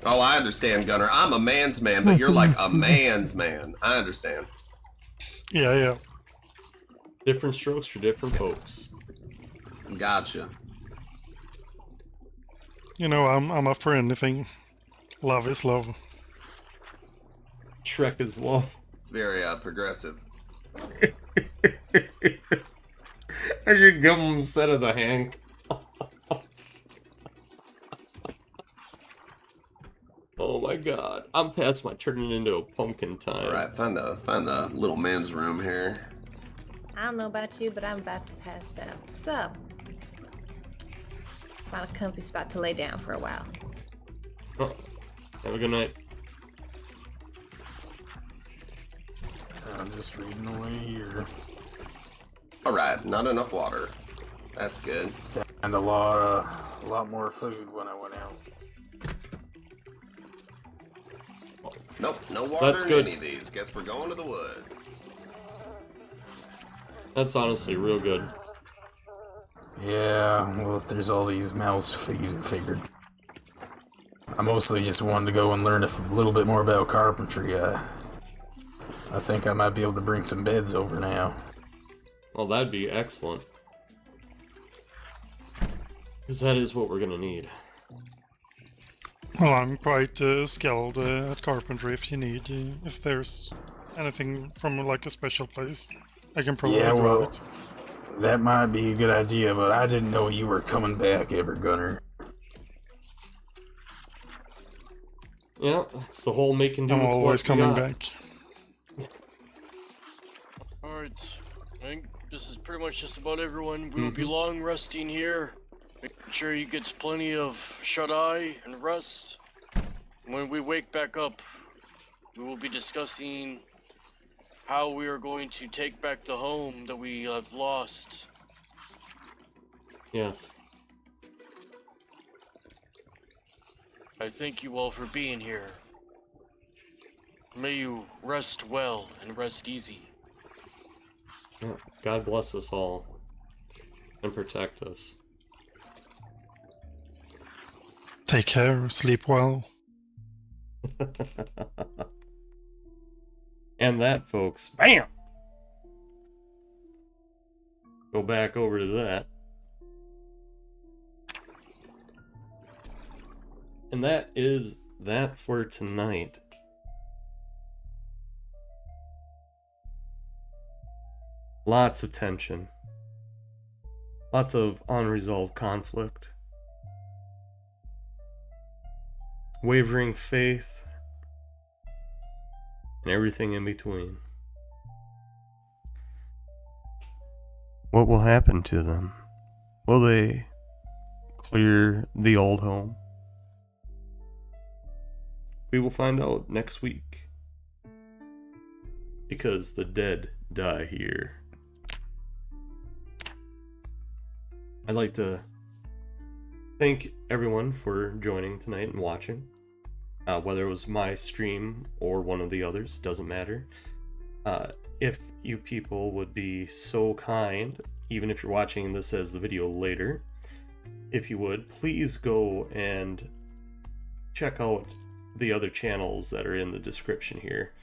Speaker 9: Oh, I understand, Gunner. I'm a man's man, but you're like a man's man. I understand.
Speaker 7: Yeah.
Speaker 1: Different strokes for different folks.
Speaker 9: Gotcha.
Speaker 7: You know, I'm up for anything. Love is love.
Speaker 1: Shrek is love.
Speaker 9: It's very progressive.
Speaker 1: I should give him a set of the hand. Oh my god. I'm past my turning into a pumpkin time.
Speaker 9: Alright, find the little man's room here.
Speaker 8: I don't know about you, but I'm about to pass out. So, find a comfy spot to lay down for a while.
Speaker 1: Oh, have a good night.
Speaker 5: I'm just reading away here.
Speaker 9: Alright, not enough water. That's good.
Speaker 5: And a lot more food when I went out.
Speaker 9: Nope, no water
Speaker 1: That's
Speaker 9: in
Speaker 1: good.
Speaker 9: any of these. Guess we're going to the woods.
Speaker 1: That's honestly real good.
Speaker 5: Yeah, well, if there's all these mouths to feed, figured. I mostly just wanted to go and learn a little bit more about carpentry. I think I might be able to bring some beds over now.
Speaker 1: Well, that'd be excellent. Because that is what we're gonna need.
Speaker 7: Well, I'm quite skilled at carpentry if you need. If there's anything from like a special place, I can probably
Speaker 5: Yeah,
Speaker 7: grab
Speaker 5: well,
Speaker 7: it.
Speaker 5: that might be a good idea, but I didn't know you were coming back ever, Gunner.
Speaker 1: Yeah, that's the whole making do
Speaker 7: I'm
Speaker 1: with what
Speaker 7: always
Speaker 1: we
Speaker 7: coming
Speaker 1: got.
Speaker 7: back.
Speaker 6: Alright, I think this is pretty much just about everyone. We will be long resting here. Make sure you get plenty of shut-eye and rest. When we wake back up, we will be discussing how we are going to take back the home that we have lost.
Speaker 1: Yes.
Speaker 6: I thank you all for being here. May you rest well and rest easy.
Speaker 1: Yeah, God bless us all. And protect us.
Speaker 7: Take care, sleep well.
Speaker 1: And that, folks, BAM! Go back over to that. And that is that for tonight. Lots of tension. Lots of unresolved conflict. Wavering faith. And everything in between. What will happen to them? Will they clear the old home? We will find out next week. Because the dead die here. I'd like to thank everyone for joining tonight and watching. Whether it was my stream or one of the others, doesn't matter. If you people would be so kind, even if you're watching this as the video later, if you would, please go and check out the other channels that are in the description here.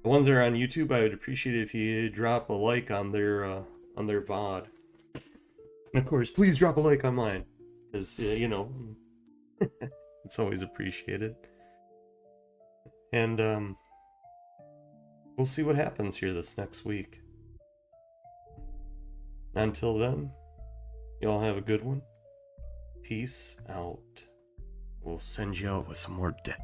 Speaker 1: The ones that are on YouTube, I would appreciate it if you drop a like on their VOD. And of course, please drop a like on mine, because, you know, it's always appreciated. And, we'll see what happens here this next week. Until then, y'all have a good one. Peace out. We'll send you out with some more dead.